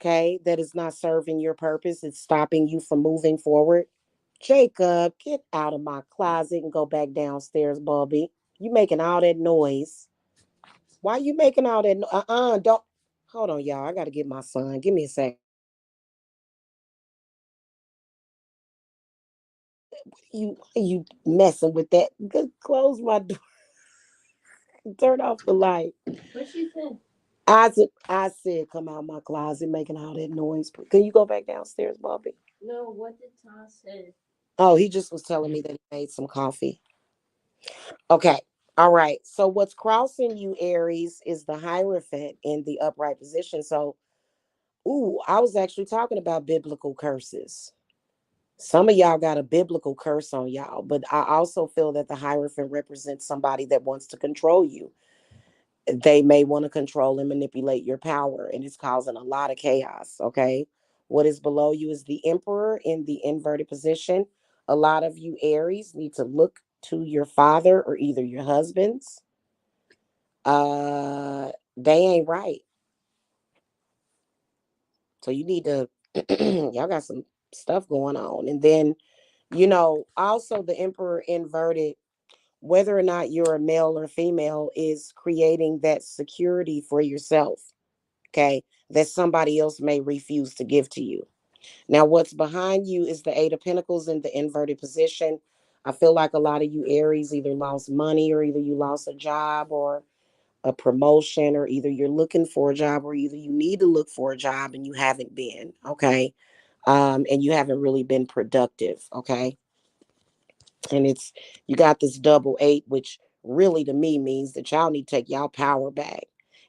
Okay, that is not serving your purpose. It's stopping you from moving forward. Jacob, get out of my closet and go back downstairs, Bobby. You making all that noise. Why you making all that? Don't. Hold on, y'all. I gotta get my son. Give me a second. You messing with that? Good, close my door. Turn off the light. What she said? I said, come out my closet making all that noise. Can you go back downstairs, Bobby? No, what did Todd say? Oh, he just was telling me that he made some coffee. Okay. All right. So what's crossing you, Aries, is the Hierophant in the upright position. So, ooh, I was actually talking about biblical curses. Some of y'all got a biblical curse on y'all, but I also feel that the Hierophant represents somebody that wants to control you. They may want to control and manipulate your power, and it's causing a lot of chaos. Okay. What is below you is the Emperor in the inverted position. A lot of you, Aries, need to look to your father or either your husbands. They ain't right. So you need to, y'all got some stuff going on. And then, also the Emperor inverted, whether or not you're a male or female, is creating that security for yourself, okay, that somebody else may refuse to give to you. Now, what's behind you is the Eight of Pentacles in the inverted position. I feel like a lot of you Aries either lost money or either you lost a job or a promotion, or either you're looking for a job or either you need to look for a job and you haven't been, okay? And you haven't really been productive, okay? And it's, you got this double eight, which really to me means that y'all need to take y'all power back.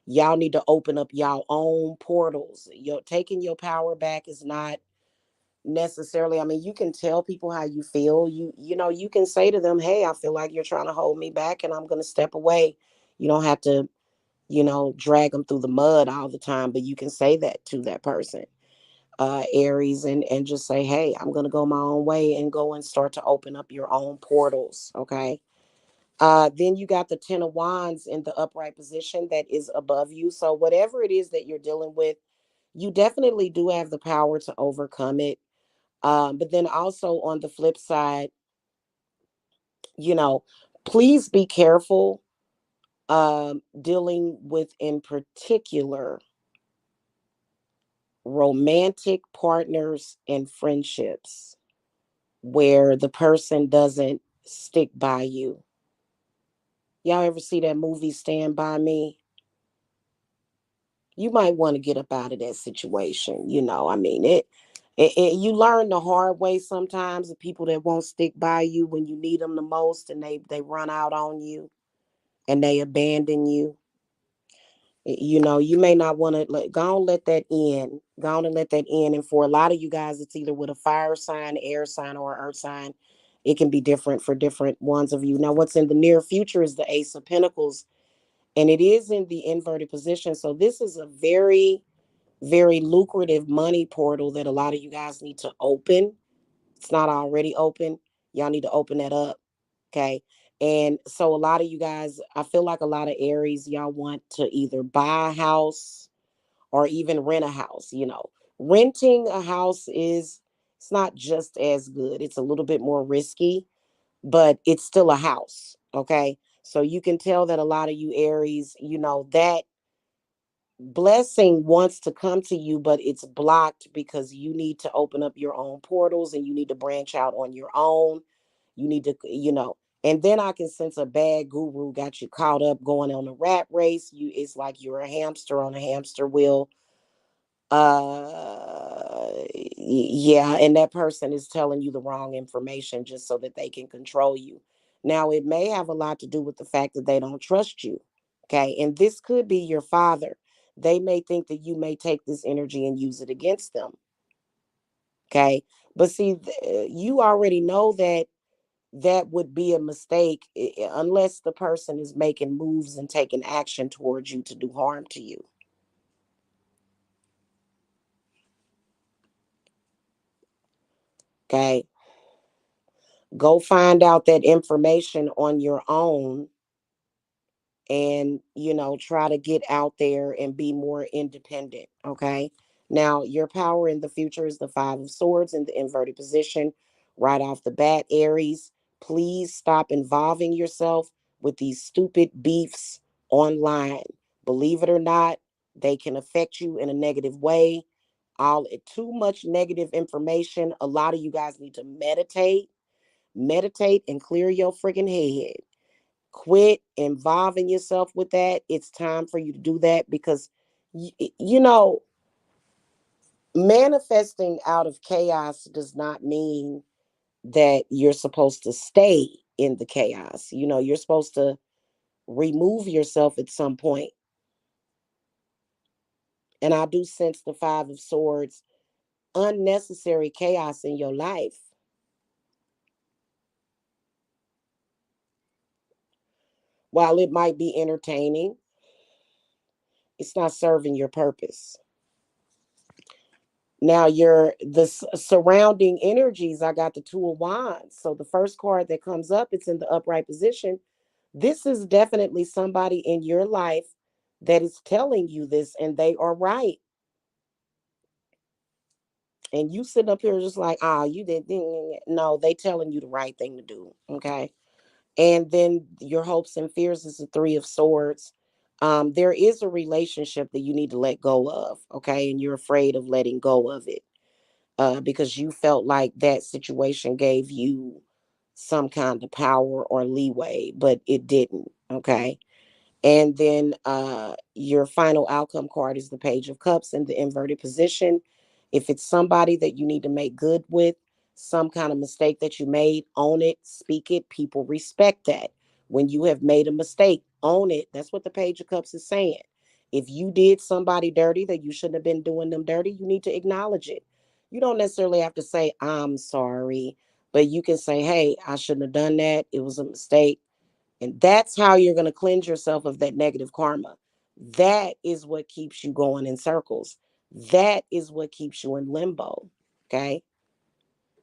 Y'all need to open up y'all own portals. Taking your power back is not necessarily, I mean, you can tell people how you feel. You can say to them, hey, I feel like you're trying to hold me back and I'm going to step away. You don't have to, drag them through the mud all the time, but you can say that to that person, Aries, and just say, hey, I'm going to go my own way and go and start to open up your own portals. Okay. Then you got the Ten of Wands in the upright position that is above you. So whatever it is that you're dealing with, you definitely do have the power to overcome it. But then also on the flip side, you know, please be careful dealing with, in particular, romantic partners and friendships where the person doesn't stick by you. Y'all ever see that movie Stand By Me? You might want to get up out of that situation. I mean, you learn the hard way sometimes, the people that won't stick by you when you need them the most, and they run out on you and they abandon you. You may not want to go on, let that in. Go on and let that in. And for a lot of you guys, it's either with a fire sign, air sign, or earth sign. It can be different for different ones of you. Now, what's in the near future is the Ace of Pentacles, and it is in the inverted position. So this is a very, very lucrative money portal that a lot of you guys need to open. It's not already open. Y'all need to open that up. Okay. And so a lot of you guys, I feel like a lot of Aries, y'all want to either buy a house or even rent a house. Renting a house it's not just as good. It's a little bit more risky, but it's still a house. Okay. So you can tell that a lot of you Aries, that blessing wants to come to you, but it's blocked because you need to open up your own portals and you need to branch out on your own. You need to, and then I can sense a bad guru got you caught up going on a rat race. It's like you're a hamster on a hamster wheel. Yeah, and that person is telling you the wrong information just so that they can control you. Now, it may have a lot to do with the fact that they don't trust you. Okay. And this could be your father. They may think that you may take this energy and use it against them. Okay. But see, you already know that that would be a mistake unless the person is making moves and taking action towards you to do harm to you. Okay. Go find out that information on your own and, try to get out there and be more independent. Okay. Now, your power in the future is the Five of Swords in the inverted position. Right off the bat, Aries, please stop involving yourself with these stupid beefs online. Believe it or not, They can affect you in a negative way. All too much negative information. A lot of you guys need to meditate and clear your freaking head. Quit involving yourself with that. It's time for you to do that because you know, manifesting out of chaos does not mean that you're supposed to stay in the chaos. You know, you're supposed to remove yourself at some point. And I do sense the Five of Swords, unnecessary chaos in your life. While it might be entertaining, it's not serving your purpose. Now, the surrounding energies, I got the Two of Wands. So the first card that comes up, it's in the upright position. This is definitely somebody in your life that is telling you this, and they are right. And you sitting up here just like, you did. No, they telling you the right thing to do. Okay. And then your hopes and fears is the Three of Swords. There is a relationship that you need to let go of. Okay. And you're afraid of letting go of it because you felt like that situation gave you some kind of power or leeway, but it didn't. Okay. And then your final outcome card is the Page of Cups in the inverted position. If it's somebody that you need to make good with, some kind of mistake that you made, own it, speak it. People respect that. When you have made a mistake, own it. That's what the Page of Cups is saying. If you did somebody dirty that you shouldn't have been doing them dirty, you need to acknowledge it. You don't necessarily have to say, I'm sorry, but you can say, hey, I shouldn't have done that. It was a mistake. And that's how you're going to cleanse yourself of that negative karma. That is what keeps you going in circles. That is what keeps you in limbo. Okay.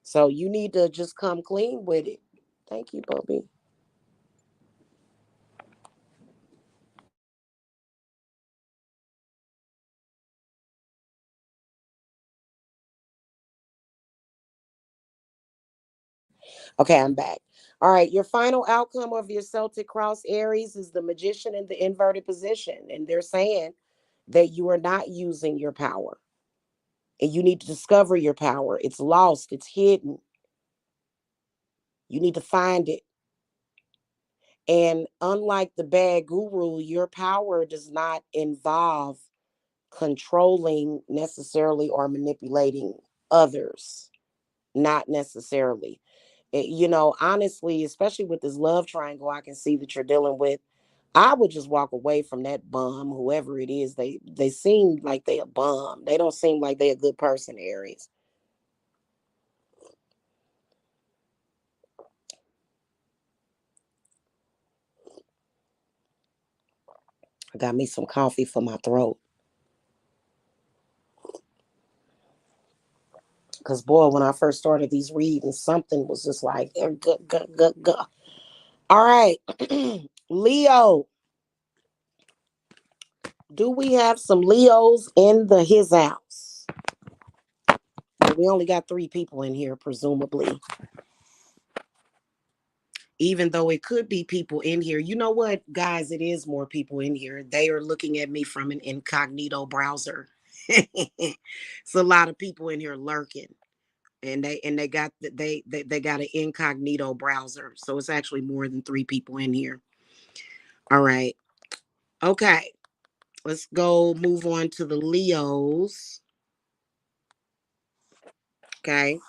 So you need to just come clean with it. Thank you, Bobby. Okay, I'm back. All right. Your final outcome of your Celtic Cross Aries is the Magician in the inverted position. And they're saying that you are not using your power. And you need to discover your power. It's lost, it's hidden. You need to find it. And unlike the bad guru, your power does not involve controlling necessarily or manipulating others. Not necessarily. Honestly, especially with this love triangle, I can see that you're dealing with. I would just walk away from that bum, whoever it is. They seem like they a bum. They don't seem like they a good person, Aries. I got me some coffee for my throat. Because boy, when I first started these readings, something was just like, all right. Leo. Do we have some Leos in his house? We only got 3 people in here, presumably. Even though it could be people in here. You know what, guys? It is more people in here. They are looking at me from an incognito browser. It's a lot of people in here lurking. And they got they got an incognito browser. So it's actually more than 3 people in here. All right. Okay. Let's go move on to the Leos. Okay.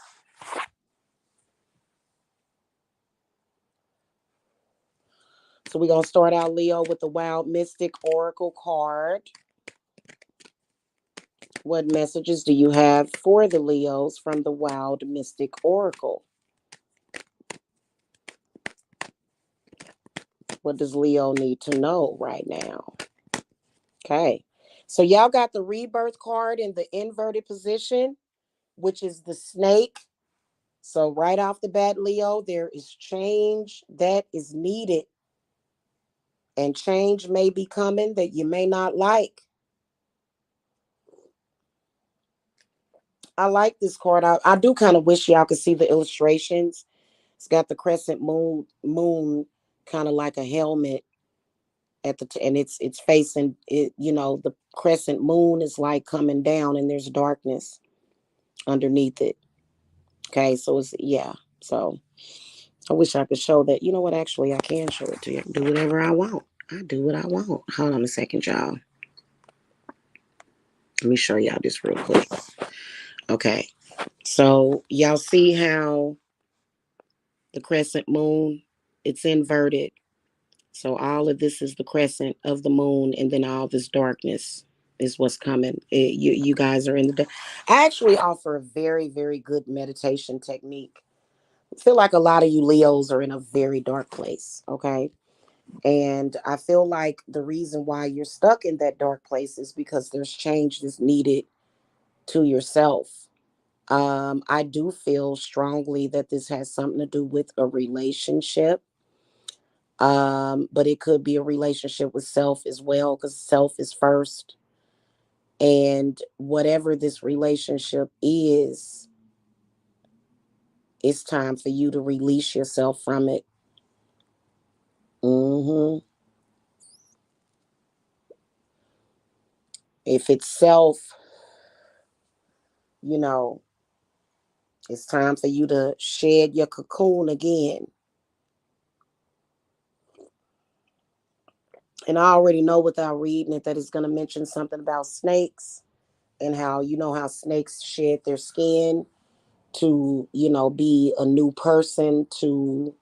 So we're going to start out, Leo, with the Wild Mystic Oracle card. What messages do you have for the Leos from the Wild Mystic Oracle? What does Leo need to know right now? Okay. So y'all got the Rebirth card in the inverted position, which is the snake. So right off the bat, Leo, there is change that is needed. And change may be coming that you may not like. I like this card. I do kind of wish y'all could see the illustrations. It's got the crescent moon kind of like a helmet. and it's facing it, the crescent moon is like coming down and there's darkness underneath it. Okay, so it's, yeah. So I wish I could show that. You know what? Actually, I can show it to you. Do whatever I want. I do what I want. Hold on a second, y'all. Let me show y'all this real quick. Okay. So y'all see how the crescent moon, it's inverted. So all of this is the crescent of the moon, and then all this darkness is what's coming. You guys are in the. I actually offer a very, very good meditation technique. I feel like a lot of you Leos are in a very dark place. Okay. And I feel like the reason why you're stuck in that dark place is because there's change that's needed to yourself. I do feel strongly that this has something to do with a relationship. But it could be a relationship with self as well, because self is first. And whatever this relationship is, it's time for you to release yourself from it. hmm If it's self, you know, it's time for you to shed your cocoon again. And I already know without reading it that it's going to mention something about snakes and how, how snakes shed their skin to, be a new person, to,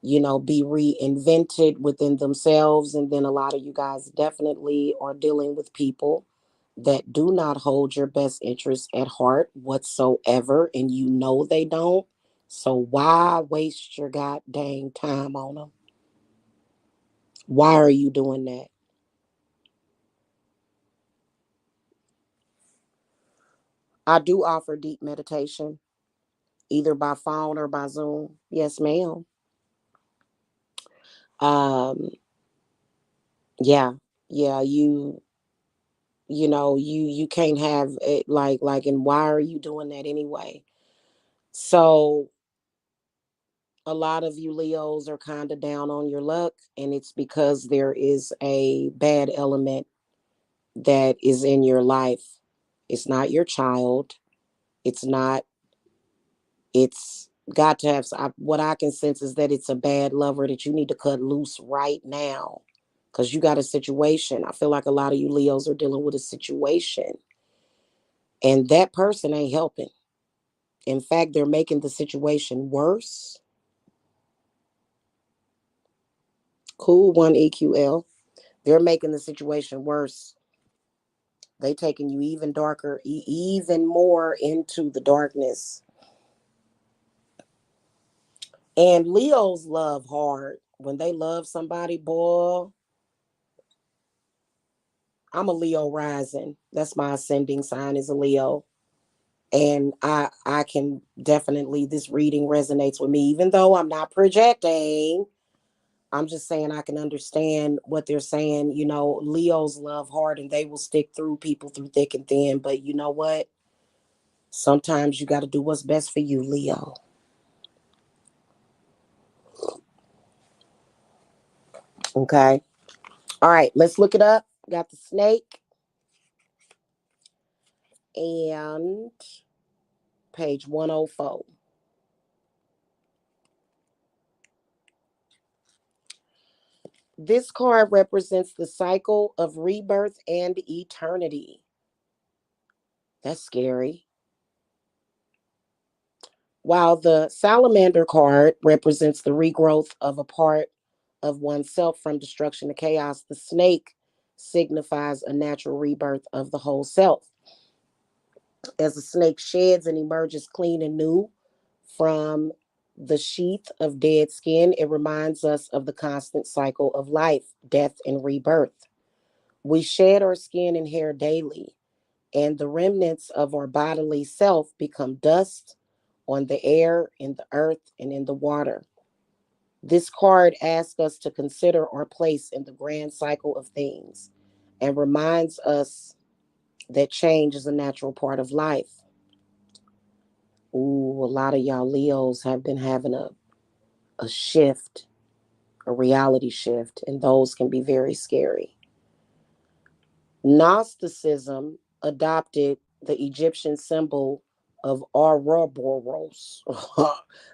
be reinvented within themselves. And then a lot of you guys definitely are dealing with people that do not hold your best interests at heart whatsoever. And they don't. So why waste your god dang time on them? Why are you doing that? I do offer deep meditation, either by phone or by Zoom. Yes, ma'am. Um, yeah, yeah, you can't have it like, and why are you doing that anyway? So a lot of you Leos are kind of down on your luck, and it's because there is a bad element that is in your life. It's not your child. It's not, it's got to have, what I can sense is that it's a bad lover that you need to cut loose right now, because you got a situation. I feel like a lot of you Leos are dealing with a situation, and that person ain't helping. In fact, they're making the situation worse. Cool one EQL. They're making the situation worse. They taking you even darker, even more into the darkness. And Leos love hard. When they love somebody, boy, I'm a Leo rising. That's my ascending sign is a Leo. And I can definitely, this reading resonates with me, even though I'm not projecting. I'm just saying I can understand what they're saying. Leos love hard and they will stick through people through thick and thin. But you know what? Sometimes you got to do what's best for you, Leo. Okay. All right. Let's look it up. Got the snake and page 104. This card represents the cycle of rebirth and eternity. That's scary. While the salamander card represents the regrowth of a part of oneself from destruction to chaos, the snake signifies a natural rebirth of the whole self. As a snake sheds and emerges clean and new from the sheath of dead skin, it reminds us of the constant cycle of life, death, and rebirth. We shed our skin and hair daily, and the remnants of our bodily self become dust on the air, in the earth, and in the water. This card asks us to consider our place in the grand cycle of things and reminds us that change is a natural part of life. Ooh, a lot of y'all Leos have been having a shift, a reality shift, and those can be very scary. Gnosticism adopted the Egyptian symbol of Ouroboros.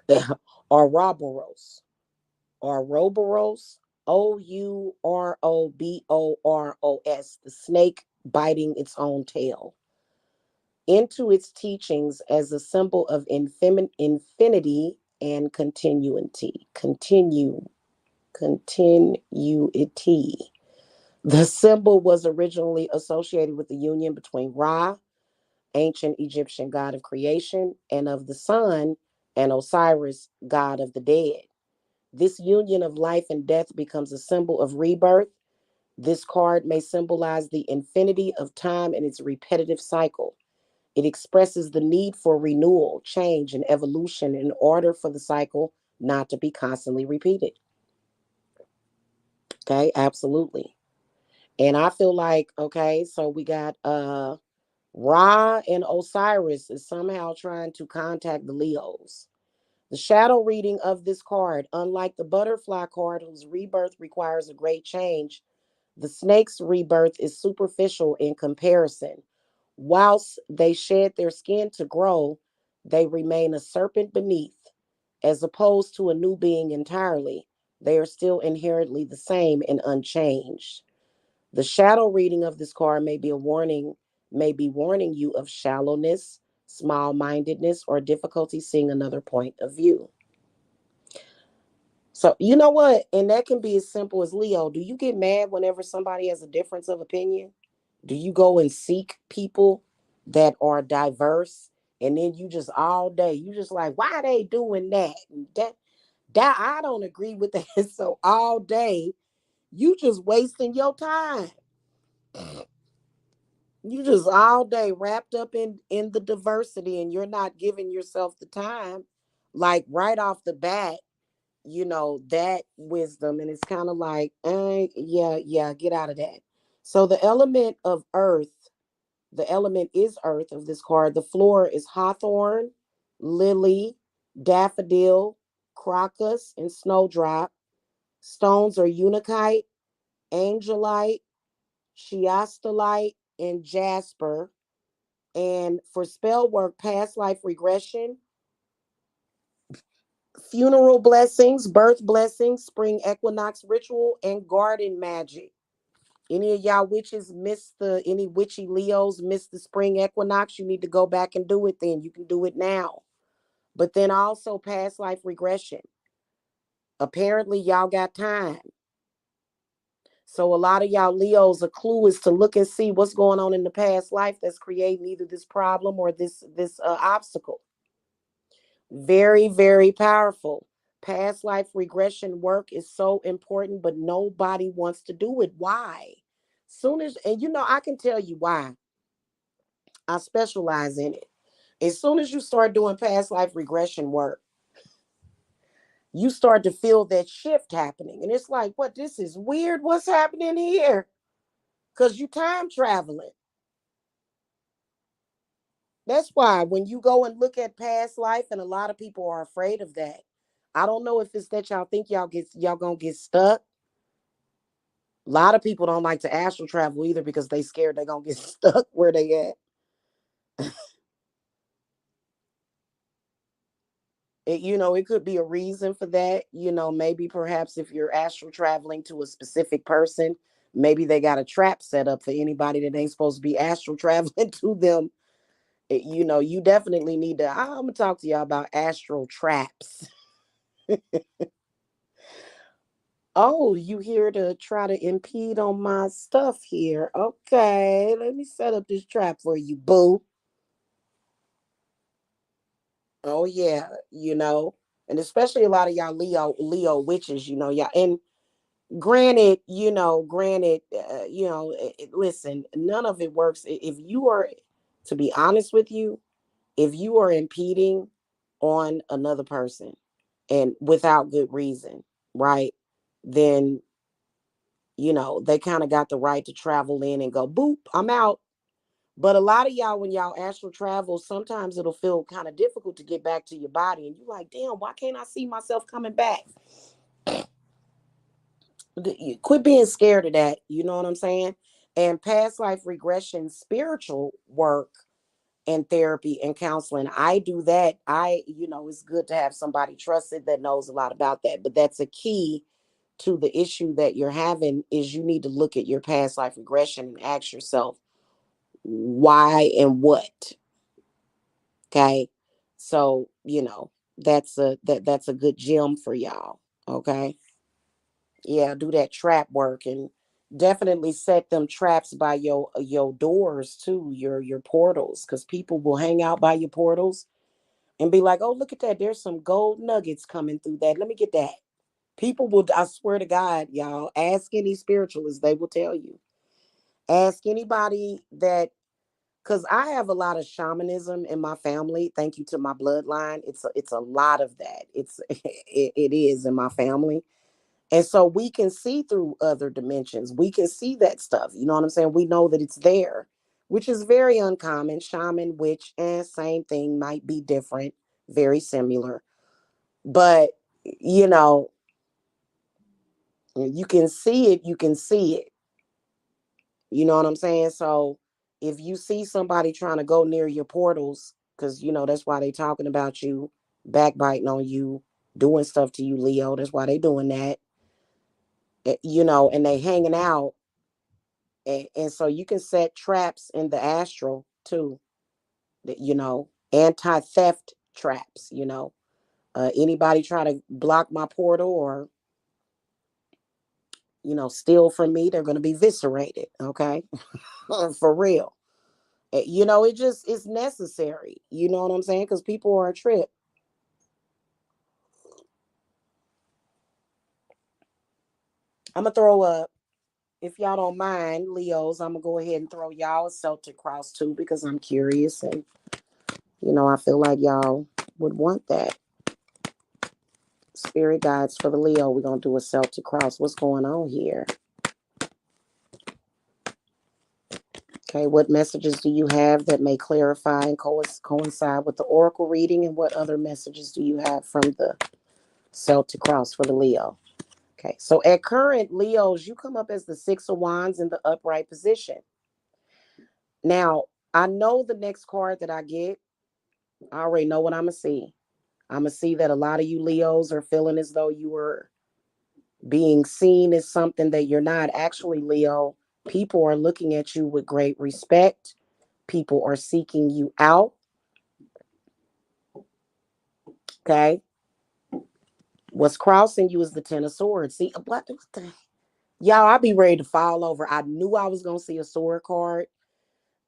The Ouroboros. Ouroboros. Ouroboros. The snake biting its own tail. Into its teachings as a symbol of infinity and continuity. Continuity. The symbol was originally associated with the union between Ra, ancient Egyptian god of creation, and of the sun, and Osiris, god of the dead. This union of life and death becomes a symbol of rebirth. This card may symbolize the infinity of time and its repetitive cycle. It expresses the need for renewal, change, and evolution in order for the cycle not to be constantly repeated. Okay, absolutely. And I feel like, okay, so we got Ra and Osiris is somehow trying to contact the Leos. The shadow reading of this card, unlike the butterfly card whose rebirth requires a great change, the snake's rebirth is superficial in comparison. Whilst they shed their skin to grow, they remain a serpent beneath. As opposed to a new being entirely, they are still inherently the same and unchanged. The shadow reading of this card may be warning you of shallowness, small mindedness, or difficulty seeing another point of view. So, you know what? And that can be as simple as Leo. Do you get mad whenever somebody has a difference of opinion? Do you go and seek people that are diverse? And then you just all day, you just like, why are they doing that? And that I don't agree with that. So all day, you just wasting your time. You just all day wrapped up in the diversity, and you're not giving yourself the time, like right off the bat, that wisdom. And it's kind of like, yeah, get out of that. So the element of earth, the element is earth of this card. The floor is hawthorn, lily, daffodil, crocus, and snowdrop. Stones are unakite, angelite, chiastolite, and jasper. And for spell work, past life regression, funeral blessings, birth blessings, spring equinox ritual, and garden magic. Any of y'all witches any witchy Leos missed the spring equinox, you need to go back and do it then. You can do it now. But then also past life regression. Apparently, y'all got time. So a lot of y'all Leos, a clue is to look and see what's going on in the past life that's creating either this problem or this obstacle. Very, very powerful. Past life regression work is so important, but nobody wants to do it. Why? Soon as, and I can tell you why. I specialize in it. As soon as you start doing past life regression work, you start to feel that shift happening. And it's like, what? This is weird. What's happening here? Because you time traveling. That's why when you go and look at past life, and a lot of people are afraid of that. I don't know if it's that y'all think y'all gonna get stuck. A lot of people don't like to astral travel either because they scared they're gonna get stuck where they at. It could be a reason for that. Maybe perhaps if you're astral traveling to a specific person, maybe they got a trap set up for anybody that ain't supposed to be astral traveling to them. You definitely need to. I'm gonna talk to y'all about astral traps. Oh, you here to try to impede on my stuff here? Okay, let me set up this trap for you, boo. Oh yeah, and especially a lot of y'all Leo witches, y'all. And granted, listen, none of it works if you are, to be honest with you, if you are impeding on another person and without good reason, right? Then they kind of got the right to travel in and go boop, I'm out. But a lot of y'all, when y'all astral travel, sometimes it'll feel kind of difficult to get back to your body. And you're like, damn, why can't I see myself coming back? Quit being scared of that. You know what I'm saying? And past life regression, spiritual work and therapy and counseling, I do that. It's good to have somebody trusted that knows a lot about that. But that's a key to the issue that you're having is you need to look at your past life regression and ask yourself why and what. Okay. So, that's a good gem for y'all. Okay. Yeah, do that trap work and definitely set them traps by your doors too, your portals, because people will hang out by your portals and be like, oh, look at that. There's some gold nuggets coming through that. Let me get that. People will, I swear to God, y'all, ask any spiritualist, they will tell you. Ask anybody that, because I have a lot of shamanism in my family. Thank you to my bloodline. It's a lot of that. It is in my family. And so we can see through other dimensions. We can see that stuff. You know what I'm saying? We know that it's there, which is very uncommon. Shaman, witch, and same thing, might be different, very similar. But, you know, you can see it, you can see it. You know what I'm saying? So if you see somebody trying to go near your portals, because, that's why they talking about you, backbiting on you, doing stuff to you, Leo. That's why they doing that. And they hanging out. And so you can set traps in the astral too, anti-theft traps. Anybody try to block my portal or steal from me, they're going to be eviscerated. Okay. For real. It's necessary, you know what I'm saying, because people are a trip. I'm gonna throw up, if y'all don't mind, Leos, I'm gonna go ahead and throw y'all a Celtic cross too, because I'm curious, and I feel like y'all would want that. Spirit guides for the Leo, we're going to do a Celtic cross. What's going on here? Okay, what messages do you have that may clarify and coincide with the oracle reading? And what other messages do you have from the Celtic cross for the Leo? Okay, so at current, Leos, you come up as the Six of Wands in the upright position. Now, I know the next card that I get, I already know what I'm going to see. I'm going to see that a lot of you Leos are feeling as though you were being seen as something that you're not. Actually, Leo, people are looking at you with great respect. People are seeking you out. Okay. What's crossing you is the Ten of Swords. See, what the, y'all, I'll be ready to fall over. I knew I was going to see a sword card.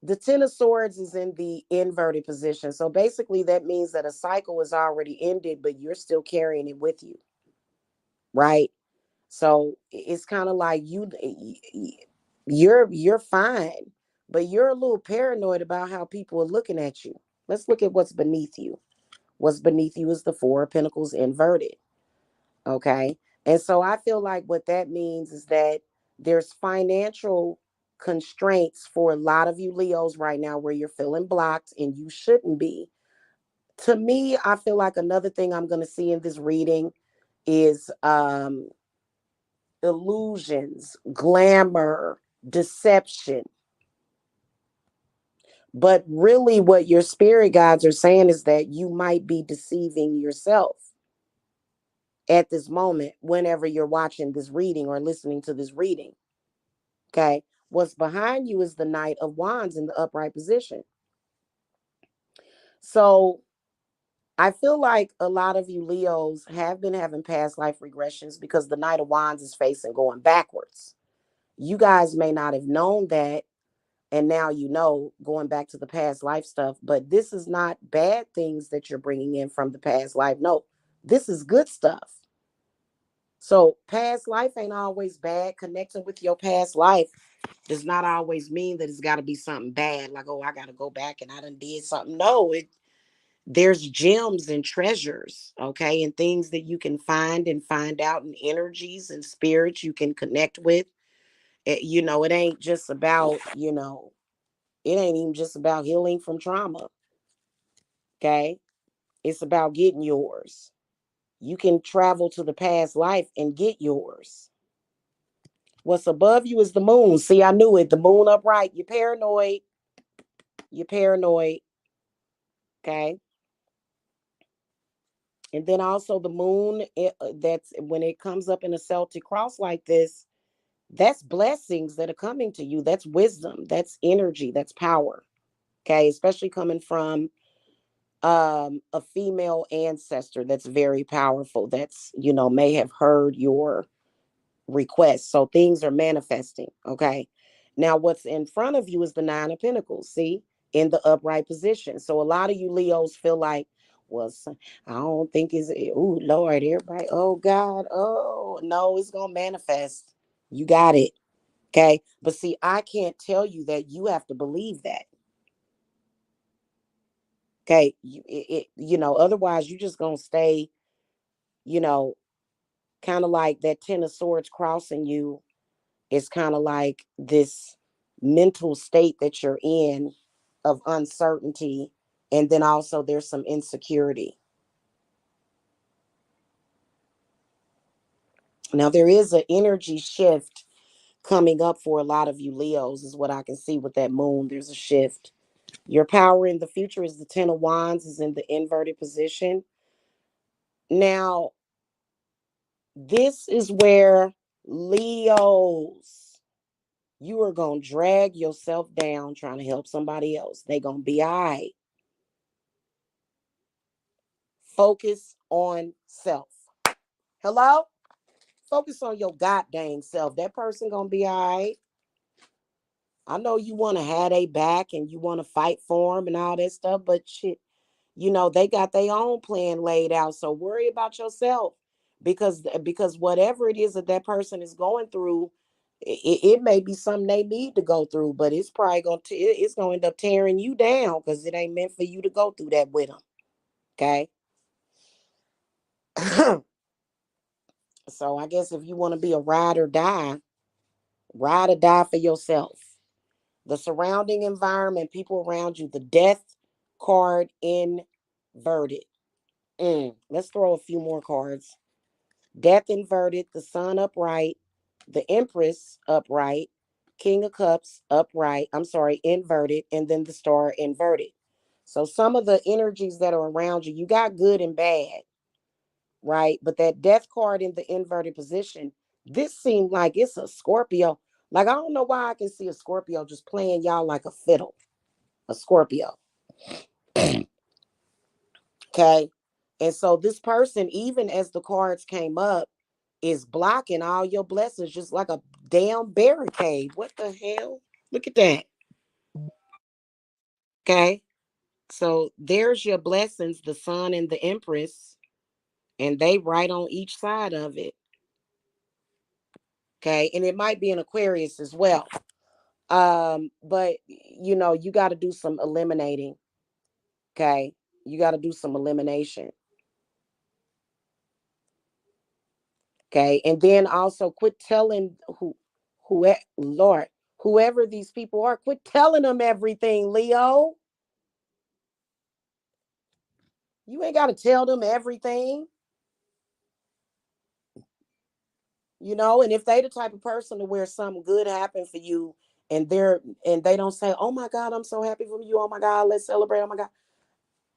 The Ten of Swords is in the inverted position. So basically, that means that a cycle is already ended, but you're still carrying it with you. Right. So it's kind of like you're fine, but you're a little paranoid about how people are looking at you. Let's look at what's beneath you. What's beneath you is the Four of Pentacles inverted. Okay. And so I feel like what that means is that there's financial constraints for a lot of you Leos right now where you're feeling blocked and you shouldn't be. To me, I feel like another thing I'm going to see in this reading is illusions, glamour, deception. But really, what your spirit guides are saying is that you might be deceiving yourself at this moment, whenever you're watching this reading or listening to this reading. Okay. What's behind you is the Knight of Wands in the upright position. So I feel like a lot of you Leos have been having past life regressions because the Knight of Wands is facing going backwards. You guys may not have known that, and now going back to the past life stuff, but this is not bad things that you're bringing in from the past life. No, this is good stuff. So past life ain't always bad. Connecting with your past life does not always mean that it's got to be something bad, like, oh, I got to go back and I done did something. No, there's gems and treasures, okay, and things that you can find out, and energies and spirits you can connect with. It ain't just about, it ain't even just about healing from trauma. Okay. It's about getting yours. You can travel to the past life and get yours. What's above you is the moon. See, I knew it. The moon upright. You're paranoid. You're paranoid. Okay. And then also the moon, that's when it comes up in a Celtic cross like this, that's blessings that are coming to you. That's wisdom. That's energy. That's power. Okay. Especially coming from a female ancestor that's very powerful. That's, may have heard your requests. So things are manifesting. Okay. Now, what's in front of you is the Nine of Pentacles. See, in the upright position. So a lot of you Leos feel like, well, I don't think it's, oh, Lord, everybody, oh, God, oh, no, it's going to manifest. You got it. Okay. But see, I can't tell you that. You have to believe that. Okay. Otherwise, you're just going to stay, you know, kind of like that Ten of Swords crossing you. It's kind of like this mental state that you're in of uncertainty. And then also there's some insecurity. Now, there is an energy shift coming up for a lot of you Leos, is what I can see with that moon. There's a shift. Your power in the future is the Ten of Wands, is in the inverted position. Now, this is where Leos, you are going to drag yourself down trying to help somebody else. They're going to be all right. Focus on self. Hello? Focus on your goddamn self. That person going to be all right. I know you want to have their back and you want to fight for them and all that stuff, but shit, they got their own plan laid out. So worry about yourself, because whatever it is that person is going through, it may be something they need to go through, but it's probably it's going to end up tearing you down because it ain't meant for you to go through that with them. Okay. So I guess if you want to be a ride or die for yourself. The surrounding environment, people around you, the death card inverted. Let's throw a few more cards. Death inverted, the sun upright, the Empress upright, King of Cups upright, I'm sorry, inverted, and then the star inverted. So some of the energies that are around you, you got good and bad, right? But that death card in the inverted position, this seemed like it's a Scorpio. Like, I don't know why I can see a Scorpio just playing y'all like a fiddle. A Scorpio. Okay. And so this person, even as the cards came up, is blocking all your blessings just like a damn barricade. What the hell? Look at that. Okay. So there's your blessings, the sun and the Empress, and they right on each side of it. Okay. And it might be an Aquarius as well. But you got to do some eliminating. Okay. You got to do some elimination. Okay. And then also quit telling Lord, whoever these people are, quit telling them everything, Leo. You ain't got to tell them everything, and if they the type of person to where something good happened for you and they don't say, oh my God, I'm so happy for you. Oh my God, let's celebrate. Oh my God.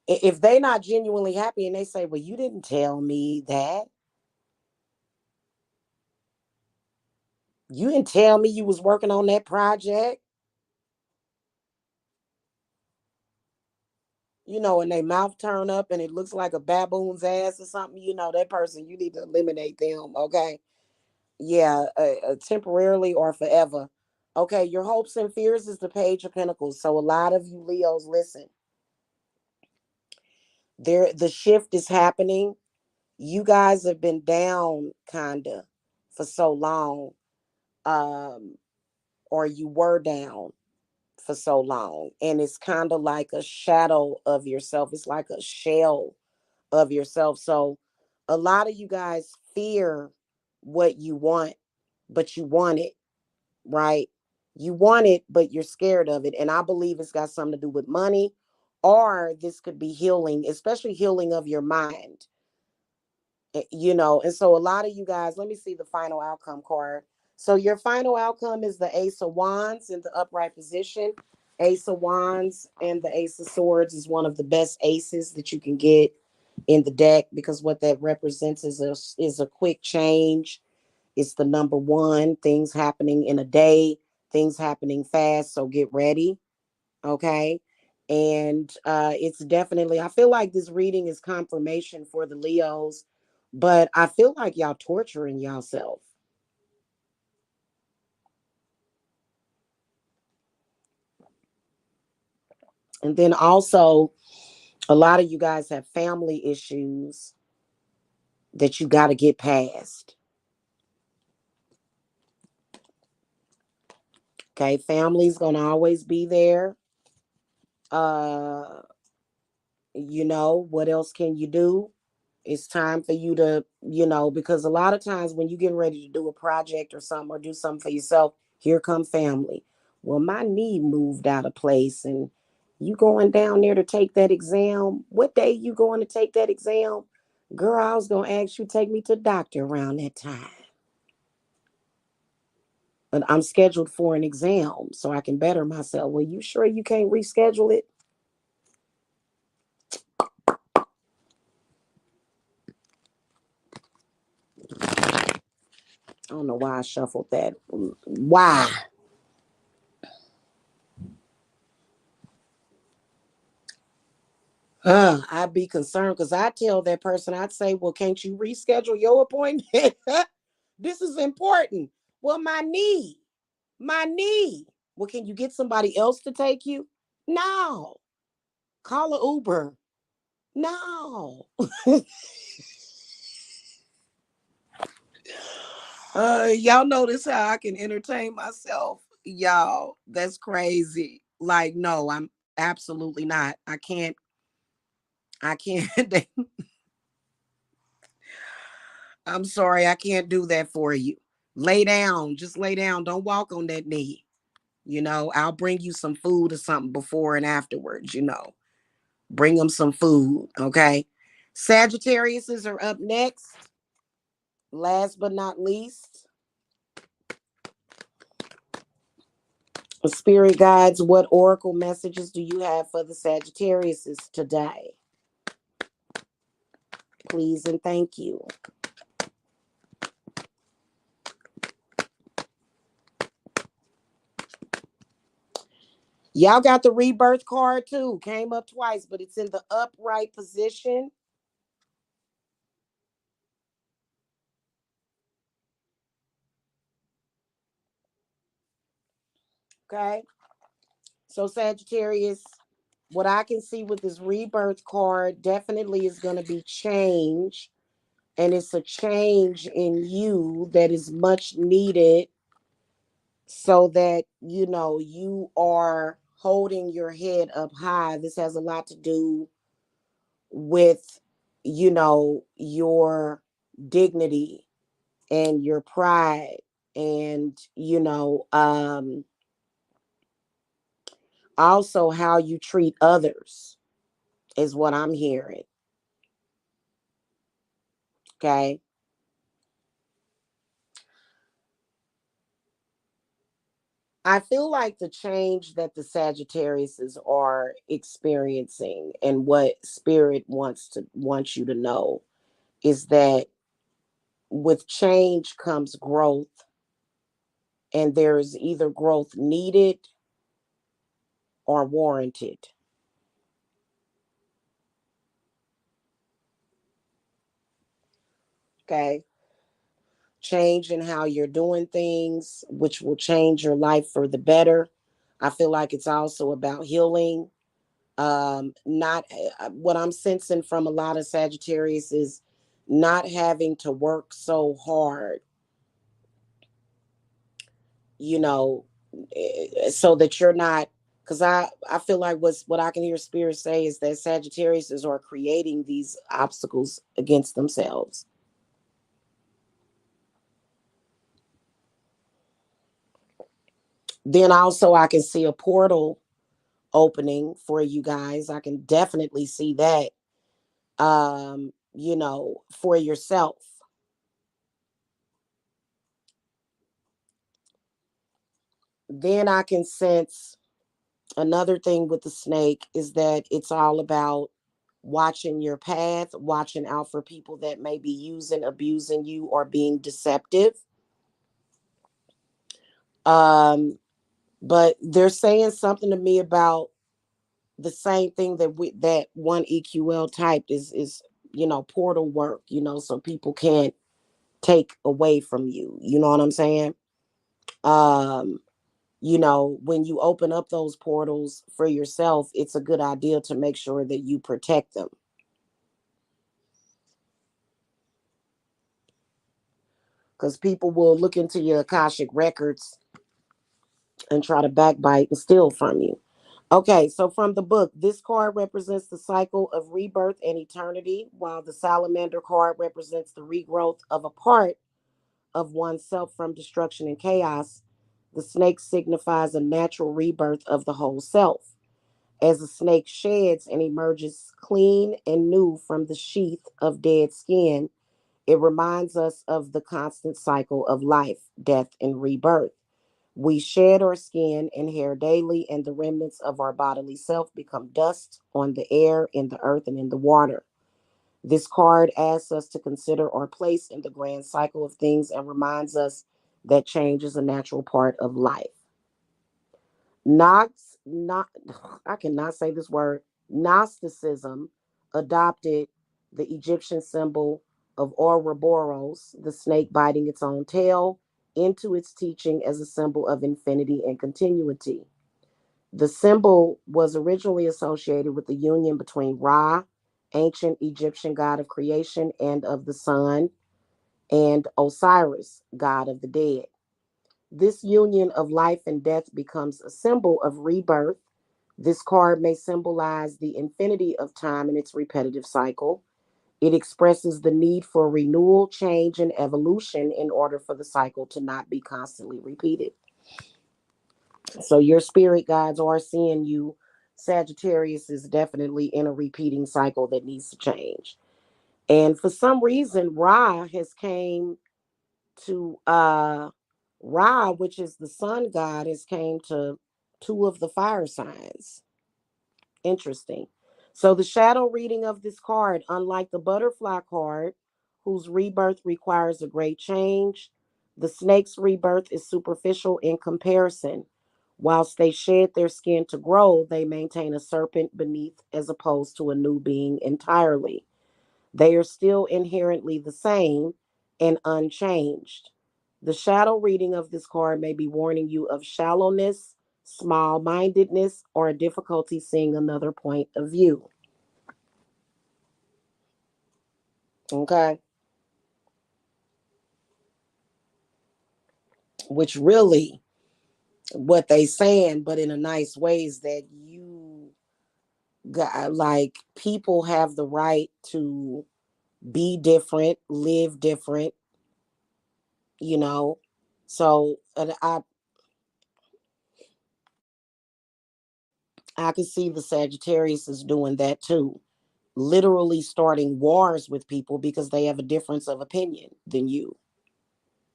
If they not genuinely happy and they say, well, you didn't tell me that. You didn't tell me you was working on that project. And they mouth turn up and it looks like a baboon's ass or something, that person, you need to eliminate them, okay? Yeah, temporarily or forever. Okay, your hopes and fears is the Page of Pentacles. So a lot of you Leos, listen, the shift is happening. You guys have been down kinda for so long, um, or you were down for so long, and it's kind of like a shadow of yourself. It's like a shell of yourself. So a lot of you guys fear what you want, but you want it, right? You want it, but you're scared of it. And I believe it's got something to do with money, or this could be healing, especially healing of your mind. And so a lot of you guys, let me see the final outcome card. So your final outcome is the Ace of Wands in the upright position. Ace of Wands and the Ace of Swords is one of the best aces that you can get in the deck, because what that represents is a quick change. It's the number one, things happening in a day, things happening fast. So get ready. Okay. And it's definitely, I feel like this reading is confirmation for the Leos, but I feel like y'all torturing yourself. And then also, a lot of you guys have family issues that you got to get past. Okay. Family's going to always be there. Uh, what else can you do? It's time for you to, because a lot of times when you get ready to do a project or something or do something for yourself, here come family. Well, my knee moved out of place, and you going down there to take that exam. What day you going to take that exam? Girl, I was going to ask you to take me to the doctor around that time. But I'm scheduled for an exam so I can better myself. Well, you sure you can't reschedule it? I don't know why I shuffled that. Why? I'd be concerned because I tell that person, I'd say, well, can't you reschedule your appointment? This is important. Well, my knee. Well, can you get somebody else to take you? No. Call an Uber. No. Y'all notice how I can entertain myself? Y'all, that's crazy. Like, no, I'm absolutely not. I can't. I'm sorry, I can't do that for you. Lay down, just lay down. Don't walk on that knee. I'll bring you some food or something before and afterwards. Bring them some food, okay? Sagittariuses are up next. Last but not least, spirit guides, what oracle messages do you have for the Sagittariuses today? Please and thank you. Y'all got the rebirth card too. Came up twice, but it's in the upright position. Okay. So, Sagittarius, what I can see with this rebirth card definitely is going to be change. And it's a change in you that is much needed, so that, you are holding your head up high. This has a lot to do with, your dignity and your pride, and, also how you treat others is what I'm hearing. Okay. I feel like the change that the Sagittariuses are experiencing, and what spirit wants you to know, is that with change comes growth, and there is either growth needed or warranted. Okay. Change in how you're doing things, which will change your life for the better. I feel like it's also about healing. Not What I'm sensing from a lot of Sagittarius is not having to work so hard, you know so that you're not, because I feel like what I can hear spirit say is that Sagittarius are creating these obstacles against themselves. Then also I can see a portal opening for you guys. I can definitely see that, for yourself. Then I can sense another thing with the snake is that it's all about watching your path, watching out for people that may be using, abusing you, or being deceptive. Um, but they're saying something to me about the same thing that one EQL typed is portal work, so people can't take away from you. You know what I'm saying? Um, when you open up those portals for yourself, it's a good idea to make sure that you protect them. Because people will look into your Akashic records and try to backbite and steal from you. Okay, so from the book, this card represents the cycle of rebirth and eternity, while the salamander card represents the regrowth of a part of oneself from destruction and chaos. The snake signifies a natural rebirth of the whole self. As a snake sheds and emerges clean and new from the sheath of dead skin, it reminds us of the constant cycle of life, death, and rebirth. We shed our skin and hair daily, and the remnants of our bodily self become dust on the air, in the earth, and in the water. This card asks us to consider our place in the grand cycle of things and reminds us that change is a natural part of life. Nox, not, I cannot say this word. Gnosticism adopted the Egyptian symbol of Ouroboros, the snake biting its own tail, into its teaching as a symbol of infinity and continuity. The symbol was originally associated with the union between Ra, ancient Egyptian god of creation and of the sun, and Osiris, god of the dead. This union of life and death becomes a symbol of rebirth. This card may symbolize the infinity of time and its repetitive cycle. It expresses the need for renewal, change, and evolution in order for the cycle to not be constantly repeated. So your spirit guides are seeing you. Sagittarius is definitely in a repeating cycle that needs to change. And for some reason, Ra has came to Ra, which is the sun god, has came to two of the fire signs. Interesting. So the shadow reading of this card, unlike the butterfly card, whose rebirth requires a great change, the snake's rebirth is superficial in comparison. Whilst they shed their skin to grow, they maintain a serpent beneath as opposed to a new being entirely. They are still inherently the same and unchanged. The shadow reading of this card may be warning you of shallowness, small mindedness, or a difficulty seeing another point of view. Okay. Which really, what they saying, but in a nice way, is that you got, like, people have the right to be different, live different, you know. So I can see the Sagittarius is doing that too, literally starting wars with people because they have a difference of opinion than you,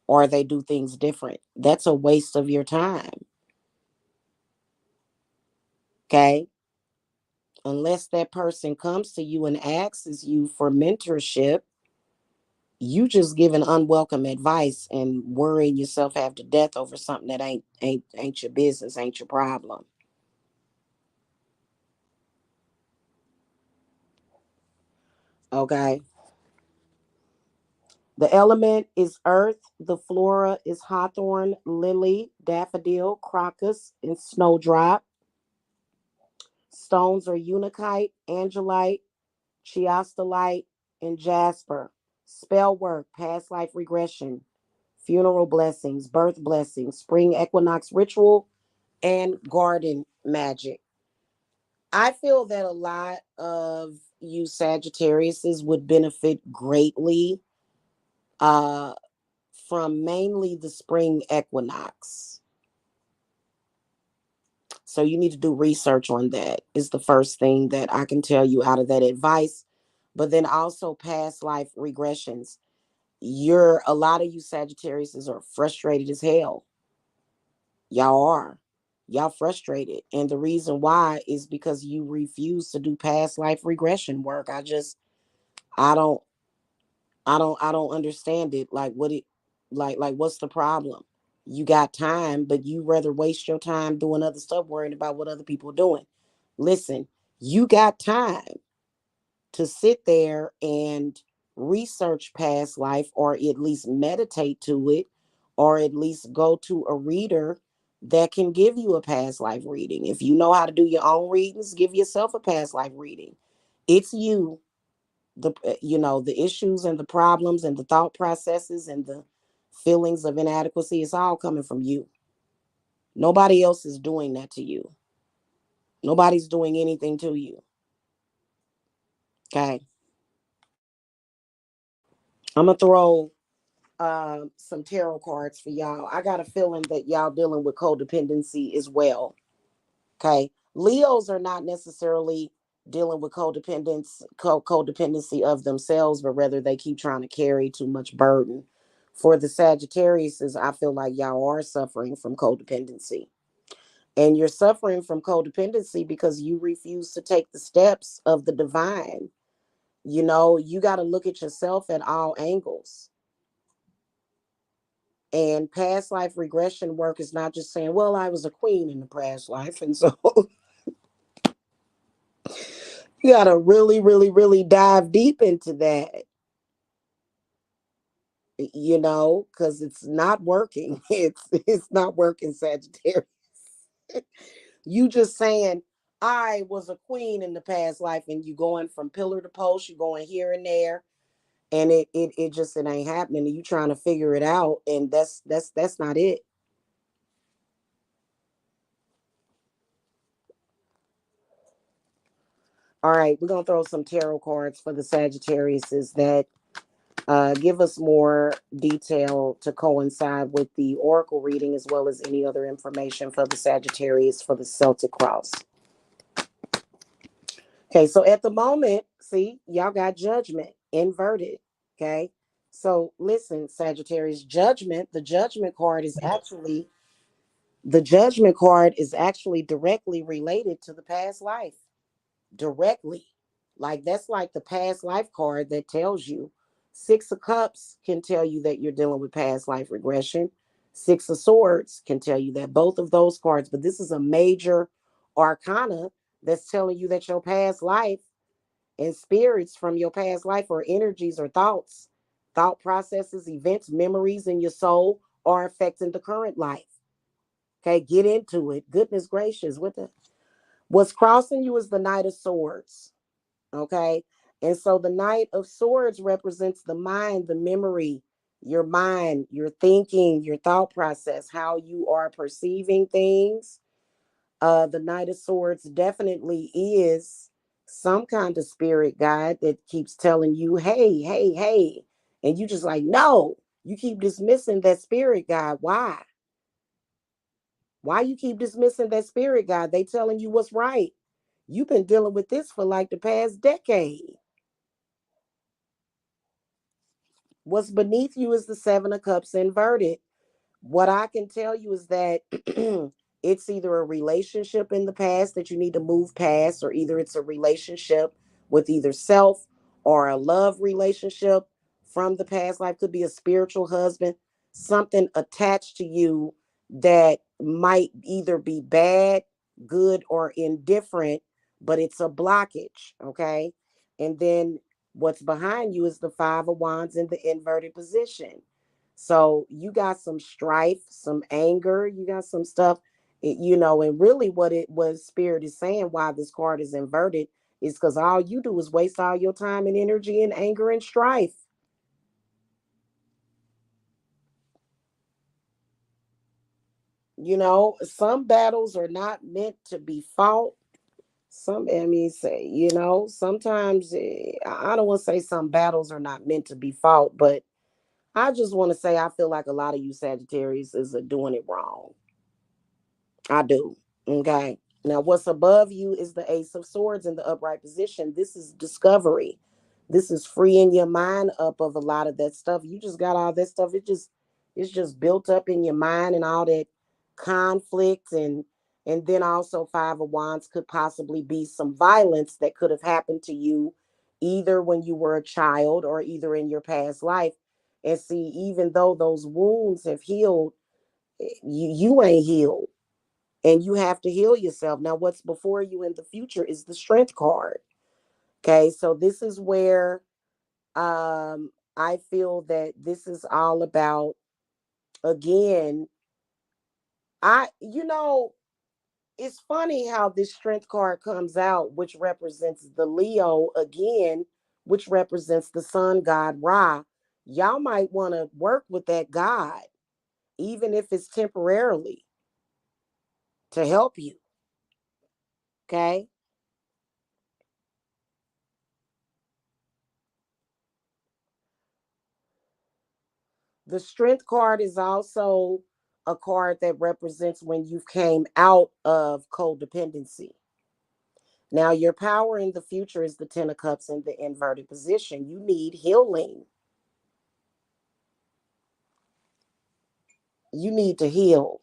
or they do things different. That's a waste of your time. Okay. Unless that person comes to you and asks you for mentorship, you just giving unwelcome advice and worrying yourself half to death over something that ain't your business, ain't your problem. Okay. The element is earth. The flora is hawthorn, lily, daffodil, crocus, and snowdrop. Stones are unakite, angelite, chiastolite, and jasper. Spell work, past life regression, funeral blessings, birth blessings, spring equinox ritual, and garden magic. I feel that a lot of you Sagittariuses would benefit greatly uh, from mainly the spring equinox. So you need to do research on that, is the first thing that I can tell you out of that advice. But then also past life regressions. A lot of you Sagittariuses are frustrated as hell. Y'all are. Y'all frustrated. And the reason why is because you refuse to do past life regression work. I don't I don't understand it. Like what it like what's the problem? You got time, but you rather waste your time doing other stuff, worrying about what other people are doing. Listen, you got time to sit there and research past life, or at least meditate to it, or at least go to a reader that can give you a past life reading. If you know how to do your own readings, give yourself a past life reading. It's you, the issues and the problems and the thought processes and the feelings of inadequacy, it's all coming from you. Nobody else is doing that to you. Nobody's doing anything to you. Okay. I'm gonna throw some tarot cards for y'all. I got a feeling that y'all dealing with codependency as well. Okay. Leos are not necessarily dealing with codependency of themselves, but rather they keep trying to carry too much burden. For the Sagittarius, I feel like y'all are suffering from codependency. And you're suffering from codependency because you refuse to take the steps of the divine. You got to look at yourself at all angles. And past life regression work is not just saying, well, I was a queen in the past life. And so you got to really, really, really dive deep into that, because it's not working. It's not working, Sagittarius. You just saying, I was a queen in the past life, and you going from pillar to post, you going here and there, and it ain't happening. You trying to figure it out, and that's not it. All right, we're gonna throw some tarot cards for the Sagittariuses that give us more detail to coincide with the oracle reading, as well as any other information for the Sagittarius for the Celtic cross. Okay, so at the moment, see, y'all got judgment inverted. Okay, so listen, Sagittarius, the judgment card is actually directly related to the past life. Directly. Like that's like the past life card that tells you. Six of Cups can tell you that you're dealing with past life regression. Six of Swords can tell you that, both of those cards, but this is a major arcana that's telling you that your past life and spirits from your past life, or energies or thoughts, thought processes, events, memories in your soul are affecting the current life. Okay, get into it. Goodness gracious, what's crossing you is the Knight of Swords. Okay. And so the Knight of Swords represents the mind, the memory, your mind, your thinking, your thought process, how you are perceiving things. The Knight of Swords definitely is some kind of spirit guide that keeps telling you, hey, hey, hey. And you just like, no, you keep dismissing that spirit guide. Why? Why you keep dismissing that spirit guide? They telling you what's right. You've been dealing with this for like the past decade. What's beneath you is the Seven of Cups inverted. What I can tell you is that it's either a relationship in the past that you need to move past, or either it's a relationship with either self or a love relationship from the past life. Could be a spiritual husband, something attached to you that might either be bad, good, or indifferent, but it's a blockage. Okay. And then what's behind you is the Five of Wands in the inverted position. So you got some strife, some anger, you got some stuff, and really what spirit is saying, why this card is inverted, is because all you do is waste all your time and energy in anger and strife. Some battles are not meant to be fought. Sometimes I don't want to say some battles are not meant to be fought, but I just want to say I feel like a lot of you Sagittarius is doing it wrong. I do. Okay. Now, what's above you is the Ace of Swords in the upright position. This is discovery. This is freeing your mind up of a lot of that stuff. You just got all that stuff. It's just built up in your mind and all that conflict, and then also Five of Wands could possibly be some violence that could have happened to you either when you were a child or either in your past life. And see, even though those wounds have healed, you ain't healed, and you have to heal yourself. Now what's before you in the future is the Strength card. Okay, so this is where I feel that this is all about, again, it's funny how this Strength card comes out, which represents the Leo again, which represents the sun god Ra. Y'all might want to work with that god, even if it's temporarily, to help you. Okay. The Strength card is also a card that represents when you came out of codependency. Now, your power in the future is the Ten of Cups in the inverted position. You need healing. You need to heal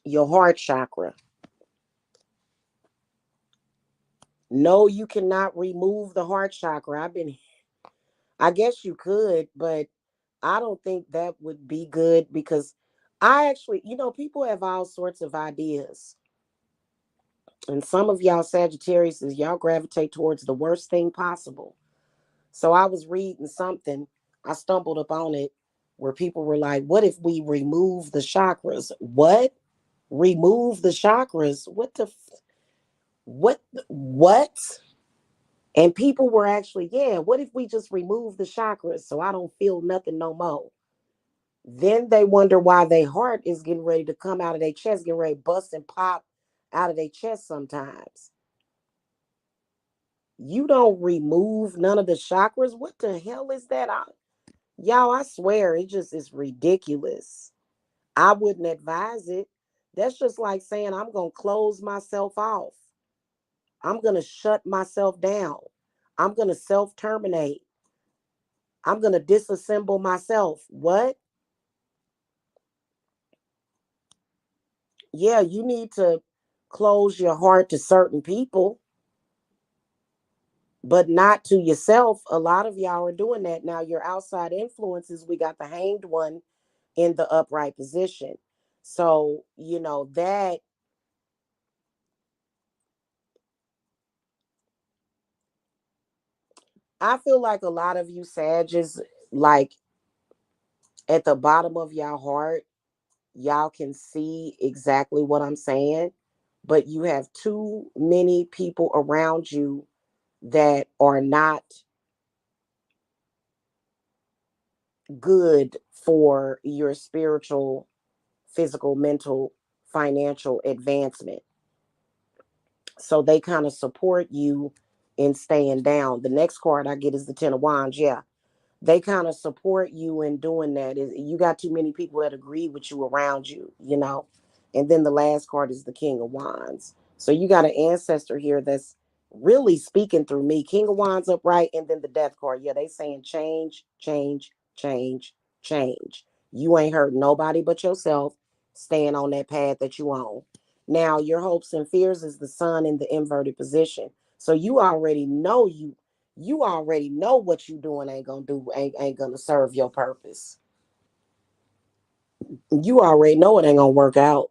your heart chakra. No, you cannot remove the heart chakra. I guess you could, but I don't think that would be good because I actually, people have all sorts of ideas. And some of y'all Sagittarius, y'all gravitate towards the worst thing possible. So I was reading something, I stumbled upon it, where people were like, what if we remove the chakras? What? Remove the chakras? What? And people were actually, yeah, what if we just remove the chakras so I don't feel nothing no more? Then they wonder why their heart is getting ready to come out of their chest, getting ready to bust and pop out of their chest sometimes. You don't remove none of the chakras. What the hell is that? Y'all, I swear, it just is ridiculous. I wouldn't advise it. That's just like saying I'm going to close myself off. I'm going to shut myself down. I'm going to self terminate. I'm going to disassemble myself. What? Yeah, you need to close your heart to certain people, but not to yourself. A lot of y'all are doing that. Now, your outside influences, we got the Hanged One in the upright position. So, that I feel like a lot of you Sages, like at the bottom of y'all heart, y'all can see exactly what I'm saying, but you have too many people around you that are not good for your spiritual, physical, mental, financial advancement. So they kind of support you in staying down. The next card I get is the Ten of Wands. Yeah, they kind of support you in doing that. You got too many people that agree with you around you. And then the last card is the King of Wands. So you got an ancestor here that's really speaking through me. King of Wands upright, and then the Death card. Yeah, they saying change, change, change, change. You ain't hurt nobody but yourself, staying on that path that you on. Now your hopes and fears is the sun in the inverted position. So you already know what you doing ain't gonna serve your purpose. You already know it ain't gonna work out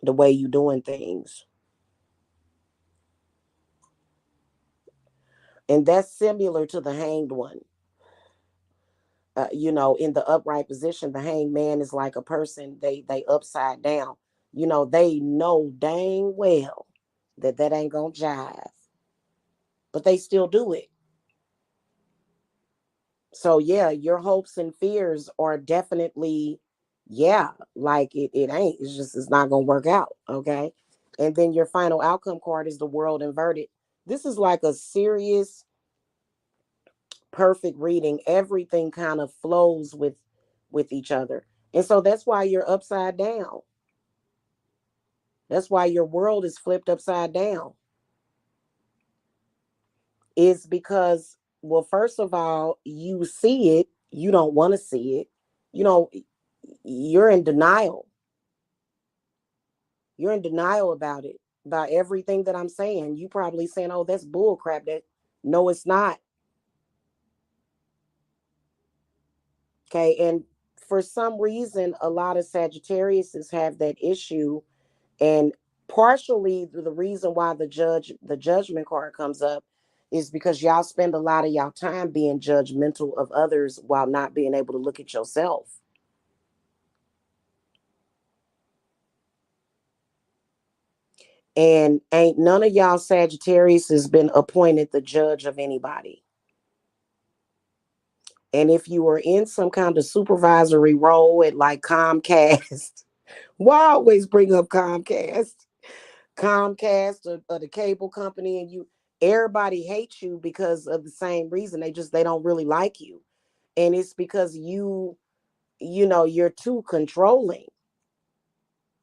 the way you doing things. And that's similar to the Hanged One. In the upright position, the hanged man is like a person, they upside down. They know dang well that ain't gonna jive, but they still do it. So yeah, your hopes and fears are definitely, yeah, like it ain't. It's not gonna work out. Okay. And then your final outcome card is the world inverted. This is like a serious, perfect reading. Everything kind of flows with each other. And so that's why you're upside down. That's why your world is flipped upside down. Is because, well, first of all, you see it You don't want to see it. You know, you're in denial. You're in denial about it, about everything that I'm saying. You probably saying, "Oh, that's bull crap." That no, it's not. Okay, and for some reason, a lot of Sagittariuses have that issue, and partially the reason why the judgment card comes up is because y'all spend a lot of y'all time being judgmental of others while not being able to look at yourself. And ain't none of y'all Sagittarius has been appointed the judge of anybody. And if you were in some kind of supervisory role at like Comcast, why always bring up Comcast? Comcast or the cable company, and you everybody hates you because of the same reason. They don't really like you. And it's because you're too controlling.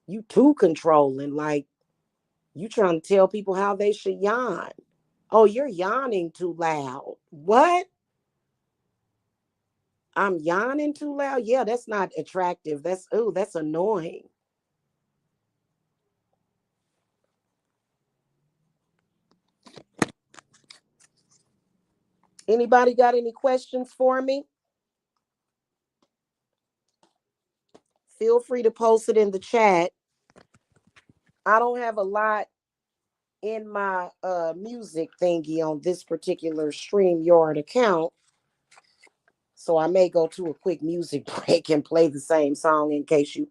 You too controlling. Like you trying to tell people how they should yawn. Oh, you're yawning too loud. What? I'm yawning too loud? Yeah, that's not attractive. That's annoying. Anybody got any questions for me? Feel free to post it in the chat. I don't have a lot in my music thingy on this particular StreamYard account. So I may go to a quick music break and play the same song in case you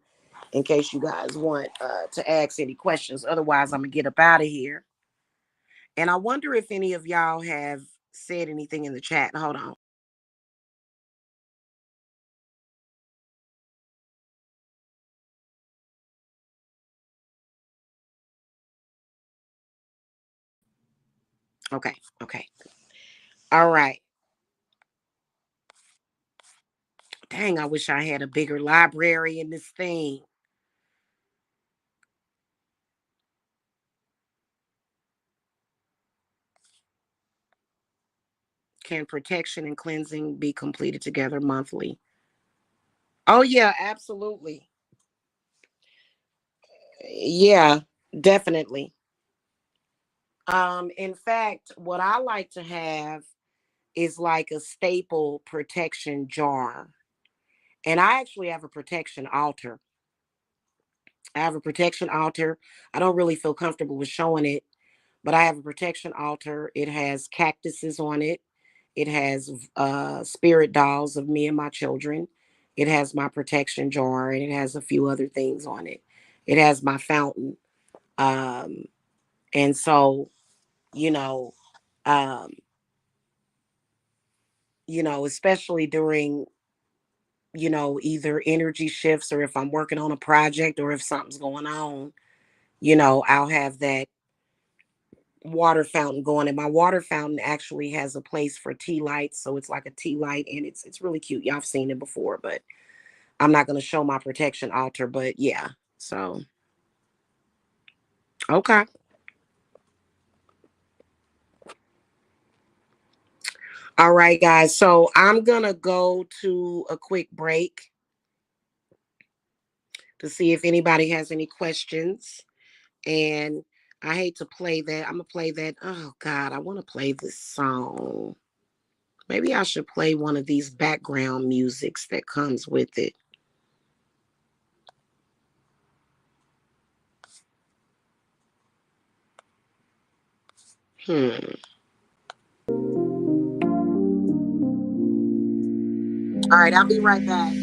guys want to ask any questions. Otherwise, I'm gonna get up out of here. And I wonder if any of y'all have said anything in the chat. Hold on. Okay, okay. All right. Dang, I wish I had a bigger library in this thing. Can protection and cleansing be completed together monthly? Oh yeah, absolutely. Yeah, definitely. In fact, what I like to have is like a staple protection jar. And I actually have a protection altar. I have a protection altar. I don't really feel comfortable with showing it, but I have a protection altar. It has cactuses on it. It has spirit dolls of me and my children. It has my protection jar, and it has a few other things on it. It has my fountain. Um, and so, you know, um, especially during, either energy shifts or if I'm working on a project or if something's going on, I'll have that water fountain going. And my water fountain actually has a place for tea lights. So it's like a tea light and it's really cute. Y'all have seen it before, but I'm not going to show my protection altar. But yeah. So, okay. All right, guys. So I'm going to go to a quick break to see if anybody has any questions. And I hate to play that. I'm gonna play that. Oh God, I want to play this song. Maybe I should play one of these background musics that comes with it. Hmm. All right, I'll be right back.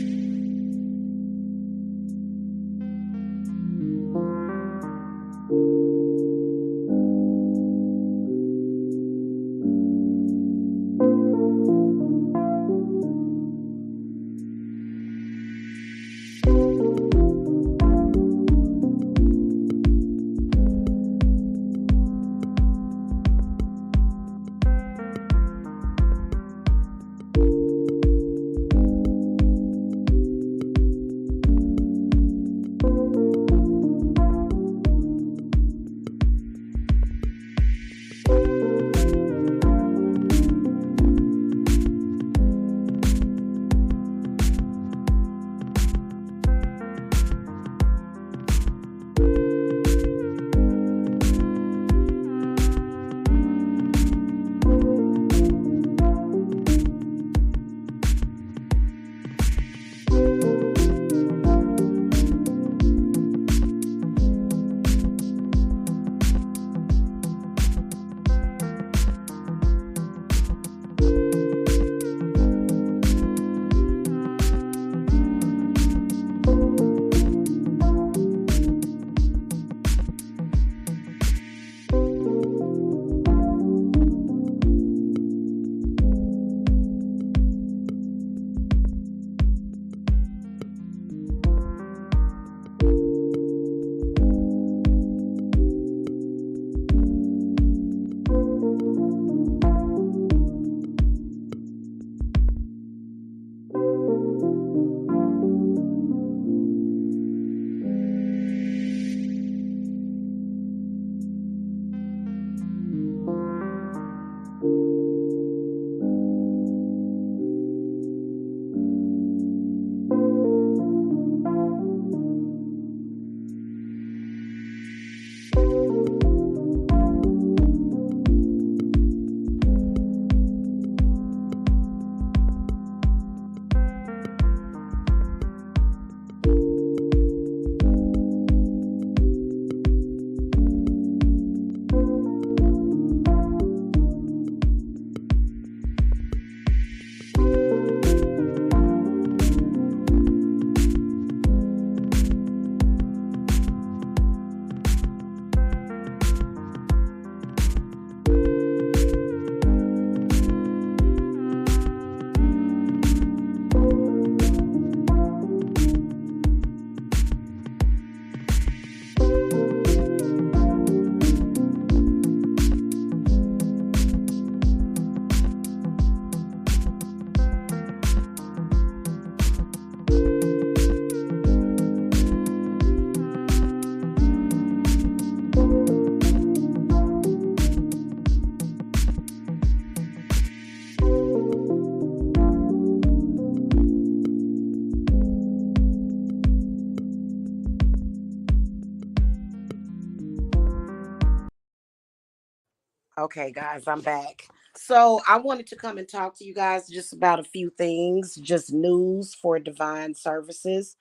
Okay, guys, I'm back. So I wanted to come and talk to you guys just about a few things, just news for Divine Services.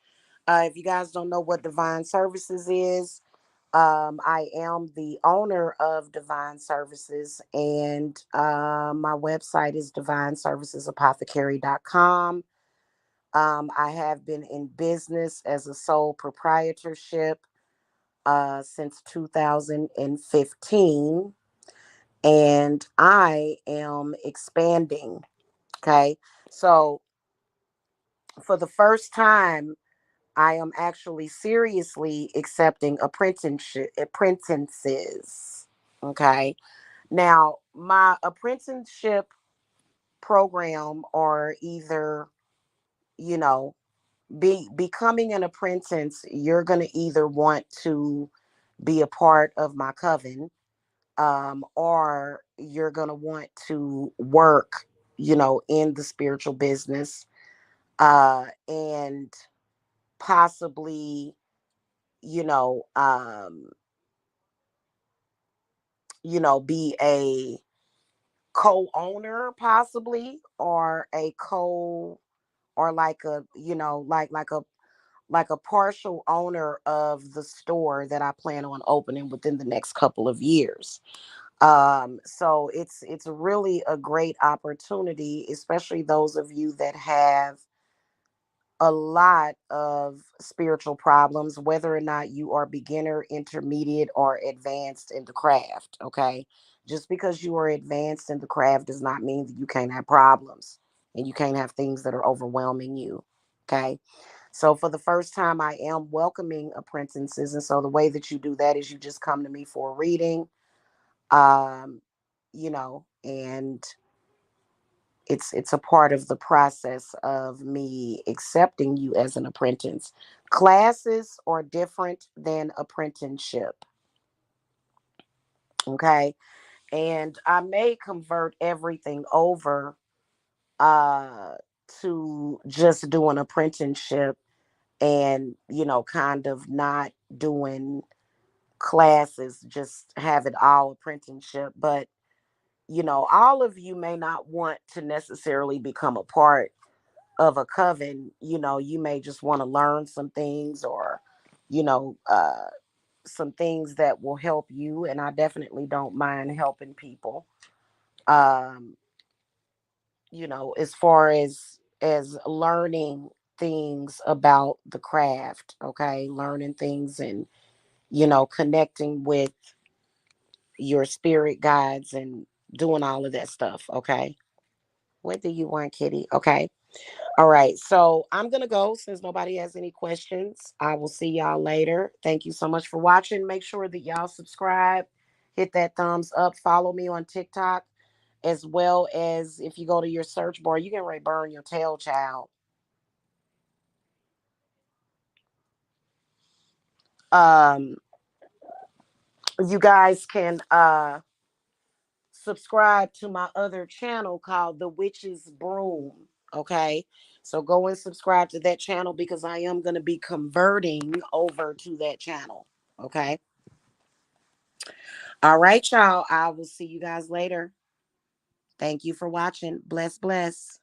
If you guys don't know what Divine Services is, I am the owner of Divine Services, and my website is divineservicesapothecary.com. I have been in business as a sole proprietorship since 2015, and I am expanding. Okay. So, for the first time, I am actually seriously accepting apprentices. Okay. Now, my apprenticeship program are either, you know, becoming an apprentice, you're going to either want to be a part of my coven, or you're going to want to work, in the spiritual business, and possibly, you know, um, be a co-owner possibly, or or like a, like a partial owner of the store that I plan on opening within the next couple of years. So it's really a great opportunity, especially those of you that have a lot of spiritual problems, whether or not you are beginner, intermediate, or advanced in the craft. Okay. Just because you are advanced in the craft does not mean that you can't have problems and you can't have things that are overwhelming you. Okay. So for the first time, I am welcoming apprentices. And so the way that you do that is you just come to me for a reading, um, and it's a part of the process of me accepting you as an apprentice. Classes are different than apprenticeship. Okay. And I may convert everything over uh to just do an apprenticeship, and kind of not doing classes, just have it all apprenticeship. But all of you may not want to necessarily become a part of a coven. You may just want to learn some things, or you know uh some things that will help you, and I definitely don't mind helping people, um as far as learning things about the craft. Okay, learning things, and connecting with your spirit guides and doing all of that stuff. Okay, what do you want, kitty? Okay. All right, so I'm gonna go since nobody has any questions. I will see y'all later. Thank you so much for watching. Make sure that y'all subscribe, hit that thumbs up, follow me on TikTok, as well as if you go to your search bar, you can ready to burn your tail, child. Um, you guys can subscribe to my other channel called The Witch's Broom. Okay. So go and subscribe to that channel because I am going to be converting over to that channel. Okay. All right, y'all. I will see you guys later. Thank you for watching. Bless, bless.